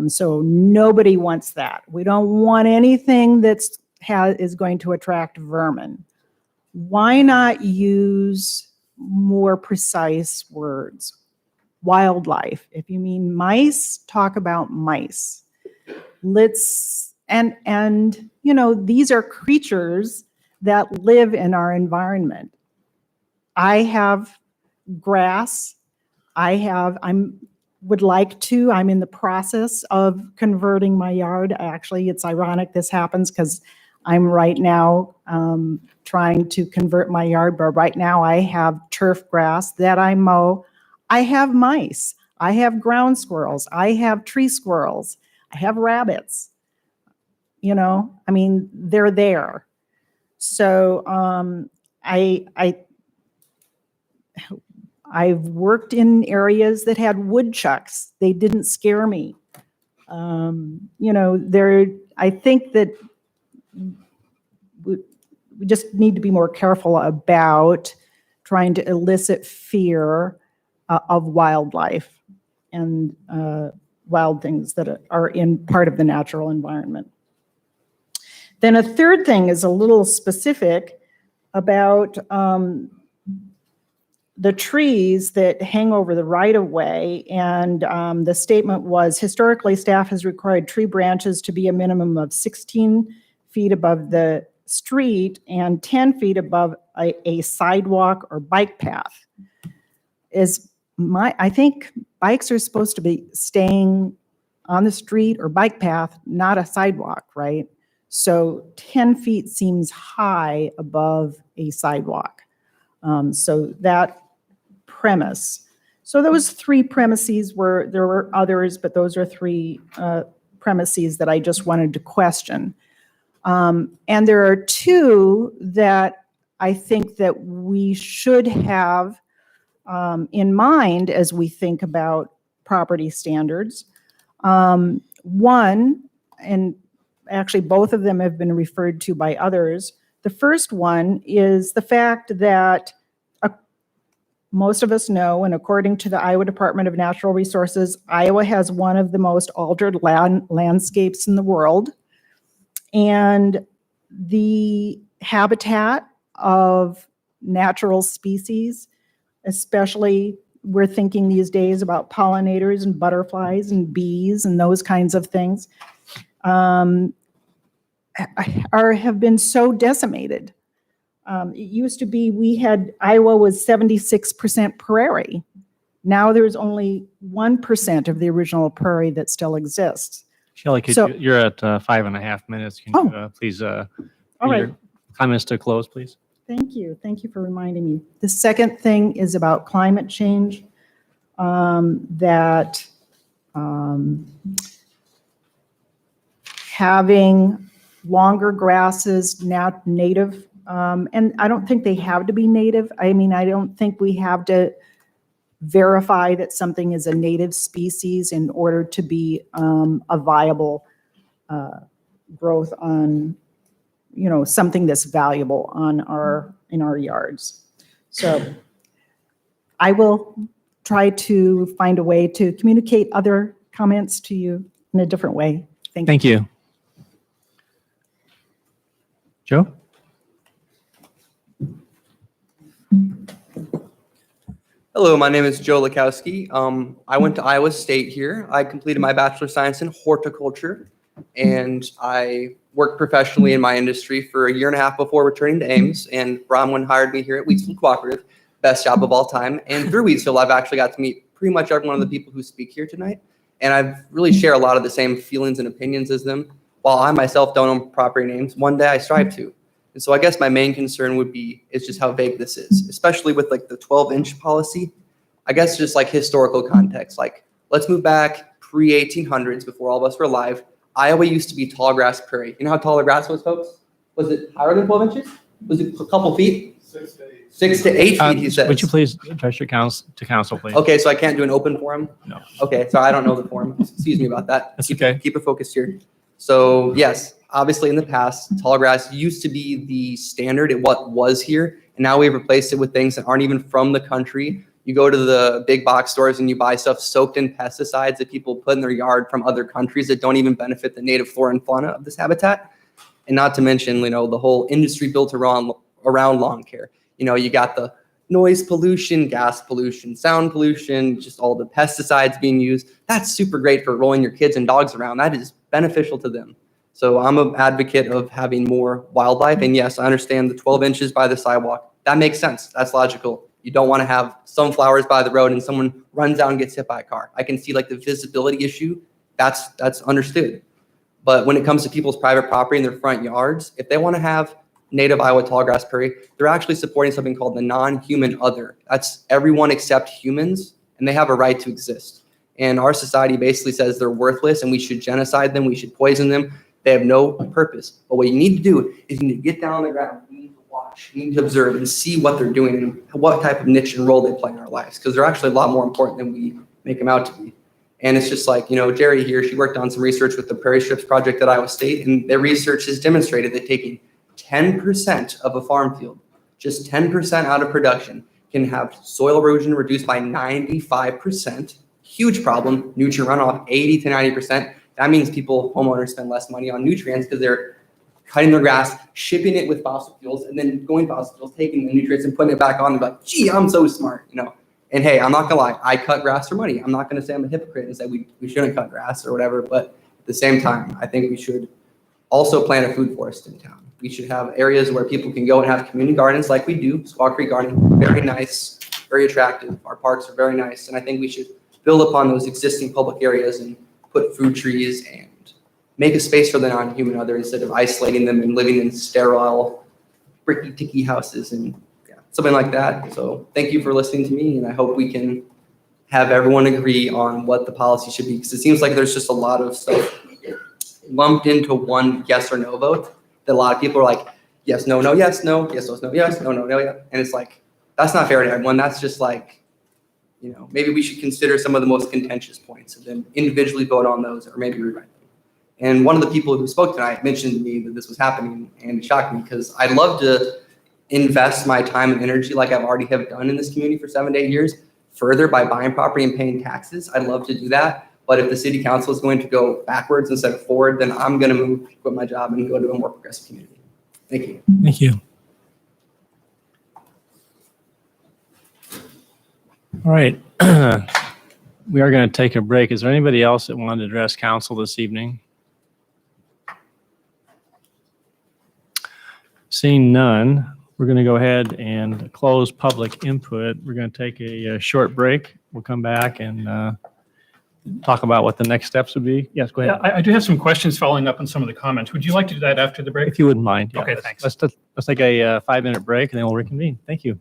So nobody wants that. We don't want anything that is going to attract vermin. Why not use more precise words? Wildlife. If you mean mice, talk about mice. These are creatures that live in our environment. I have grass. I'm in the process of converting my yard. Actually, it's ironic this happens because I'm right now trying to convert my yard, but right now I have turf grass that I mow. I have mice. I have ground squirrels. I have tree squirrels. I have rabbits. They're there. So I've worked in areas that had woodchucks. They didn't scare me. I think that we just need to be more careful about trying to elicit fear of wildlife and wild things that are in part of the natural environment. Then a third thing is a little specific about the trees that hang over the right-of-way, and the statement was, historically, staff has required tree branches to be a minimum of 16 feet above the street and 10 feet above a sidewalk or bike path. I think bikes are supposed to be staying on the street or bike path, not a sidewalk, right? So 10 feet seems high above a sidewalk. So that premise. So those three premises there were others, but those are three premises that I just wanted to question. And there are two that I think that we should have in mind as we think about property standards. One, and actually both of them have been referred to by others, The first one is the fact that most of us know, and according to the Iowa Department of Natural Resources, Iowa has one of the most altered landscapes in the world. And the habitat of natural species, especially we're thinking these days about pollinators and butterflies and bees and those kinds of things, have been so decimated. It used to be Iowa was 76% prairie. Now there's only 1% of the original prairie that still exists. Shelley, you're at 5.5 minutes. Can you please all bring right. your comments to a close, please? Thank you. Thank you for reminding me. The second thing is about climate change, that having longer grasses, now native, and I don't think they have to be native. I mean, I don't think we have to verify that something is a native species in order to be a viable growth on, something that's valuable in our yards. So I will try to find a way to communicate other comments to you in a different way. Thank you. Joe? Hello, my name is Joe Lakowski. I went to Iowa State here. I completed my Bachelor of Science in Horticulture, and I worked professionally in my industry for 1.5 years before returning to Ames, and Bronwyn hired me here at Wheatsfield Cooperative, best job of all time. And through Wheatsfield, I've actually got to meet pretty much every one of the people who speak here tonight, and I've really share a lot of the same feelings and opinions as them. While I myself don't own property names, one day I strive to. And so I guess my main concern is just how vague this is, especially with like the 12-inch policy. I guess just like historical context, like let's move back pre-1800s before all of us were alive. Iowa used to be tall grass prairie. You know how tall the grass was, folks? Was it higher than 12 inches? Was it a couple feet? 6 to 8. 6 to 8 feet, he says. Would you please address your council, please? Okay, so I can't do an open forum? No. Okay, so I don't know the forum. Excuse me about that. That's okay. Keep it focused here. So yes, obviously in the past, tall grass used to be the standard in what was here, and now we've replaced it with things that aren't even from the country. You go to the big box stores and you buy stuff soaked in pesticides that people put in their yard from other countries that don't even benefit the native flora and fauna of this habitat. And not to mention, the whole industry built around lawn care. You got the noise pollution, gas pollution, sound pollution, just all the pesticides being used. That's super great for rolling your kids and dogs around. That is beneficial to them. So I'm an advocate of having more wildlife. And yes, I understand the 12 inches by the sidewalk. That makes sense. That's logical. You don't want to have sunflowers by the road and someone runs out and gets hit by a car. I can see like the visibility issue. That's understood. But when it comes to people's private property in their front yards, if they want to have native Iowa tallgrass prairie, they're actually supporting something called the non-human other. That's everyone except humans, and they have a right to exist. And our society basically says they're worthless and we should genocide them, we should poison them. They have no purpose. But what you need to do is you need to get down on the ground. You need to watch, you need to observe and see what they're doing and what type of niche and role they play in our lives, because they're actually a lot more important than we make them out to be. And it's just like, Jerry here, she worked on some research with the Prairie Strips Project at Iowa State, and their research has demonstrated that taking 10% of a farm field, just 10% out of production, can have soil erosion reduced by 95%. Huge problem. Nutrient runoff 80 to 90%. That means homeowners spend less money on nutrients because they're cutting their grass, shipping it with fossil fuels, and then going fossil fuels, taking the nutrients and putting it back on. They're like, gee, I'm so smart, And hey, I'm not gonna lie, I cut grass for money. I'm not gonna say I'm a hypocrite and say we shouldn't cut grass or whatever, but at the same time, I think we should also plant a food forest in town. We should have areas where people can go and have community gardens like we do. Squaw Creek Garden, very nice, very attractive. Our parks are very nice. And I think we should build upon those existing public areas and put fruit trees and make a space for the non-human other instead of isolating them and living in sterile, bricky-ticky houses and something like that. So thank you for listening to me, and I hope we can have everyone agree on what the policy should be, because it seems like there's just a lot of stuff lumped into one yes or no vote that a lot of people are like, yes, no, no, yes, no, yes, no, yes, no, no, no, yeah. And it's like, that's not fair to everyone. That's just like, maybe we should consider some of the most contentious points and then individually vote on those or maybe rewrite them. And one of the people who spoke tonight mentioned to me that this was happening, and it shocked me because I'd love to invest my time and energy like I've already have done in this community for 7 to 8 years further by buying property and paying taxes. I'd love to do that. But if the city council is going to go backwards instead of forward, then I'm going to move, quit my job, and go to a more progressive community. Thank you. Thank you. All right. We are going to take a break. Is there anybody else that wanted to address council this evening? Seeing none, we're going to go ahead and close public input. We're going to take a short break. We'll come back and talk about what the next steps would be. Yes, go ahead. Yeah, I do have some questions following up on some of the comments. Would you like to do that after the break? If you wouldn't mind. Yeah. Okay, thanks. Let's take a 5-minute break and then we'll reconvene. Thank you.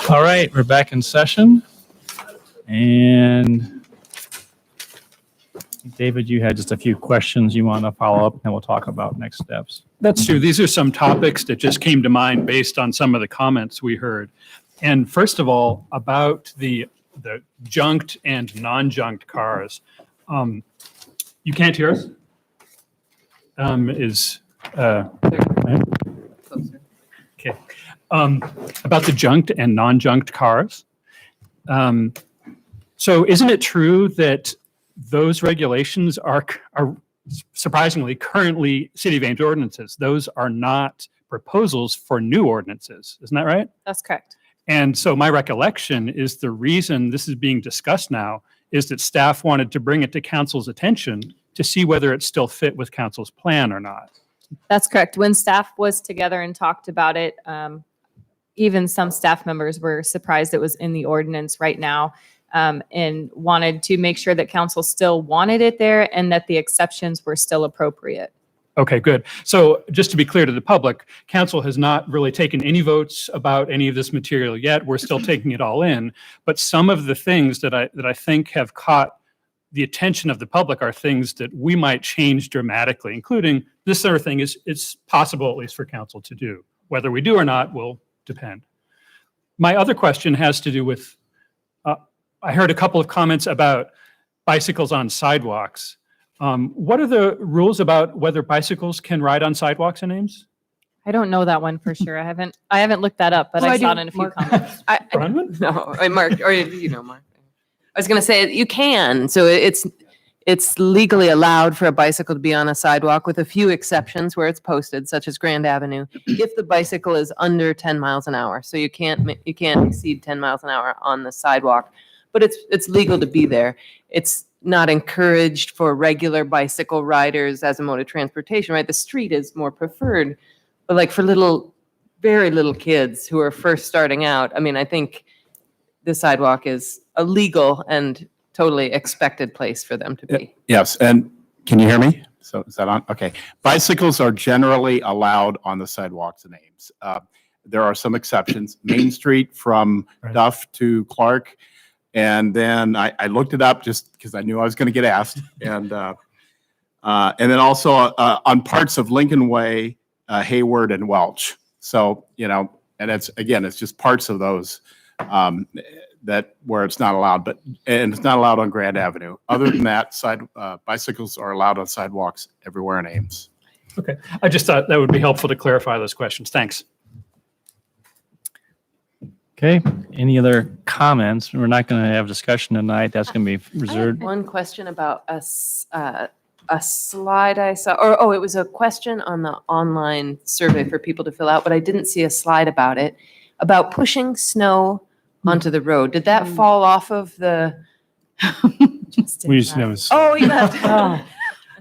All right, we're back in session. And David, you had just a few questions you want to follow up, and we'll talk about next steps. That's true. These are some topics that just came to mind based on some of the comments we heard. And first of all, about the junked and non-junked cars. You can't hear us? Okay. About the junked and non-junked cars. So isn't it true that those regulations are surprisingly currently City of Ames ordinances? Those are not proposals for new ordinances. Isn't that right? That's correct. And so my recollection is the reason this is being discussed now is that staff wanted to bring it to council's attention to see whether it still fit with council's plan or not. That's correct. When staff was together and talked about it, even some staff members were surprised it was in the ordinance right now, and wanted to make sure that council still wanted it there and that the exceptions were still appropriate. Okay, good. So just to be clear to the public, council has not really taken any votes about any of this material yet. We're still taking it all in. But some of the things that I think have caught the attention of the public are things that we might change dramatically, including this sort of thing it's possible, at least for council, to do. Whether we do or not will depend. My other question has to do with, I heard a couple of comments about bicycles on sidewalks. What are the rules about whether bicycles can ride on sidewalks in Ames? I don't know that one for sure. I haven't looked that up, but I saw it in a few comments. No, Mark, or you know, Mark. I was going to say you can. So it's legally allowed for a bicycle to be on a sidewalk with a few exceptions where it's posted, such as Grand Avenue, if the bicycle is under 10 miles an hour. So you can't exceed 10 miles an hour on the sidewalk, but it's legal to be there. It's not encouraged for regular bicycle riders as a mode of transportation, right? The street is more preferred, but like for very little kids who are first starting out, I mean, I think the sidewalk is a legal and totally expected place for them to be. Yes, and can you hear me? So is that on? Okay. Bicycles are generally allowed on the sidewalks in Ames. There are some exceptions. Main Street from Duff to Clark. And then I looked it up just because I knew I was going to get asked. And then also on parts of Lincoln Way, Hayward and Welch. So, and it's just parts of those that where it's not allowed, and it's not allowed on Grand Avenue. Other than that, bicycles are allowed on sidewalks everywhere in Ames. Okay, I just thought that would be helpful to clarify those questions. Thanks. Okay, any other comments? We're not going to have discussion tonight. That's going to be reserved. One question about a slide I saw, it was a question on the online survey for people to fill out, but I didn't see a slide about it, about pushing snow onto the road. Did that fall off of the? We just know. Oh, you left.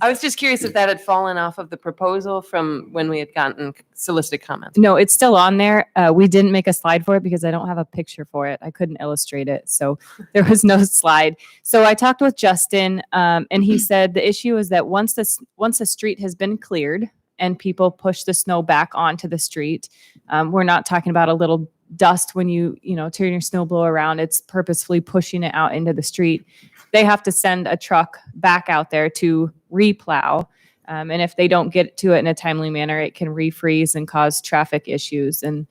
I was just curious if that had fallen off of the proposal from when we had gotten solicited comments. No, it's still on there. We didn't make a slide for it because I don't have a picture for it. I couldn't illustrate it. So there was no slide. So I talked with Justin and he said the issue is that once the street has been cleared and people push the snow back onto the street, we're not talking about a little dust when you turn your snow blower around. It's purposefully pushing it out into the street. They have to send a truck back out there to replow. And if they don't get to it in a timely manner, it can refreeze and cause traffic issues. And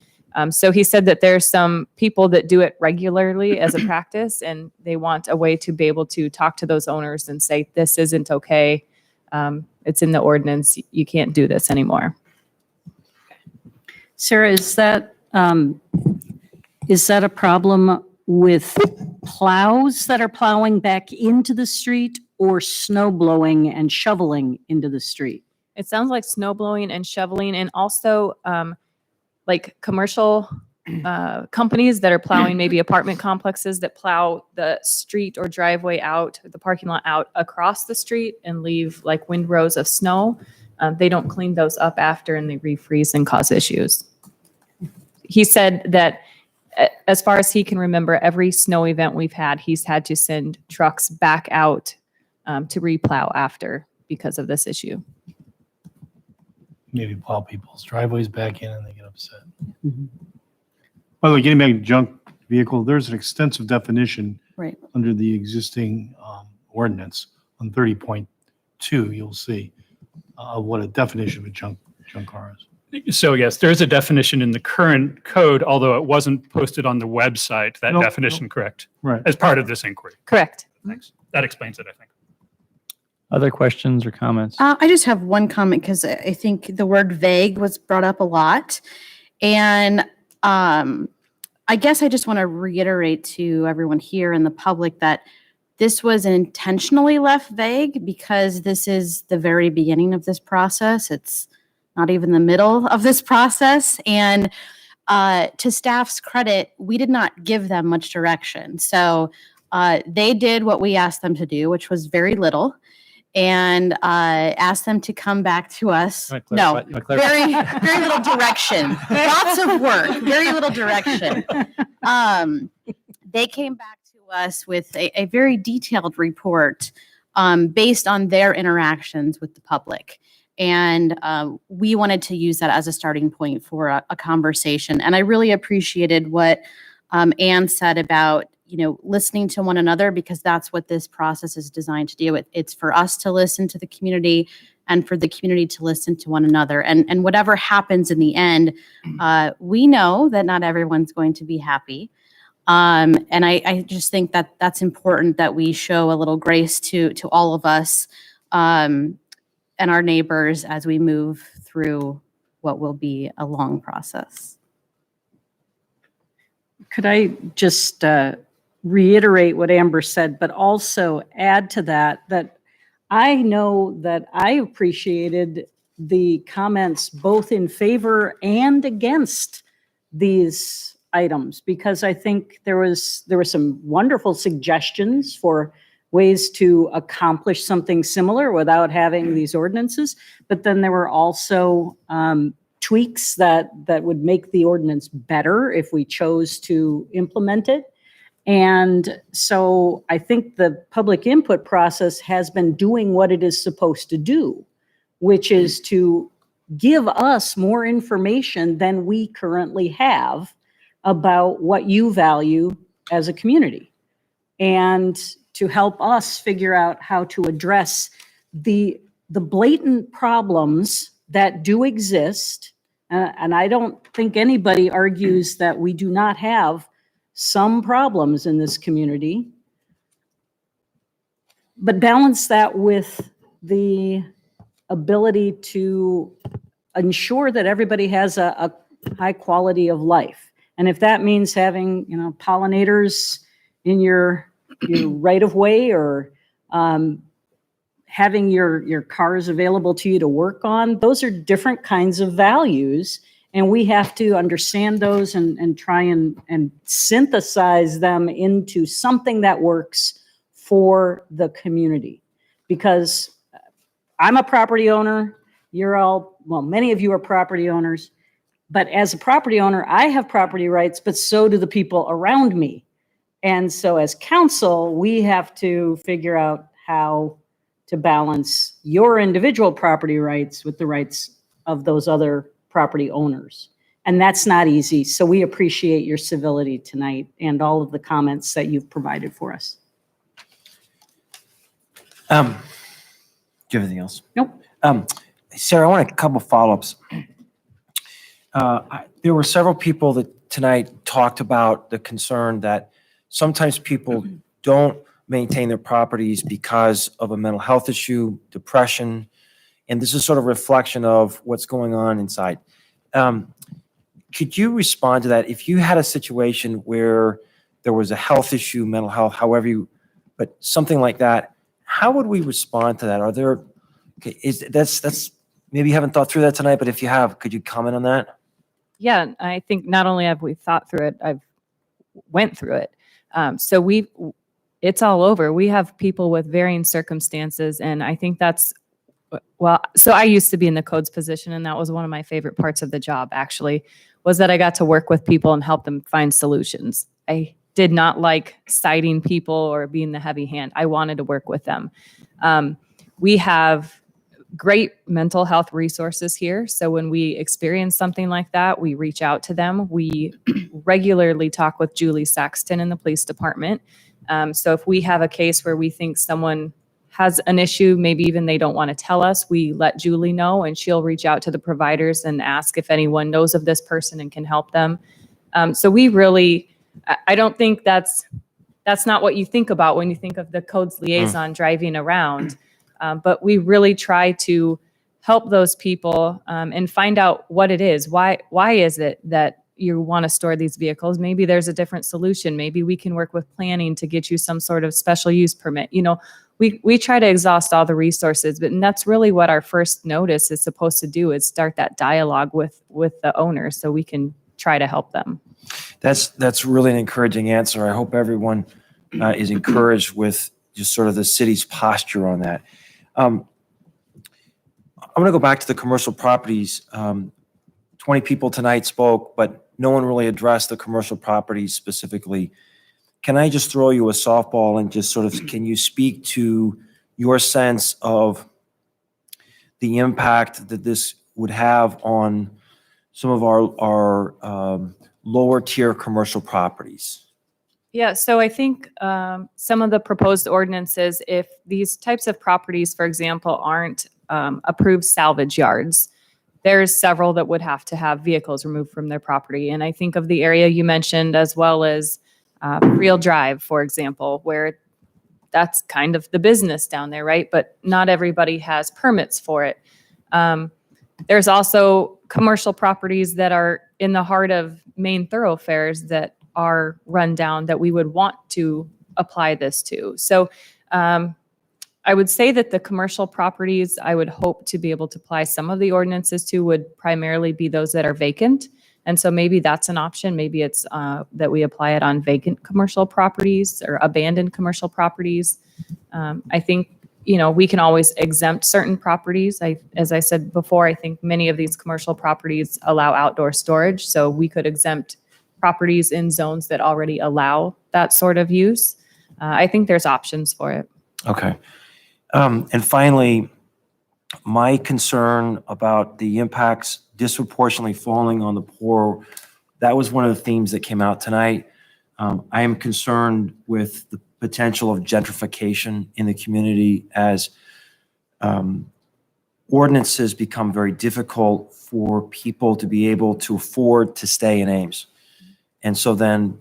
so he said that there's some people that do it regularly as a practice, and they want a way to be able to talk to those owners and say, this isn't okay. It's in the ordinance. You can't do this anymore. Sarah, is that a problem with plows that are plowing back into the street or snow blowing and shoveling into the street? It sounds like snow blowing and shoveling, and also like commercial companies that are plowing maybe apartment complexes that plow the street or driveway out, the parking lot out across the street and leave like windrows of snow. They don't clean those up after and they refreeze and cause issues. He said that as far as he can remember, every snow event we've had, he's had to send trucks back out to replow after because of this issue. Maybe plow people's driveways back in and they get upset. By the way, getting back to junk vehicle, there's an extensive definition right under the existing ordinance on 30.2, you'll see what a definition of a junk car is. So yes, there is a definition in the current code, although it wasn't posted on the website. That Nope, definition, correct? Right. As part of this inquiry. Correct. Thanks. That explains it, I think. Other questions or comments? I just have one comment because I think the word vague was brought up a lot. And I guess I just want to reiterate to everyone here in the public that this was intentionally left vague because this is the very beginning of this process. It's not even the middle of this process. And to staff's credit, we did not give them much direction. So they did what we asked them to do, which was very little, and asked them to come back to us. No, very, very little direction. Lots of work, very little direction. They came back to us with a very detailed report based on their interactions with the public. And we wanted to use that as a starting point for a conversation. And I really appreciated what Anne said about, listening to one another, because that's what this process is designed to do. It's for us to listen to the community and for the community to listen to one another. And whatever happens in the end, we know that not everyone's going to be happy. And I just think that that's important, that we show a little grace to all of us and our neighbors as we move through what will be a long process. Could I just reiterate what Amber said, but also add to that I know that I appreciated the comments both in favor and against these items, because I think there were some wonderful suggestions for ways to accomplish something similar without having these ordinances. But then there were also tweaks that would make the ordinance better if we chose to implement it. And so I think the public input process has been doing what it is supposed to do, which is to give us more information than we currently have about what you value as a community, and to help us figure out how to address the blatant problems that do exist. And I don't think anybody argues that we do not have some problems in this community, but balance that with the ability to ensure that everybody has a high quality of life. And if that means having, pollinators in your right of way, or having your cars available to you to work on, those are different kinds of values. And we have to understand those and try and synthesize them into something that works for the community. Because I'm a property owner, many of you are property owners, but as a property owner, I have property rights, but so do the people around me. And so as council, we have to figure out how to balance your individual property rights with the rights of those other property owners. And that's not easy. So we appreciate your civility tonight and all of the comments that you've provided for us. Do you have anything else? Nope. Sarah, I want a couple follow-ups. There were several people that tonight talked about the concern that sometimes people don't maintain their properties because of a mental health issue, depression, and this is sort of a reflection of what's going on inside. Could you respond to that? If you had a situation where there was a health issue, mental health, but something like that, how would we respond to that? Are there, that's maybe you haven't thought through that tonight, but if you have, could you comment on that? Yeah, I think not only have we thought through it, I've went through it. So it's all over. We have people with varying circumstances, and I think so I used to be in the codes position, and that was one of my favorite parts of the job, actually, was that I got to work with people and help them find solutions. I did not like citing people or being the heavy hand. I wanted to work with them. We have great mental health resources here. So when we experience something like that, we reach out to them. We regularly talk with Julie Saxton in the police department. So if we have a case where we think someone has an issue, maybe even they don't want to tell us, we let Julie know and she'll reach out to the providers and ask if anyone knows of this person and can help them. So we really, I don't think that's not what you think about when you think of the codes liaison driving around. But we really try to help those people and find out what it is. Why is it that you want to store these vehicles? Maybe there's a different solution. Maybe we can work with planning to get you some sort of special use permit. You know, we try to exhaust all the resources, and that's really what our first notice is supposed to do, is start that dialogue with the owner so we can try to help them. That's really an encouraging answer. I hope everyone is encouraged with just sort of the city's posture on that. I'm going to go back to the commercial properties. 20 people tonight spoke, but no one really addressed the commercial properties specifically. Can I just throw you a softball and just sort of, can you speak to your sense of the impact that this would have on some of our lower tier commercial properties? Yeah, so I think some of the proposed ordinances, if these types of properties, for example, aren't approved salvage yards, there's several that would have to have vehicles removed from their property. And I think of the area you mentioned, as well as Real Drive, for example, where that's kind of the business down there, right? But not everybody has permits for it. There's also commercial properties that are in the heart of main thoroughfares that are run down that we would want to apply this to. So I would say that the commercial properties I would hope to be able to apply some of the ordinances to would primarily be those that are vacant. And so maybe that's an option. Maybe it's that we apply it on vacant commercial properties or abandoned commercial properties. I think, you know, we can always exempt certain properties. As I said before, I think many of these commercial properties allow outdoor storage. So we could exempt properties in zones that already allow that sort of use. I think there's options for it. Okay. And finally, my concern about the impacts disproportionately falling on the poor, that was one of the themes that came out tonight. I am concerned with the potential of gentrification in the community as ordinances become very difficult for people to be able to afford to stay in Ames. And so then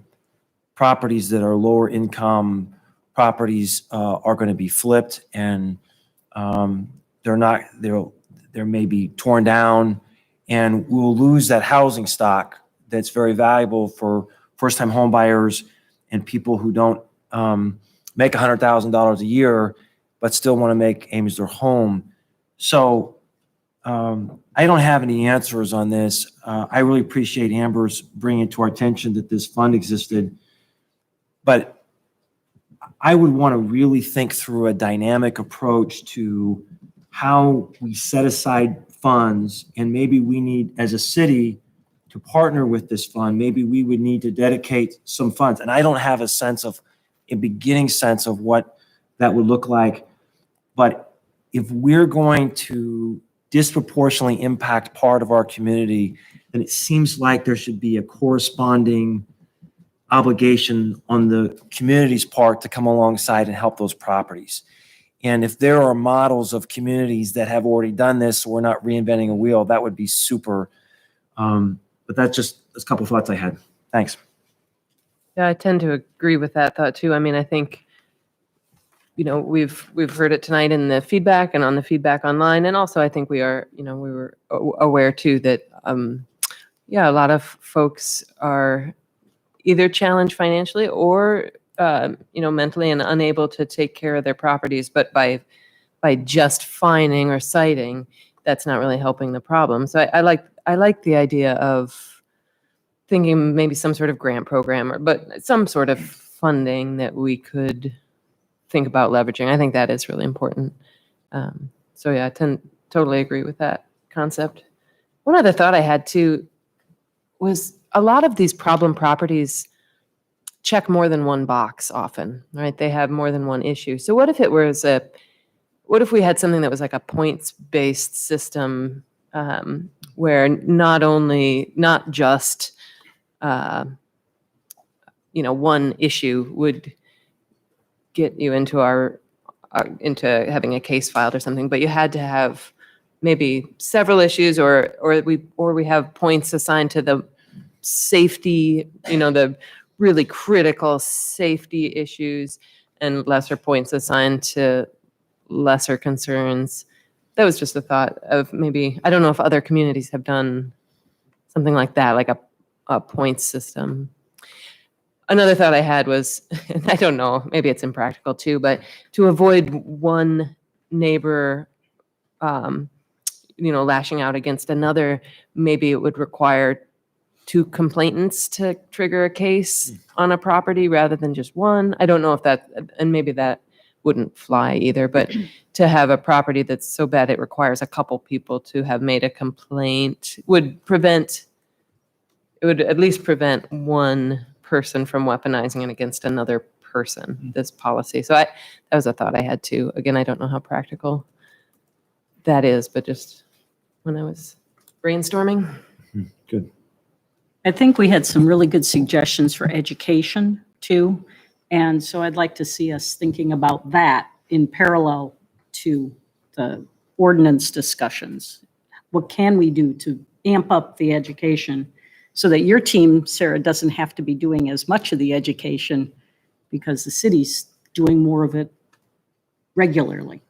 properties that are lower income properties are going to be flipped, and they may be torn down, and we'll lose that housing stock that's very valuable for first-time home buyers and people who don't make $100,000 a year but still want to make Ames their home. So I don't have any answers on this. I really appreciate Amber's bringing it to our attention that this fund existed, but I would want to really think through a dynamic approach to how we set aside funds, and maybe we need, as a city, to partner with this fund. Maybe we would need to dedicate some funds. And I don't have a beginning sense of what that would look like. But if we're going to disproportionately impact part of our community, then it seems like there should be a corresponding obligation on the community's part to come alongside and help those properties. And if there are models of communities that have already done this, so we're not reinventing a wheel, that would be super. But that's just a couple of thoughts I had. Thanks. Yeah, I tend to agree with that thought too. I mean, I think, you know, we've heard it tonight in the feedback and on the feedback online. And also I think we were aware too that, a lot of folks are either challenged financially or, mentally and unable to take care of their properties. But by just fining or citing, that's not really helping the problem. So I like the idea of thinking maybe some sort of grant program, but some sort of funding that we could think about leveraging. I think that is really important. I totally agree with that concept. One other thought I had too was a lot of these problem properties check more than one box often, right? They have more than one issue. So what if we had something that was like a points-based system where not just one issue would get you into our into having a case filed or something, but you had to have maybe several issues, or we have points assigned to the safety, the really critical safety issues, and lesser points assigned to lesser concerns. That was just a thought of maybe, I don't know if other communities have done something like that, like a point system. Another thought I had was, and I don't know, maybe it's impractical too, but to avoid one neighbor, lashing out against another, maybe it would require 2 complainants to trigger a case on a property rather than just one. I don't know if that, and maybe that wouldn't fly either, but to have a property that's so bad it requires a couple people to have made a complaint would at least prevent one person from weaponizing it against another person, this policy. So that was a thought I had too. Again, I don't know how practical that is, but just when I was brainstorming. Good. I think we had some really good suggestions for education too. And so I'd like to see us thinking about that in parallel to the ordinance discussions. What can we do to amp up the education so that your team, Sarah, doesn't have to be doing as much of the education because the city's doing more of it regularly?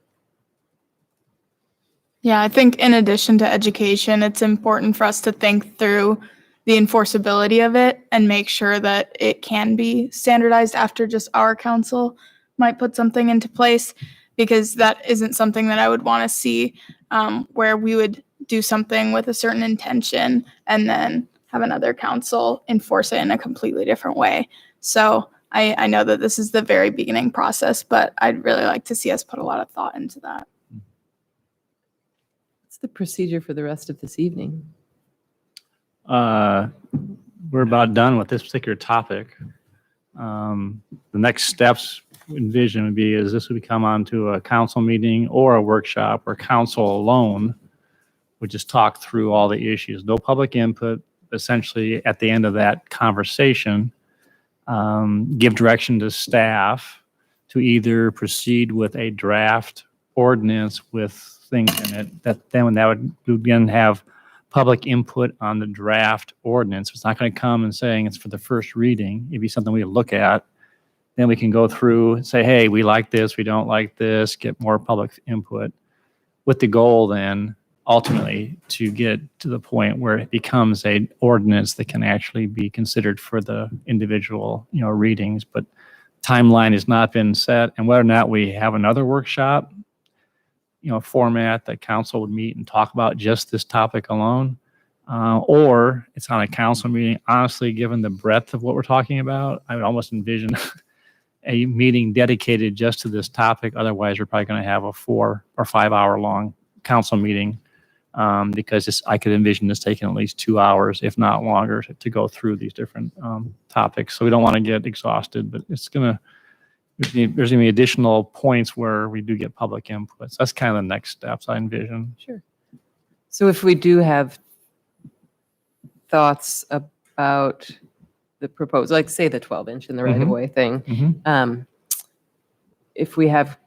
Yeah, I think in addition to education, it's important for us to think through the enforceability of it and make sure that it can be standardized after just our council might put something into place, because that isn't something that I would want to see where we would do something with a certain intention and then have another council enforce it in a completely different way. So I know that this is the very beginning process, but I'd really like to see us put a lot of thought into that. What's the procedure for the rest of this evening? We're about done with this particular topic. The next steps envision would be is this would come onto a council meeting or a workshop where council alone would just talk through all the issues. No public input. Essentially, at the end of that conversation, give direction to staff to either proceed with a draft ordinance with things in it that would again have public input on the draft ordinance. It's not going to come and saying it's for the first reading. It'd be something we look at. Then we can go through and say, hey, we like this, we don't like this, get more public input with the goal then ultimately to get to the point where it becomes an ordinance that can actually be considered for the individual, readings. But timeline has not been set, and whether or not we have another workshop, format that council would meet and talk about just this topic alone, or it's on a council meeting. Honestly, given the breadth of what we're talking about, I would almost envision a meeting dedicated just to this topic. Otherwise, we're probably going to have a 4 or 5 hour long council meeting, because I could envision this taking at least 2 hours, if not longer, to go through these different topics. So we don't want to get exhausted, but there's going to be additional points where we do get public inputs. That's kind of the next steps I envision. Sure. So if we do have thoughts about the proposal, like say the 12-inch in the right-of-way thing, if we have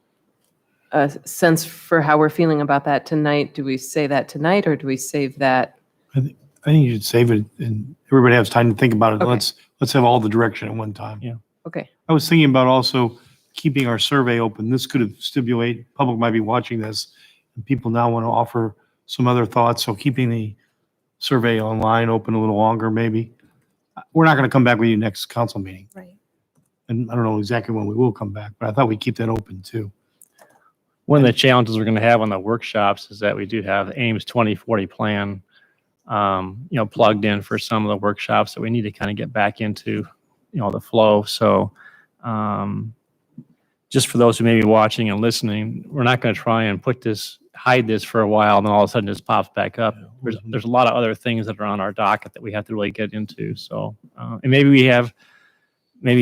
a sense for how we're feeling about that tonight, do we say that tonight or do we save that? I think you should save it and everybody has time to think about it. Okay. Let's have all the direction at one time. Yeah. Okay. I was thinking about also keeping our survey open. This could have stipulate, public might be watching this, and people now want to offer some other thoughts. So keeping the survey online open a little longer, maybe. We're not going to come back with you next council meeting. Right. And I don't know exactly when we will come back, but I thought we'd keep that open too. One of the challenges we're going to have on the workshops is that we do have Ames 2040 plan, plugged in for some of the workshops that we need to kind of get back into, the flow. So, just for those who may be watching and listening, we're not going to try and hide this for a while, and then all of a sudden this pops back up. There's a lot of other things that are on our docket that we have to really get into. So, and maybe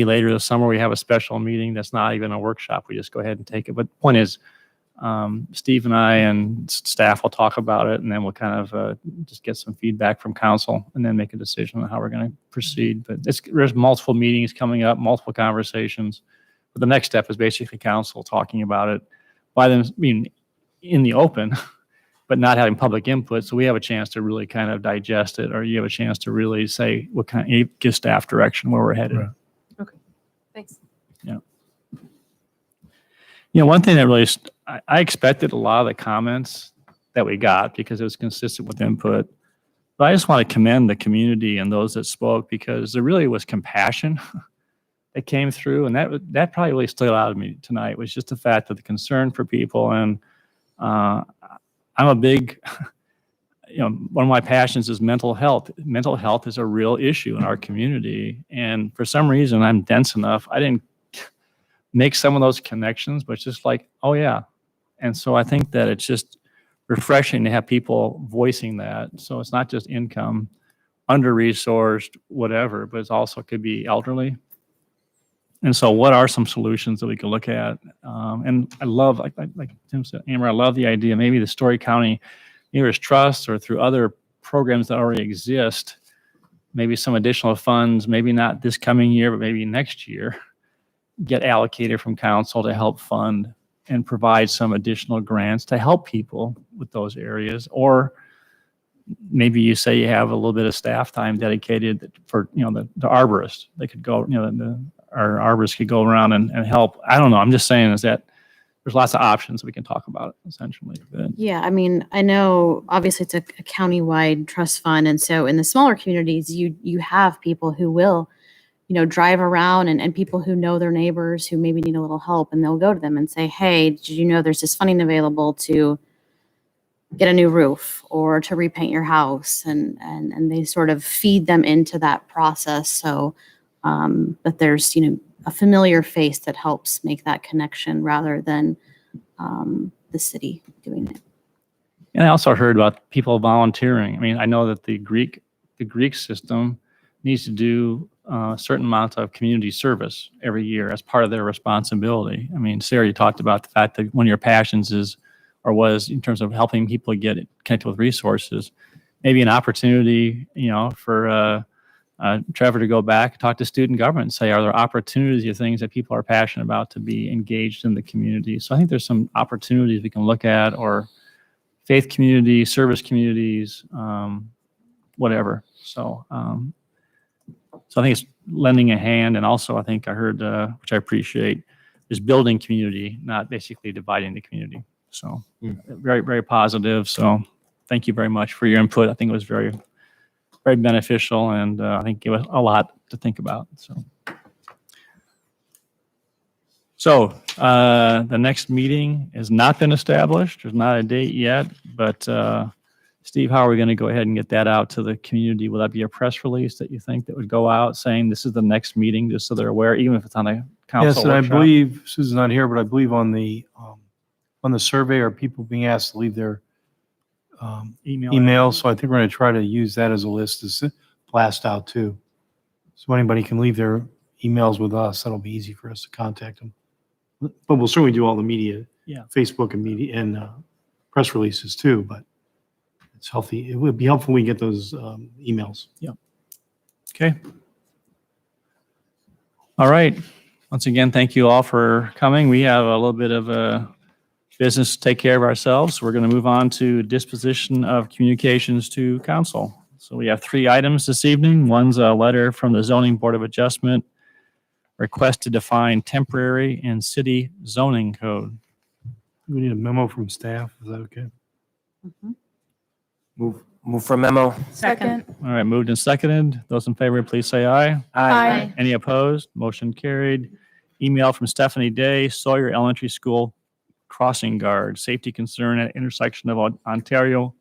later this summer we have a special meeting that's not even a workshop. We just go ahead and take it. But the point is, Steve and I and staff will talk about it, and then we'll kind of just get some feedback from council and then make a decision on how we're going to proceed. But there's multiple meetings coming up, multiple conversations. But the next step is basically council talking about it, by them being in the open, but not having public input. So we have a chance to really kind of digest it, or you have a chance to really say what kind of give staff direction where we're headed. Right. Okay, thanks. Yeah. One thing that really, I expected a lot of the comments that we got because it was consistent with input. But I just want to commend the community and those that spoke, because there really was compassion that came through. And that probably really stood out to me tonight, was just the fact that the concern for people. And I'm a big, one of my passions is mental health. Mental health is a real issue in our community. And for some reason, I'm dense enough. I didn't make some of those connections, but it's just like, oh yeah. And so I think that it's just refreshing to have people voicing that. So it's not just income, under-resourced, whatever, but it's also could be elderly. And so what are some solutions that we can look at? And I love, like Tim said, Amber, I love the idea, maybe the Story County Neighbors Trust, or through other programs that already exist, maybe some additional funds, maybe not this coming year, but maybe next year, get allocated from council to help fund and provide some additional grants to help people with those areas. Or maybe you say you have a little bit of staff time dedicated for, the arborist. They could go, our arborists could go around and help. I don't know. I'm just saying is that there's lots of options we can talk about, essentially. But Yeah, I mean, I know obviously it's a county-wide trust fund, and so in the smaller communities, you have people who will, drive around, and people who know their neighbors who maybe need a little help, and they'll go to them and say, hey, did you know there's this funding available to get a new roof or to repaint your house? And they sort of feed them into that process, so that there's, a familiar face that helps make that connection rather than the city doing it. And I also heard about people volunteering. I mean, I know that the Greek system needs to do a certain amount of community service every year as part of their responsibility. I mean, Sarah, you talked about the fact that one of your passions was in terms of helping people get connected with resources. Maybe an opportunity, for Trevor to go back, talk to student government and say, are there opportunities or things that people are passionate about to be engaged in the community? So I think there's some opportunities we can look at, or faith community, service communities, whatever. So, so I think it's lending a hand. And also I think I heard, which I appreciate, is building community, not basically dividing the community. So very, very positive. So thank you very much for your input. I think it was very, very beneficial, and I think gave us a lot to think about. So the next meeting has not been established. There's not a date yet, but Steve, how are we going to go ahead and get that out to the community? Will that be a press release that you think that would go out saying this is the next meeting, just so they're aware, even if it's on a council Yes, and I workshop? believe, Susan's not here, but I believe on the survey, are people being asked to leave their email. So I think we're going to try to use that as a list to blast out too. So anybody can leave their emails with us. That'll be easy for us to contact them. But we'll certainly do all the media, Facebook and media and press releases too. But it's healthy. It would be helpful we get those emails. Yeah. Okay. All right. Once again, thank you all for coming. We have a little bit of a business to take care of ourselves. We're going to move on to disposition of communications to council. So we have 3 items this evening. One's a letter from the Zoning Board of Adjustment, request to define temporary and city zoning code. We need a memo from staff. Is that okay? Move for memo. Second. All right, moved and seconded. Those in favor, please say aye. Aye. Any opposed? Motion carried. Email from Stephanie Day, Sawyer Elementary School crossing guard, safety concern at intersection of Ontario,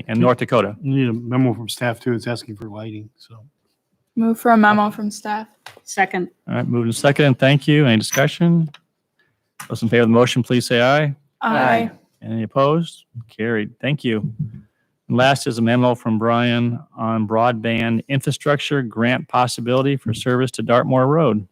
and North Dakota. You need a memo from staff too. It's asking for lighting. So Move for a memo from staff. Second. All right, moved and seconded. Thank you. Any discussion? Those in favor of the motion, please say aye. Aye. Any opposed? Carried. Thank you. And last is a memo from Brian on broadband infrastructure grant possibility for service to Dartmoor Road.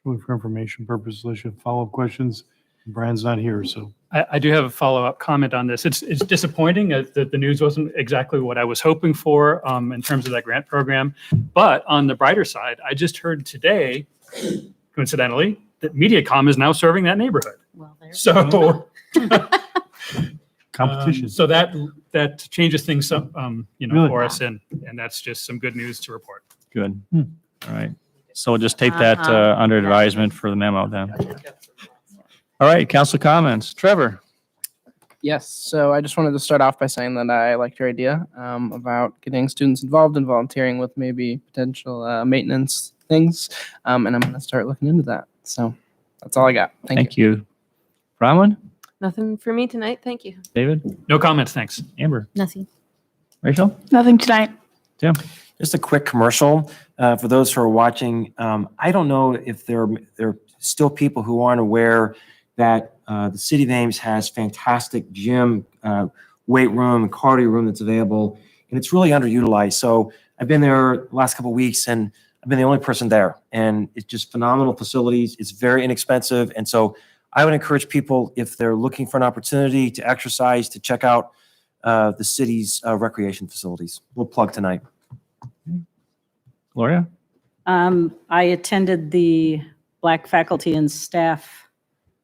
really for information purposes, I should have follow-up questions. Brian's not here, so. I do have a follow-up comment on this. It's disappointing that the news wasn't exactly what I was hoping for in terms of that grant program. But on the brighter side, I just heard today, coincidentally, that Mediacom is now serving that neighborhood. So. Competition. So that changes things, Really? for us, and that's just some good news to report. Good. All right. So we'll just take that under advisement for the memo then. All right, council comments. Trevor? Yes, so I just wanted to start off by saying that I liked your idea about getting students involved and volunteering with maybe potential maintenance things, and I'm going to start looking into that. So that's all I got. Thank you. You. Bronwyn? Nothing for me tonight. Thank you. David? No comments, thanks. Amber? Nothing. Rachel? Nothing tonight. Tim? Just a quick commercial for those who are watching. I don't know if there are still people who aren't aware that the city of Ames has fantastic gym, weight room, and cardio room that's available, and it's really underutilized. So I've been there the last couple of weeks, and I've been the only person there, and it's just phenomenal facilities. It's very inexpensive, and so I would encourage people, if they're looking for an opportunity to exercise, to check out the city's recreation facilities. We'll plug tonight. Gloria? I attended the Black faculty and staff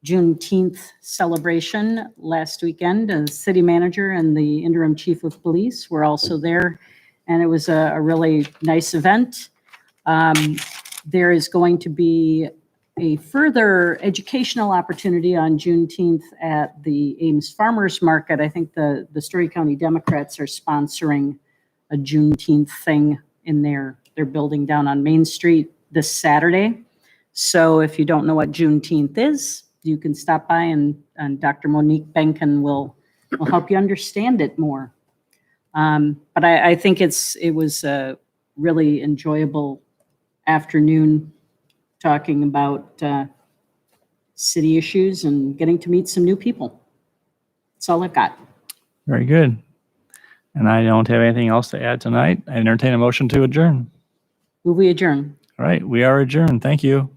Juneteenth celebration last weekend. The city manager and the interim chief of police were also there, and it was a really nice event. There is going to be a further educational opportunity on Juneteenth at the Ames Farmers Market. I think the Story County Democrats are sponsoring a Juneteenth thing in their building down on Main Street this Saturday. So if you don't know what Juneteenth is, you can stop by and Dr. Monique Benken will help you understand it more. But I think it was a really enjoyable afternoon talking about city issues and getting to meet some new people. That's all I've got. Very good. And I don't have anything else to add tonight. I entertain a motion to adjourn. Will we adjourn? All right, we are adjourned. Thank you.